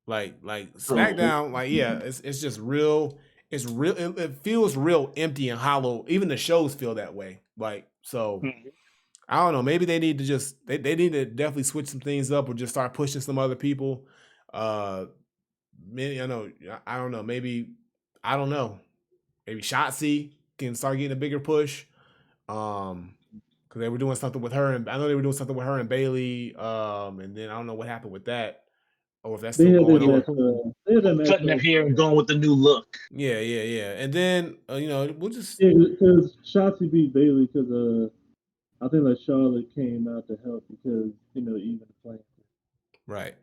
A: Like SmackDown, like it's just real. It's real. It feels real empty and hollow. Even the shows feel that way. Like so. I don't know. Maybe they need to just they need to definitely switch some things up or just start pushing some other people. Maybe I don't know. Maybe I don't know. Maybe Shotzi can start getting a bigger push. Because they were doing something with her, and I know they were doing something with her and Bailey. And then I don't know what happened with that, or if that's still going on.
B: Cutting their hair and going with the new look.
A: Yeah. And then we'll just
C: because Shotzi beat Bailey because I think like Charlotte came out to help because even playing.
A: Right.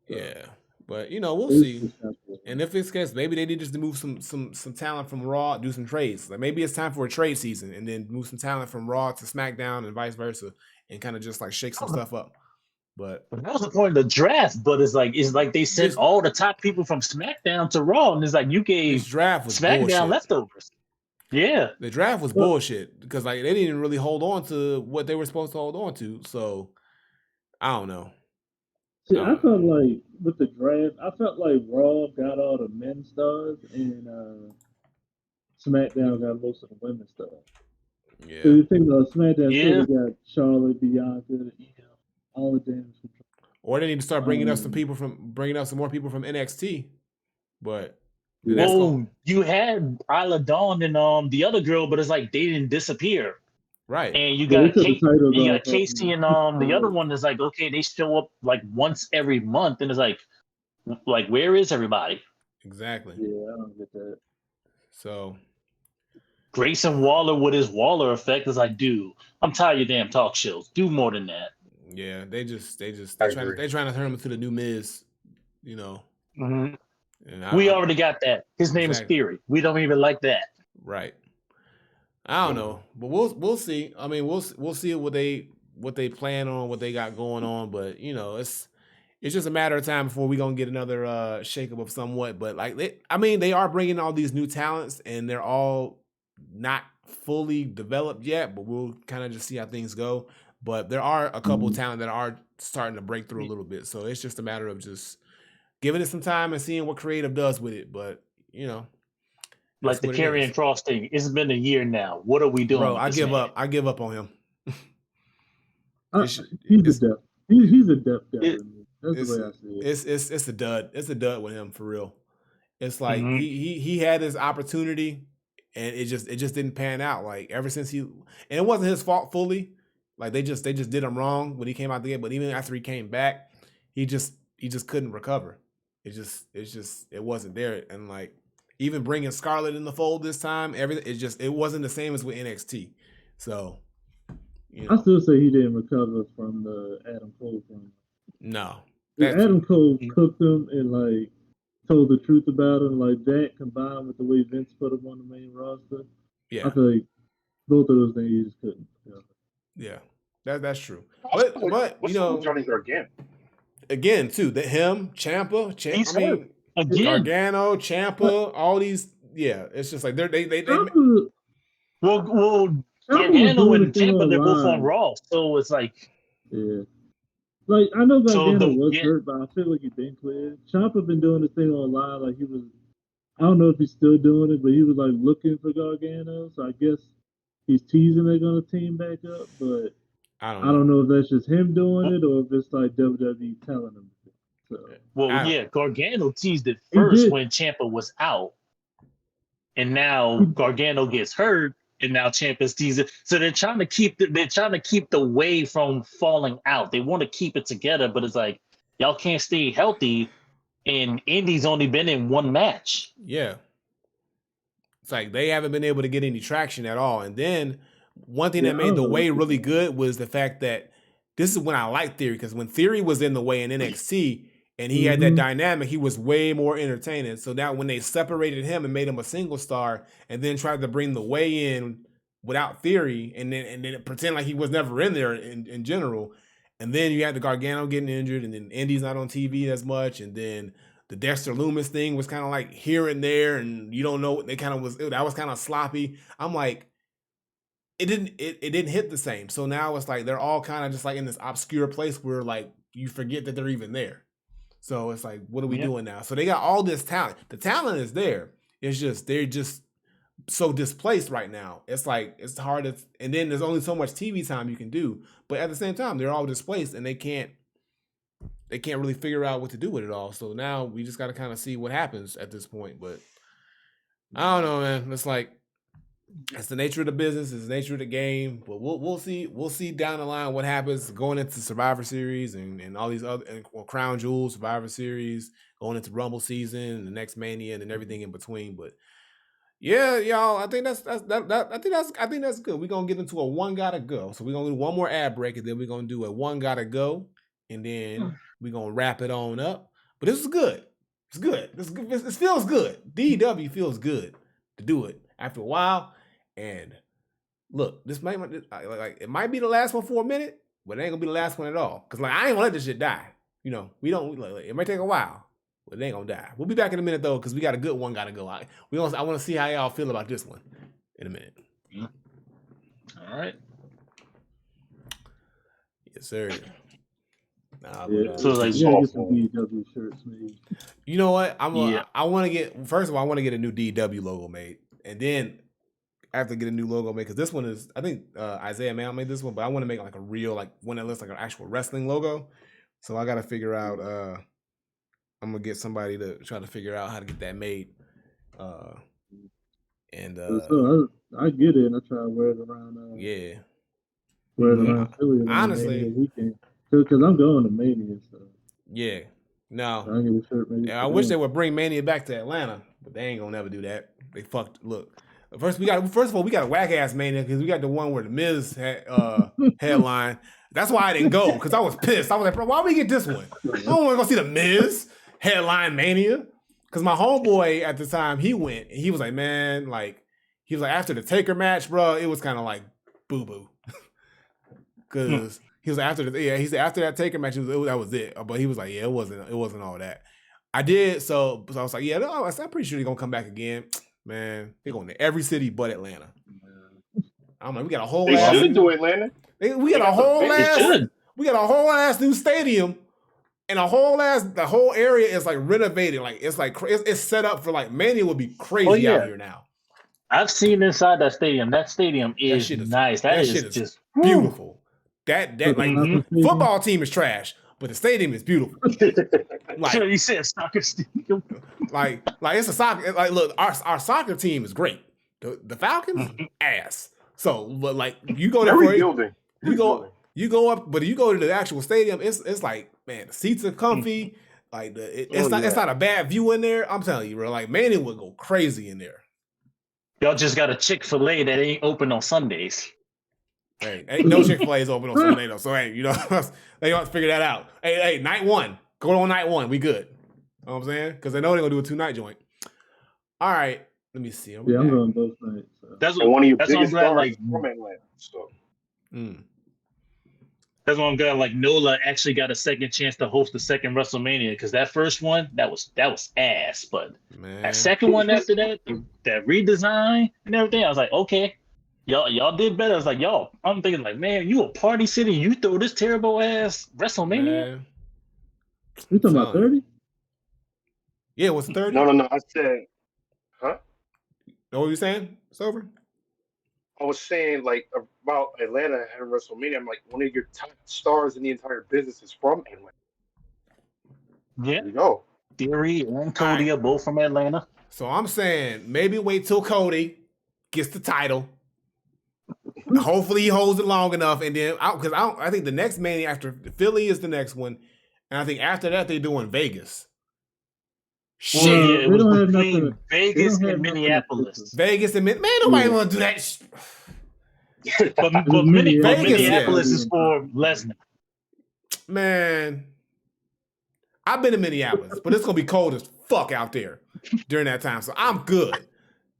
A: Yeah. But we'll see. And if it's case, maybe they need just to move some talent from Raw, do some trades. Like maybe it's time for a trade season, and then move some talent from Raw to SmackDown and vice versa, and kind of just like shake some stuff up. But
B: that was the point of the draft. But it's like they sent all the top people from SmackDown to Raw, and it's like you gave
A: this draft was
B: SmackDown
A: bullshit.
B: Leftovers. Yeah,
A: the draft was bullshit because like they didn't really hold on to what they were supposed to hold on to. So I don't know.
C: See, I felt like with the draft, I felt like Raw got all the men stars and SmackDown got most of the women stars.
A: Yeah.
C: So you think SmackDown still got Charlotte, Bianca, all of them.
A: Or they need to start bringing up some more people from NXT. But
B: you had Isla Dawn and the other girl, but it's like they didn't disappear.
A: Right.
B: And you got Casey and the other one is like, okay, they show up like once every month, and it's like where is everybody?
A: Exactly.
C: Yeah, I don't get that.
A: So
B: Grayson Waller with his Waller effect is like, dude, I'm tired of your damn talk shows. Do more than that.
A: Yeah, they're trying to turn him into the new Miz,
B: Mm-hmm. We already got that. His name is Theory. We don't even like that.
A: Right. I don't know, but we'll see. I mean, we'll see what they plan on, what they got going on. But it's just a matter of time before we gonna get another shakeup of somewhat. But like they are bringing all these new talents, and they're all not fully developed yet. But we'll kind of just see how things go. But there are a couple of talent that are starting to break through a little bit. So it's just a matter of just giving it some time and seeing what creative does with it. But
B: like the Karrion Kross thing. It's been a year now. What are we doing?
A: Bro, I give up. I give up on him.
C: He's a depth. He's a depth guy. That's the way I see
A: it. It's a dud. It's a dud with him for real. It's like he had his opportunity, and it just didn't pan out. Like ever since and it wasn't his fault fully. Like they just did him wrong when he came out the game. But even after he came back, he just couldn't recover. It wasn't there. And like even bringing Scarlett in the fold this time, it wasn't the same as with NXT. So
C: I still say he didn't recover from the Adam Cole thing.
A: No,
C: Adam Cole cooked him and like told the truth about him. Like that combined with the way Vince put him on the main roster. Yeah, I feel like both of those things he just couldn't.
A: Yeah, that's true. But
D: Johnny Gargano
A: again too. That Ciampa, Gargano, Ciampa, all these. Yeah, it's just like they.
B: Well, Gargano and Ciampa, they're both on Raw, so it's like.
C: Yeah. Like I know Gargano was hurt, but I feel like he's been cleared. Ciampa been doing this thing online, like he was. I don't know if he's still doing it, but he was like looking for Gargano, so I guess he's teasing they're gonna team back up, but I don't know if that's just him doing it or if it's like WWE telling him. So.
B: Gargano teased it first when Ciampa was out, and now Gargano gets hurt, and now Ciampa's teasing. So they're trying to keep the way from falling out. They want to keep it together, but it's like y'all can't stay healthy, and Indy's only been in one match.
A: Yeah. It's like they haven't been able to get any traction at all. And then one thing that made the way really good was the fact that this is when I liked Theory, because when Theory was in the way in NXT and he had that dynamic, he was way more entertaining. So now when they separated him and made him a single star and then tried to bring the way in without Theory and then pretend like he was never in there in general, and then you had the Gargano getting injured, and then Indy's not on TV as much, and then the Dexter Lumis thing was kind of like here and there, and you don't know. That was kind of sloppy. I'm like, it didn't hit the same. So now it's like they're all kind of just like in this obscure place where like you forget that they're even there. So it's like, what are we doing now? So they got all this talent. The talent is there. It's just they're just so displaced right now. It's like it's hard to, and then there's only so much TV time you can do. But at the same time, they're all displaced and they can't really figure out what to do with it all. So now we just got to kind of see what happens at this point. But I don't know, man. It's like it's the nature of the business, it's the nature of the game. But we'll see. We'll see down the line what happens going into Survivor Series and all these other Crown Jewel, Survivor Series, going into Rumble season, the next Mania, and everything in between. But yeah, y'all, I think that's good. We're gonna get into a one gotta go. So we're gonna do one more ad break, and then we're gonna do a one gotta go, and then we're gonna wrap it on up. But this is good. It's good. This feels good. DEW feels good to do it after a while. And look, this might like it might be the last one for a minute, but it ain't gonna be the last one at all. Cause like I ain't gonna let this shit die. You know, it might take a while. But they ain't gonna die. We'll be back in a minute though, because we got a good one gotta go. I want to see how y'all feel about this one in a minute.
B: All right.
A: Yes, sir.
B: So like,
C: get some DW shirts made.
A: You know what? I want to get, first of all, I want to get a new DW logo made, and then I have to get a new logo made because this one is, I think Isaiah Mann made this one, but I want to make like a real, like one that looks like an actual wrestling logo. So I got to figure out. I'm gonna get somebody to try to figure out how to get that made. So
C: I get it and I try to wear it around. Wear it around Philly.
A: Honestly,
C: weekend because I'm going to Mania. So
A: yeah, no.
C: So I get a shirt made.
A: I wish they would bring Mania back to Atlanta, but they ain't gonna never do that. They fucked. Look, first of all, we got a whack ass Mania because we got the one where the Miz had headline. That's why I didn't go because I was pissed. I was like, bro, why we get this one? I don't want to go see the Miz headline Mania, because my homeboy at the time he went and he was like, man, like he was like after the Taker match, bro, it was kind of like boo boo, because he was after after that Taker match, that was it. But he was like, yeah, it wasn't all that. I did so I was like, yeah, no, I'm pretty sure they're gonna come back again, man. They're going to every city but Atlanta. I'm like, we got a whole.
D: They should do Atlanta.
A: We got a whole ass new stadium. And the whole area is like renovated. Like it's set up for like Mania would be crazy out here now.
B: I've seen inside that stadium. That stadium is nice. That shit is just
A: beautiful. That like football team is trash, but the stadium is beautiful.
B: Like you said, soccer stadium.
A: like it's a soccer. Like look, our soccer team is great. The Falcons ass. So but like you go there you go up, but you go to the actual stadium, it's like, man, the seats are comfy. Like it's not a bad view in there. I'm telling you, bro. Like Manning would go crazy in there.
B: Y'all just got a Chick-fil-A that ain't open on Sundays.
A: Hey, ain't no Chick-fil-A is open on Sunday though. So hey, you know, they got to figure that out. Hey, night one, go on night one. We good. You know what I'm saying? Because they know they're gonna do a 2-night joint. All right, let me see.
C: I'm going both nights. So.
D: That's one of your
B: biggest
D: stars
B: like
D: from Atlanta. So.
B: That's why I'm glad like Nola actually got a second chance to host the second WrestleMania, because that first one that was ass, but that second one after that redesign and everything, I was like, okay, y'all did better. I was like, y'all, I'm thinking like, man, you a party city, you throw this terrible ass WrestleMania.
C: You talking about 30?
A: Yeah, it was 30.
D: No. I said, huh?
A: Know what you saying? It's over.
D: I was saying like about Atlanta having WrestleMania. I'm like, one of your top stars in the entire business is from Atlanta.
B: Yeah.
D: There you go.
B: Theory and Cody are both from Atlanta.
A: So I'm saying maybe wait till Cody gets the title. Hopefully he holds it long enough, and then I think the next Mania after Philly is the next one, and I think after that they're doing Vegas.
B: Shit, yeah, it was between Vegas and Minneapolis.
A: Man, nobody want to do that.
B: but Minneapolis is for Lesnar.
A: Man, I've been to Minneapolis, but it's gonna be cold as fuck out there during that time, so I'm good.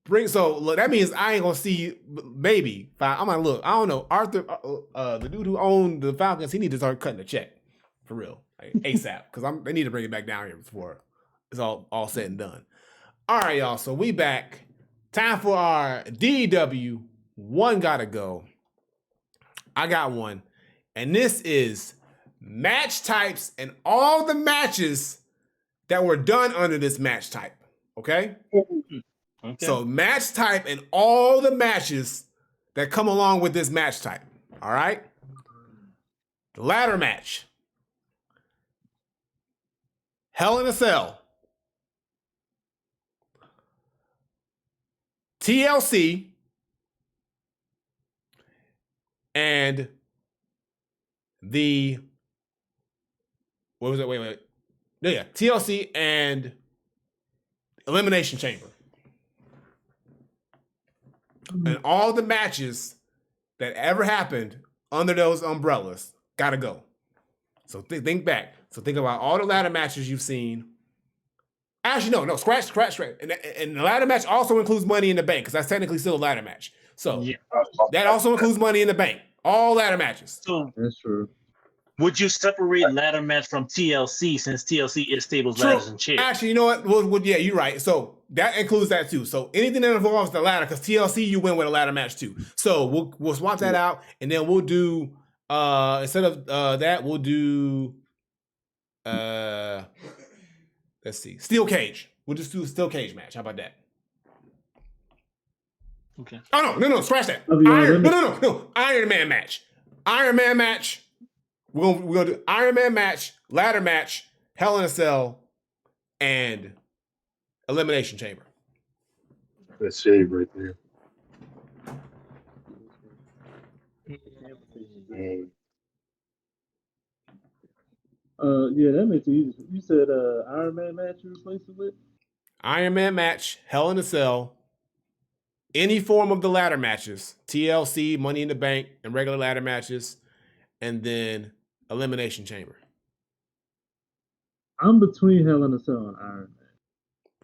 A: Look, that means I ain't gonna see maybe. I'm like, look, I don't know. Arthur, the dude who owned the Falcons, he need to start cutting the check for real, like, ASAP, because they need to bring it back down here before it's all said and done. All right, y'all. So we back. Time for our DW one gotta go. I got one. And this is match types and all the matches that were done under this match type. Okay?
B: Okay.
A: So match type and all the matches that come along with this match type. All right? The ladder match. Hell in a Cell. TLC. And the, what was it? Wait. No, yeah. TLC and Elimination Chamber. And all the matches that ever happened under those umbrellas gotta go. So think back. So think about all the ladder matches you've seen. Actually, no, scratch. And the ladder match also includes Money in the Bank, because that's technically still a ladder match. So
B: Yeah.
A: that also includes Money in the Bank. All ladder matches.
B: So
C: That's true.
B: would you separate ladder match from TLC, since TLC is tables,
A: True.
B: ladders, and chairs?
A: Actually, you know what? Well, yeah, you're right. So that includes that too. So anything that involves the ladder, because TLC you win with a ladder match too. So we'll swap that out, and then we'll do instead of that we'll do let's see, Steel Cage. We'll just do a Steel Cage match. How about that?
B: Okay.
A: Oh no, scratch that.
C: Oh, yeah,
A: No. Iron Man match. Iron Man match. We're gonna do Iron Man match, ladder match, Hell in a Cell, and Elimination Chamber.
D: That's shave right there.
C: Yeah, that makes it easy. You said Iron Man match you replaced it with?
A: Iron Man match, Hell in a Cell, any form of the ladder matches, TLC, Money in the Bank, and regular ladder matches, and then Elimination Chamber.
C: I'm between Hell in a Cell and Iron Man.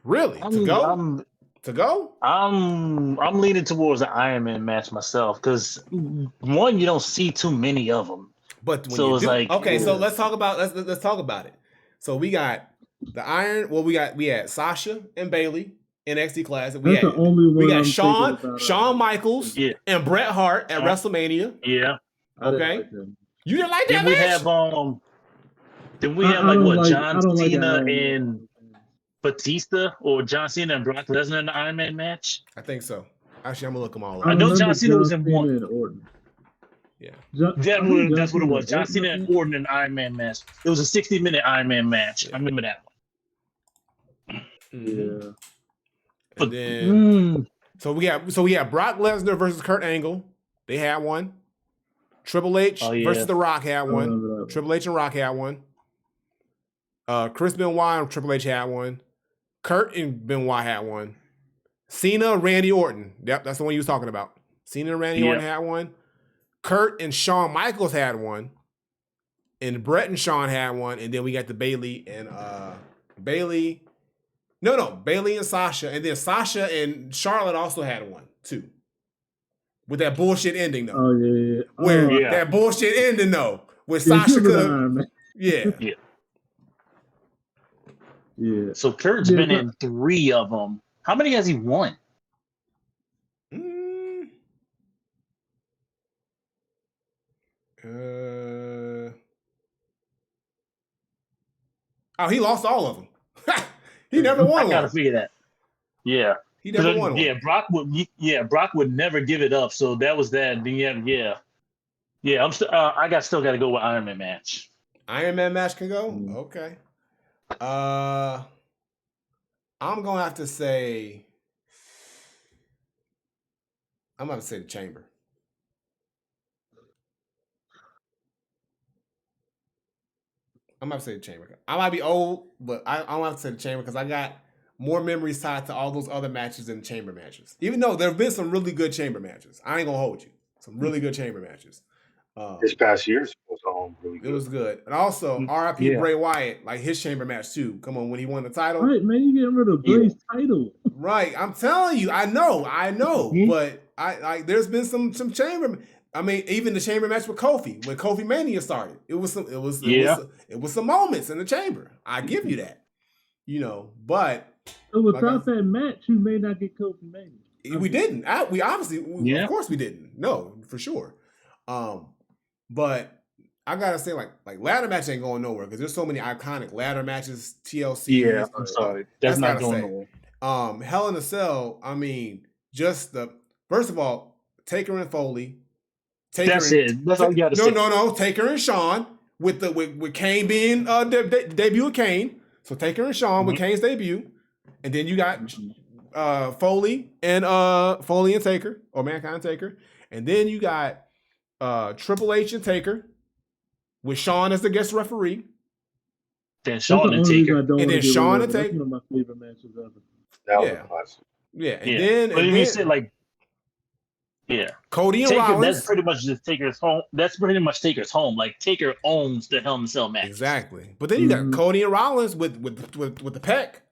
A: Really? To go?
B: I'm leaning towards the Iron Man match myself, because one, you don't see too many of them.
A: But when
B: So
A: you
B: it's
A: do,
B: like,
A: okay, so
B: yeah.
A: let's talk about it. So we got the Iron. Well, we had Sasha and Bailey in NXT Classic.
C: That's the only one.
A: We got
C: I'm
A: Shawn
C: thinking about,
A: Shawn Michaels
B: Yeah.
A: and Bret Hart at WrestleMania.
B: Yeah.
C: I didn't
A: Okay.
C: like them.
A: You didn't like that
B: Then we
A: match?
B: have
C: I don't like
B: John
C: Iron
B: Cena
C: Man.
B: and Batista, or John Cena and Brock Lesnar in the Iron Man match?
A: I think so. Actually, I'm gonna look them all up.
B: I know
C: remember
B: John Cena was in
C: Cena
B: one.
C: and Orton.
A: Yeah.
B: That's what it was. John Cena and Orton in the Iron Man match. It was a 60-minute Iron Man match. I remember that one.
C: Yeah.
A: And then so we have Brock Lesnar versus Kurt Angle. They had one. Triple H versus The Rock had one. Triple H and Rock had one. Chris Benoit and Triple H had one. Kurt and Benoit had one. Cena, Randy Orton. Yep, that's the one you was talking about. Cena and Randy Orton had one. Kurt and Shawn Michaels had one. And Brett and Shawn had one. And then we got the Bailey and Bailey and Sasha. And then Sasha and Charlotte also had one too. With that bullshit ending though.
C: Oh yeah.
A: Where that bullshit ending though. Where Sasha could
B: Yeah. So Kurt's
C: Yeah,
B: been in 3 of them. How many has he won?
A: He lost all of them. He never won
B: I
A: one.
B: gotta figure that. Yeah.
A: He never won one.
B: Brock would never give it up. So that was that. Yeah. I still gotta go with Iron Man match.
A: Iron Man match can go? Okay. I'm gonna have to say the Chamber. I'm gonna have to say the Chamber. I might be old, but I'm gonna have to say the Chamber because I got more memories tied to all those other matches than Chamber matches. Even though there have been some really good Chamber matches. I ain't gonna hold you. Some really good Chamber matches.
D: This past year's was all really good.
A: It was good. And also, R.I.P. Bray Wyatt, like his Chamber match too. Come on, when he won the title.
C: Right, man, you getting rid of Bray's title.
A: Right. I'm telling you, I know. But I like there's been some Chamber. I mean, even the Chamber match with Kofi, when Kofi Mania started, it was some moments in the Chamber. I give you that. But
C: So without that match, you may not get Kofi Mania.
A: We didn't. We obviously, of course, we didn't. No, for sure. But I gotta say, like ladder match ain't going nowhere because there's so many iconic ladder matches. TLC.
B: Yeah, I'm sorry, that's not going nowhere.
A: Hell in a Cell. I mean, just first of all, Taker and Foley.
B: That's it. That's all you gotta say.
A: No. Taker and Shawn with Kane being debut of Kane. So Taker and Shawn with Kane's debut, and then you got Foley and Taker or Mankind and Taker, and then you got Triple H and Taker with Shawn as the guest referee.
B: Then Shawn and Taker,
A: and then Shawn and Taker.
C: That's one of my favorite matches ever.
D: That was a classic.
A: Yeah, and then
B: but you said like. Yeah,
A: Cody and
B: Taker,
A: Rollins.
B: That's pretty much just Taker's home. That's pretty much Taker's home. Like Taker owns the Hell in a Cell match.
A: Exactly. But then you got Cody and Rollins with the Peck.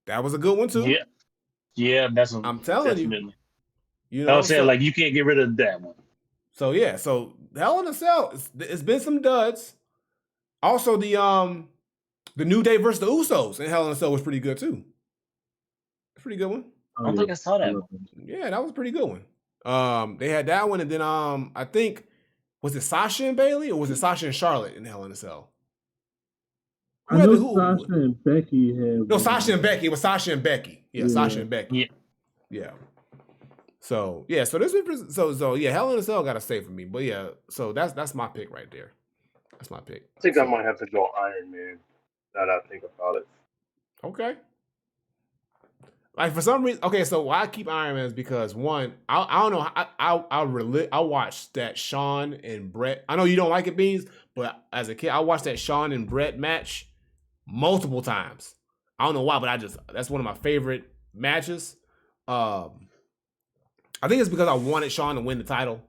A: That was a good one too.
B: Yeah, that's.
A: I'm telling you.
B: You know, I was saying like you can't get rid of that one.
A: So yeah, so Hell in a Cell. It's been some duds. Also the New Day versus the Usos in Hell in a Cell was pretty good too. Pretty good one.
B: I don't think I saw that one.
A: Yeah, that was a pretty good one. They had that one, and then I think was it Sasha and Bailey or was it Sasha and Charlotte in Hell in a Cell?
C: I know Sasha and Becky had.
A: No, Sasha and Becky. It was Sasha and Becky. Yeah, Sasha and Becky.
B: Yeah.
A: So this is so Hell in a Cell got to stay for me. But yeah, so that's my pick right there. That's my pick.
D: I think I might have to go Iron Man. Now that I think about it.
A: Okay. Like for some reason, okay. So why I keep Iron Man is because one, I don't know. I watched that Shawn and Brett. I know you don't like it, Beans, but as a kid, I watched that Shawn and Brett match multiple times. I don't know why, but that's one of my favorite matches. I think it's because I wanted Shawn to win the title,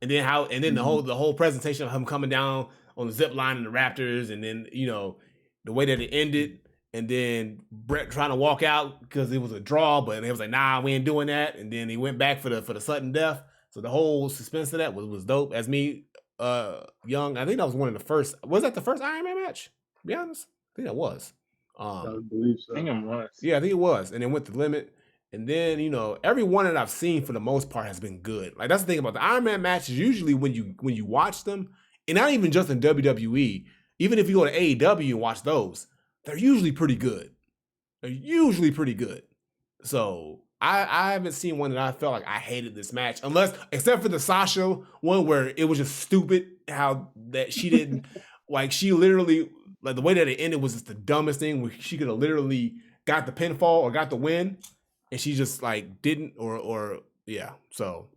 A: and then the whole presentation of him coming down on the zip line and the Raptors, and then the way that it ended. And then Brett trying to walk out because it was a draw, but it was like, nah, we ain't doing that. And then he went back for the sudden death. So the whole suspense of that was dope. As me, young, I think that was one of the first. Was that the first Iron Man match? To be honest, I think that was.
C: I believe so.
B: I think it was.
A: Yeah, I think it was. And then went the limit. And then every one that I've seen for the most part has been good. Like that's the thing about the Iron Man matches. Usually when you watch them, and not even just in WWE, even if you go to AEW and watch those. They're usually pretty good. So I haven't seen one that I felt like I hated this match, except for the Sasha one where it was just stupid how that she didn't like she literally like the way that it ended was just the dumbest thing where she could have literally got the pinfall or got the win and she just like didn't or yeah. So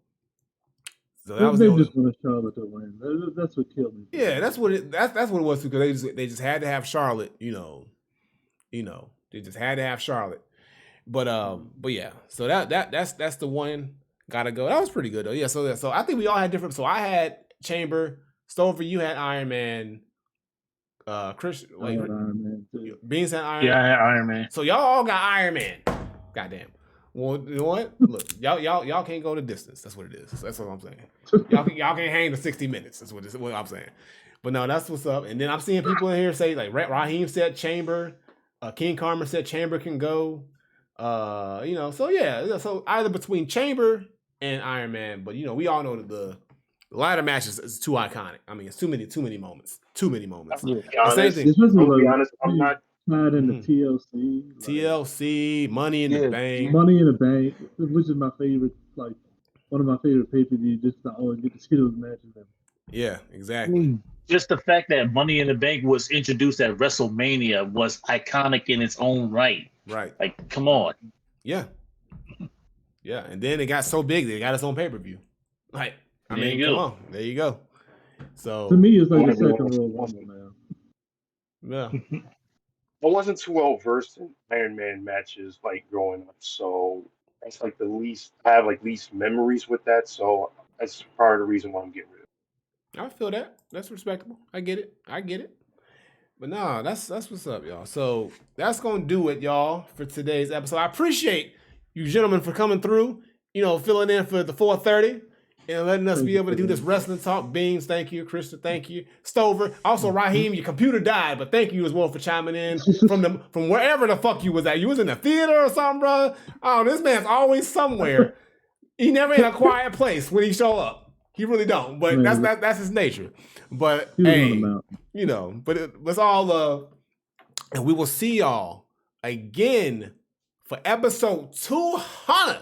A: that was
C: just wanted Charlotte to win. That's what killed me.
A: Yeah, that's what it was because they just had to have Charlotte, they just had to have Charlotte. But yeah, so that's the one gotta go. That was pretty good though. Yeah, so I think we all had different. So I had Chamber, Stover, you had Iron Man, Chris, like
C: Iron Man too.
A: Beans had Iron Man.
B: Yeah, I had Iron Man.
A: So y'all all got Iron Man. Goddamn. Well, you know what? Look, y'all can't go the distance. That's what it is. That's what I'm saying. Y'all can't hang the 60 minutes. That's what I'm saying. But no, that's what's up. And then I'm seeing people in here say like Raheem said Chamber. King Karma said Chamber can go. So yeah. So either between Chamber and Iron Man, but we all know that the ladder match is too iconic. I mean, it's too many moments. Too many moments.
D: I'll be honest, I'm not
C: tied into TLC.
A: TLC, Money in the Bank.
C: Money in the Bank, which is my favorite, like one of my favorite pay-per-views, just to always get to see those matches.
A: Yeah, exactly.
B: Just the fact that Money in the Bank was introduced at WrestleMania was iconic in its own right.
A: Right.
B: Like, come on.
A: Yeah. Yeah, and then it got so big that it got its own pay-per-view. Like, I mean, come on. There you go. So
C: to me, it's like the second Royal Rumble now.
A: Yeah.
D: I wasn't too well versed in Iron Man matches like growing up, so that's like I have least memories with that, so that's part of the reason why I'm getting rid of it.
A: I feel that. That's respectable. I get it. But nah, that's what's up, y'all. So that's gonna do it, y'all, for today's episode. I appreciate you gentlemen for coming through, filling in for the 4:30 and letting us be able to do this wrestling talk. Beans, thank you. Krista, thank you. Stover. Also, Raheem, your computer died, but thank you as well for chiming in from wherever the fuck you was at. You was in the theater or something, bro. Oh, this man's always somewhere. He never in a quiet place when he show up. He really don't. But that's his nature. But hey, you know, but it's all love. And we will see y'all again for episode 200.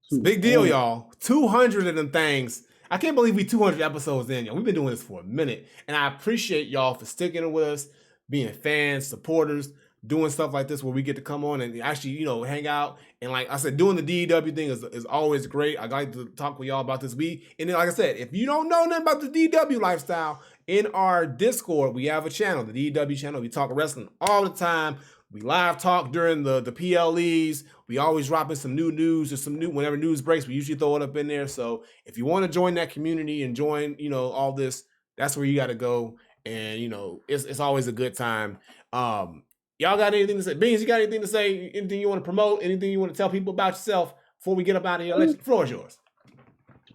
A: It's a big deal, y'all. 200 of them things. I can't believe we 200 episodes in, y'all. We've been doing this for a minute. And I appreciate y'all for sticking with us, being fans, supporters, doing stuff like this where we get to come on and actually, you know, hang out. And like I said, doing the DEW thing is always great. I like to talk with y'all about this. And then, like I said, if you don't know nothing about the DEW lifestyle, in our Discord, we have a channel, the DEW channel. We talk wrestling all the time. We live talk during the PLEs. We always drop in some new news or some new, whenever news breaks, we usually throw it up in there. So if you want to join that community and join, you know, all this, that's where you got to go. And, you know, it's always a good time. Y'all got anything to say? Beans, you got anything to say? Anything you want to promote? Anything you want to tell people about yourself before we get up out of here? The floor is yours.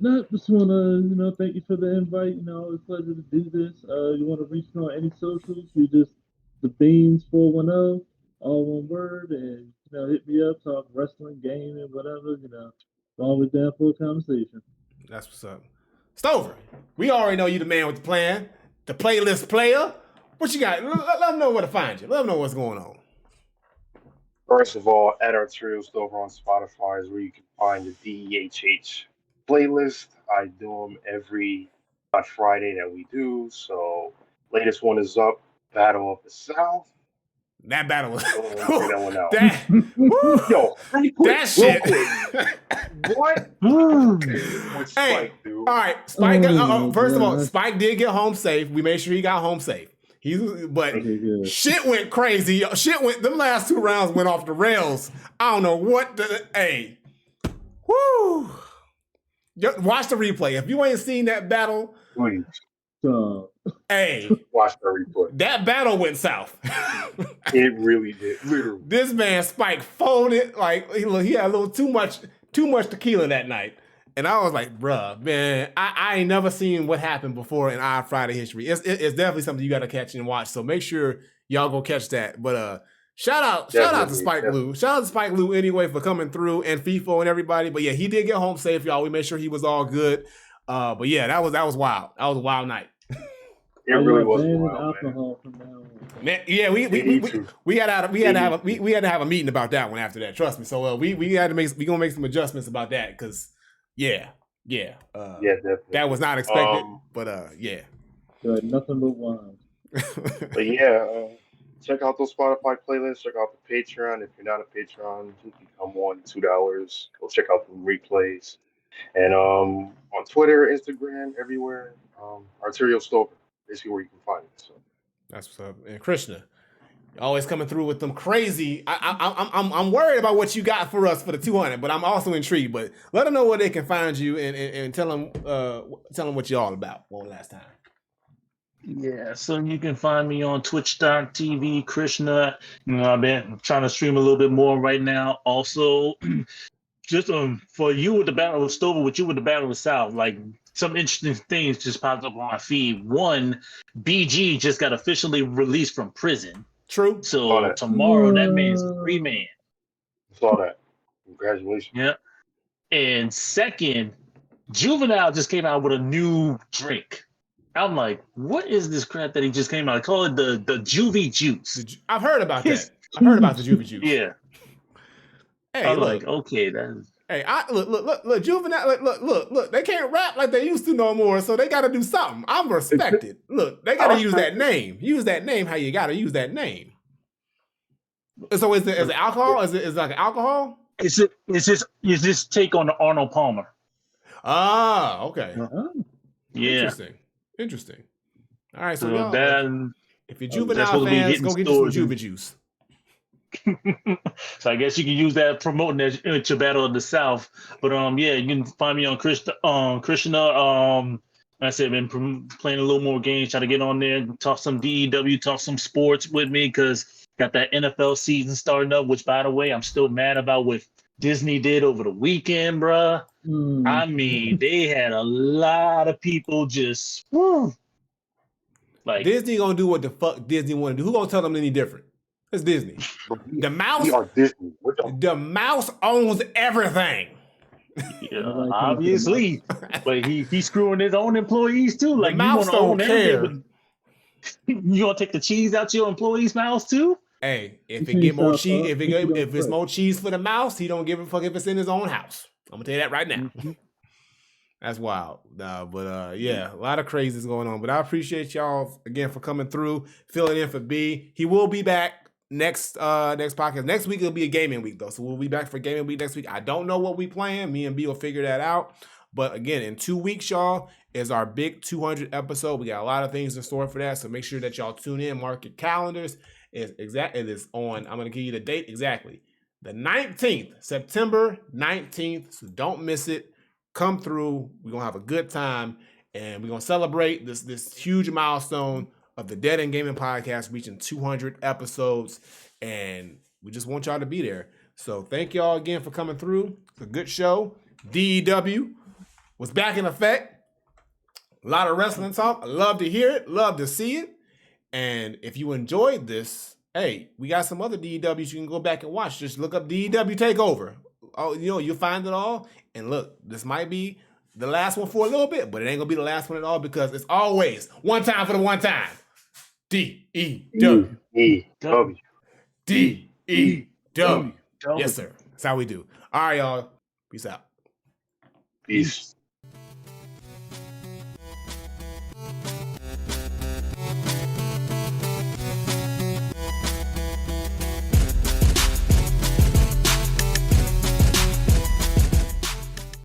C: No, just want to, thank you for the invite. It's a pleasure to do this. You want to reach me on any socials? You just the Beans 410, all one word, and hit me up, talk wrestling, gaming, whatever. Always down for a conversation.
A: That's what's up. Stover, we already know you the man with the plan, the playlist player. What you got? Let them know where to find you. Let them know what's going on.
D: First of all, at Arterial Stover on Spotify is where you can find the DEHH playlist. I do them every Friday that we do. So latest one is up, Battle of the South.
A: That battle was
D: that one out.
A: That shit.
D: What?
A: With Spike, dude. All right, Spike. First of all, Spike did get home safe. We made sure he got home safe. Shit went crazy. Them last 2 rounds went off the rails. I don't know what woo. Watch the replay. If you ain't seen that battle,
D: please.
A: Hey,
D: watch the replay.
A: That battle went south.
D: It really did. Literally.
A: This man Spike folded like he had a little too much tequila that night. And I was like, bruh, man, I ain't never seen what happened before in our Friday history. It's definitely something you got to catch and watch. So make sure y'all go catch that. But shout out to Spike Lou. Shout out to Spike Lou anyway for coming through, and FIFO and everybody. But yeah, he did get home safe, y'all. We made sure he was all good. But yeah, that was wild. That was a wild night.
D: It really was wild,
C: alcohol from now on.
A: Man, yeah, we had to have a meeting about that one after that. Trust me. So we gonna make some adjustments about that because. Yeah, definitely. That was not expected, but yeah.
C: Nothing but wine.
D: But yeah, check out those Spotify playlists. Check out the Patreon. If you're not a Patreon, you can come on $2. Go check out the replays. And on Twitter, Instagram, everywhere, Arterial Stover. Basically where you can find it. So
A: that's what's up. And Krishna, always coming through with them crazy. I'm worried about what you got for us for the 200, but I'm also intrigued. But let them know where they can find you and tell them what you're all about one last time.
B: Yeah, so you can find me on twitch.tv, Krishna. I've been trying to stream a little bit more right now. Also, just for you with the Battle of Stover, with you with the Battle of South, like some interesting things just popped up on my feed. One, BG just got officially released from prison.
A: True.
B: So tomorrow that man's a free man.
D: Saw that. Congratulations.
B: Yeah. And second, Juvenile just came out with a new drink. I'm like, what is this crap that he just came out? I call it the Juvie Juice.
A: I've heard about that. I've heard about the Juvie Juice.
B: Yeah.
A: Hey,
B: I'm like, okay, that's.
A: Hey, look, Juvenile, look, they can't rap like they used to no more, so they got to do something. I'm respected. Look, they got to use that name. Use that name how you got to use that name. So is it alcohol? Is it like alcohol?
B: It's this take on the Arnold Palmer.
A: Ah, okay.
B: Yeah.
A: Interesting. All right, so
B: y'all,
A: if you're Juvenile fans, go get you some Juvie Juice.
B: So I guess you can use that promoting at your Battle of the South. But yeah, you can find me on Krishna. Like I said, I've been playing a little more games, try to get on there, talk some DEW, talk some sports with me, because got that NFL season starting up, which, by the way, I'm still mad about what Disney did over the weekend, bruh. I mean, they had a lot of people just like
A: Disney gonna do what the fuck Disney want to do. Who gonna tell them any different? It's Disney. The mouse.
D: We are Disney.
A: The mouse owns everything.
B: Yeah,
C: Nobody coming to the
B: obviously. But he's screwing his own employees too.
A: The
B: Like, you
A: mouse
B: want to own
A: don't
B: everything,
A: care.
B: but you gonna take the cheese out your employees' mouths too?
A: Hey, if
C: You
A: it
C: can't
A: get more
C: stop
A: cheese,
C: up,
A: if
C: don't
A: it's
C: quit.
A: more cheese for the mouse, he don't give a fuck if it's in his own house. I'm gonna tell you that right now.
C: Mhm.
A: That's wild. Yeah, a lot of craziness going on. But I appreciate y'all again for coming through, filling in for B. He will be back next podcast. Next week it'll be a gaming week though. So we'll be back for gaming week next week. I don't know what we playing. Me and B will figure that out. But again, in 2 weeks, y'all, is our big 200 episode. We got a lot of things in store for that. So make sure that y'all tune in, mark your calendars. It is on, I'm gonna give you the date exactly. The 19th, September 19th. So don't miss it. Come through. We're gonna have a good time, and we're gonna celebrate this huge milestone of the Dead End Gaming Podcast reaching 200 episodes, and we just want y'all to be there. So thank y'all again for coming through. It's a good show. DEW was back in effect. A lot of wrestling talk. I love to hear it. Love to see it. And if you enjoyed this, hey, we got some other DEWs you can go back and watch. Just look up DEW Takeover. Oh, you'll find it all. And look, this might be the last one for a little bit, but it ain't gonna be the last one at all because it's always one time for the one time. DEW.
D: DEW.
A: DEW. Yes, sir. That's how we do. All right, y'all. Peace out.
D: Peace.